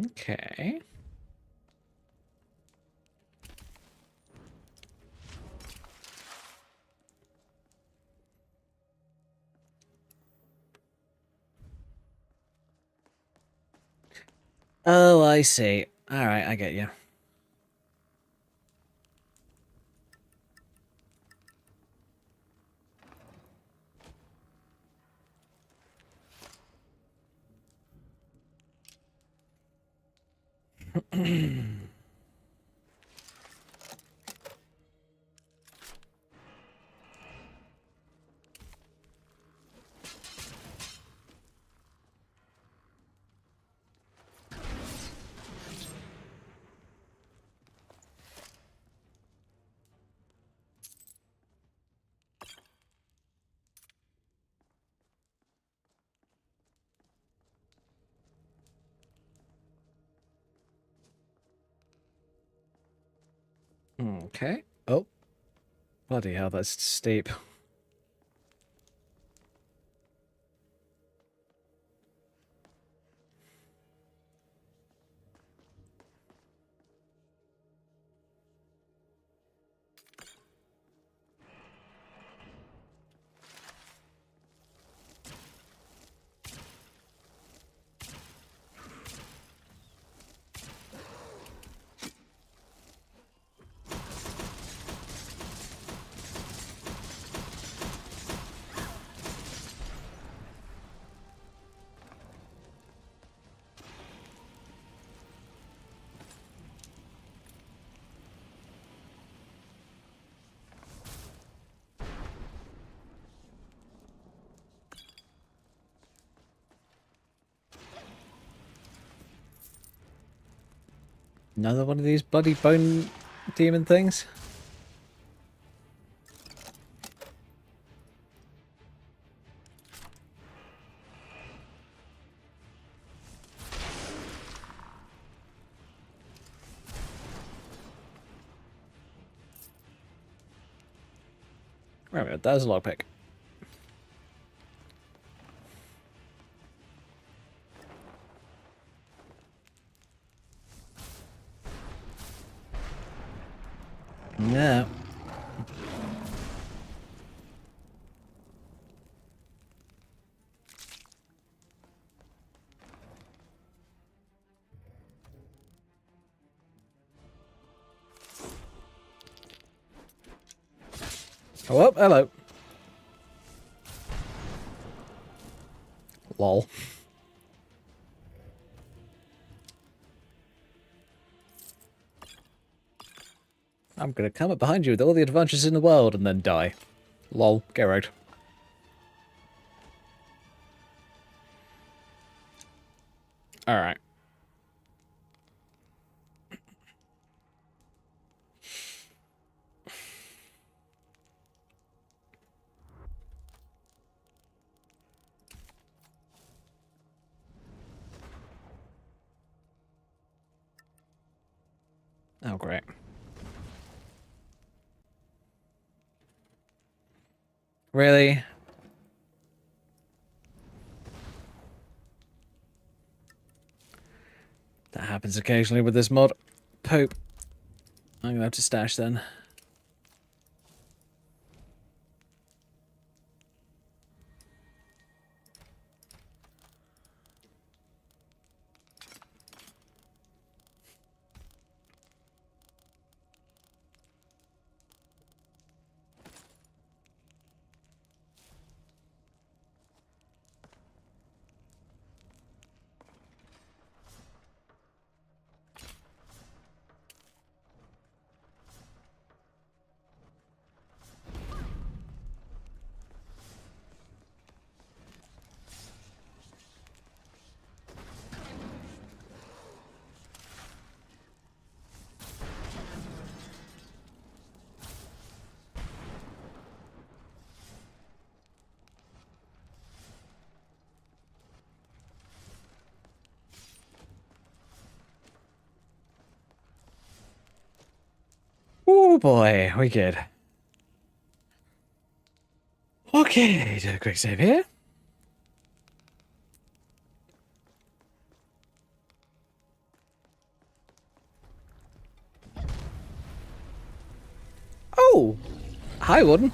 Okay. Oh, I see. Alright, I get you. Okay. Oh. Bloody hell, that's steep. Another one of these bloody bone demon things? Wait a minute, that was a lockpick. Yeah. Oh, hello. Lol. I'm gonna come up behind you with all the adventures in the world and then die. Lol. Get right. Alright. Oh, great. Really? That happens occasionally with this mod. Poop. I'm gonna have to stash then. Oh boy, we good. Okay, do a quick save here. Oh! Hi, Warden.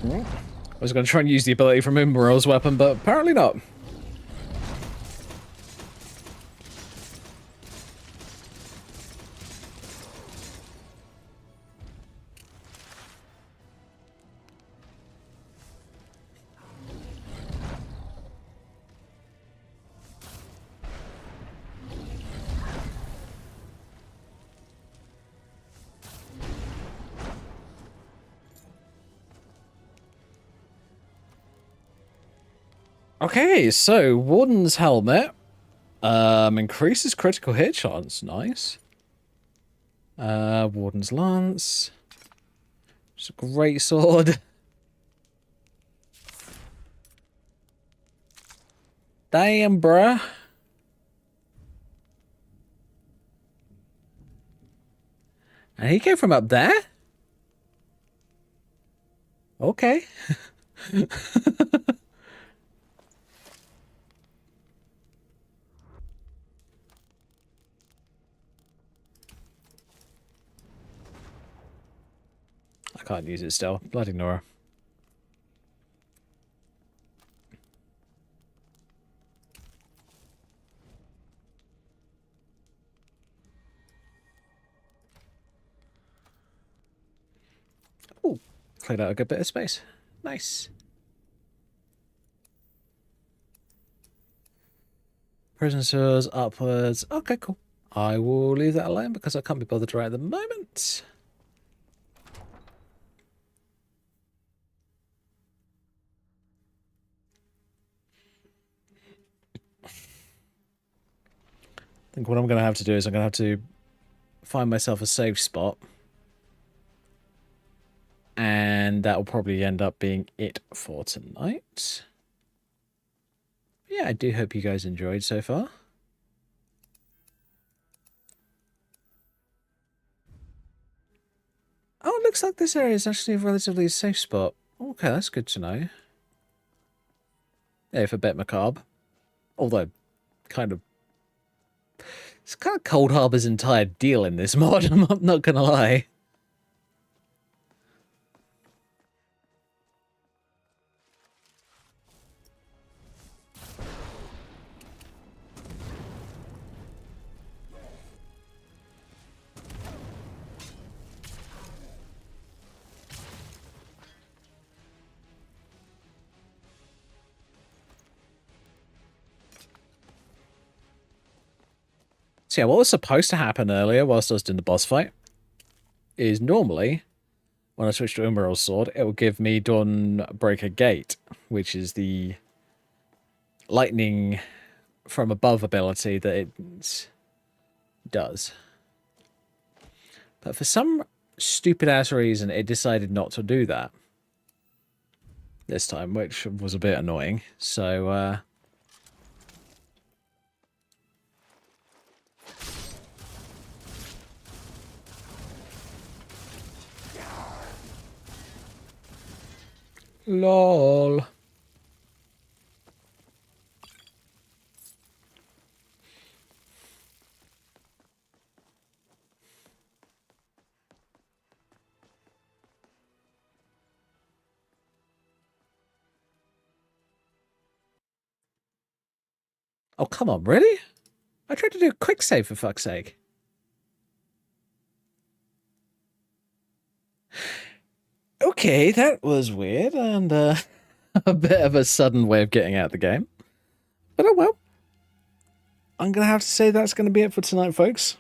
I was going to try and use the ability from Umbrel's weapon, but apparently not. Okay, so Warden's helmet increases critical hit chance. Nice. Warden's lance. It's a great sword. Damn, bruh. And he came from up there? Okay. I can't use it still. Bloody Nora. Ooh, cleared out a good bit of space. Nice. Prison sewers upwards. Okay, cool. I will leave that alone because I can't be bothered right at the moment. think what I'm going to have to do is I'm going to have to find myself a safe spot. And that will probably end up being it for tonight. Yeah, I do hope you guys enjoyed so far. Oh, it looks like this area is actually a relatively safe spot. Okay, that's good to know. Yeah, for a bit macabre. Although, it's kind of Cold Harbor's entire deal in this mod, I'm not gonna lie. So yeah, what was supposed to happen earlier whilst I was doing the boss fight is normally, when I switch to Umarill's sword, it will give me Dawnbreaker Gate, which is the lightning from above ability that it does. But for some stupid-ass reason, it decided not to do that this time, which was a bit annoying. So, LOL. Oh, come on, really? I tried to do a quick save for fuck's sake. Okay, that was weird and a bit of a sudden way of getting out of the game. But oh well. I'm going to have to say that's going to be it for tonight, folks.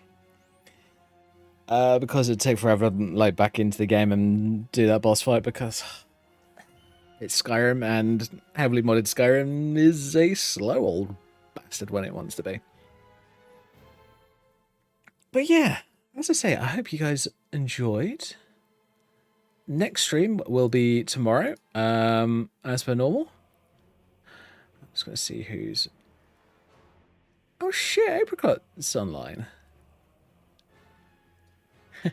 Because it'd take forever to load back into the game and do that boss fight because it's Skyrim and heavily modded Skyrim is a slow old bastard when it wants to be. But yeah, as I say, I hope you guys enjoyed. Next stream will be tomorrow, as per normal. I'm just going to see who's... Oh shit, Apricot's online.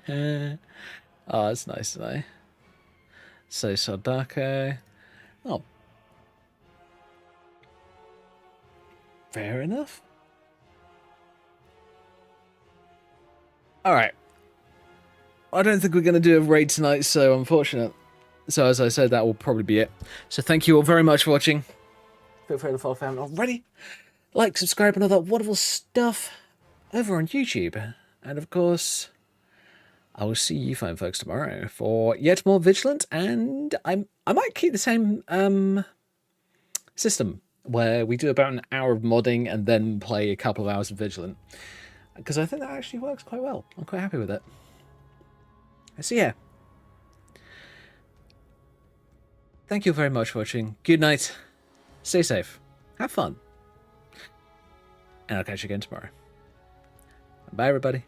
Oh, that's nice to know. So, Sardako. Oh. Fair enough. Alright. I don't think we're going to do a raid tonight, so unfortunate. So as I said, that will probably be it. So thank you all very much for watching. Feel free to follow if you haven't already. Like, subscribe, and all that wonderful stuff over on YouTube. And of course, I will see you fine folks tomorrow for yet more Vigilant, and I might keep the same system where we do about an hour of modding and then play a couple of hours of Vigilant. Because I think that actually works quite well. I'm quite happy with it. So yeah. Thank you very much for watching. Good night. Stay safe. Have fun. And I'll catch you again tomorrow. Bye, everybody.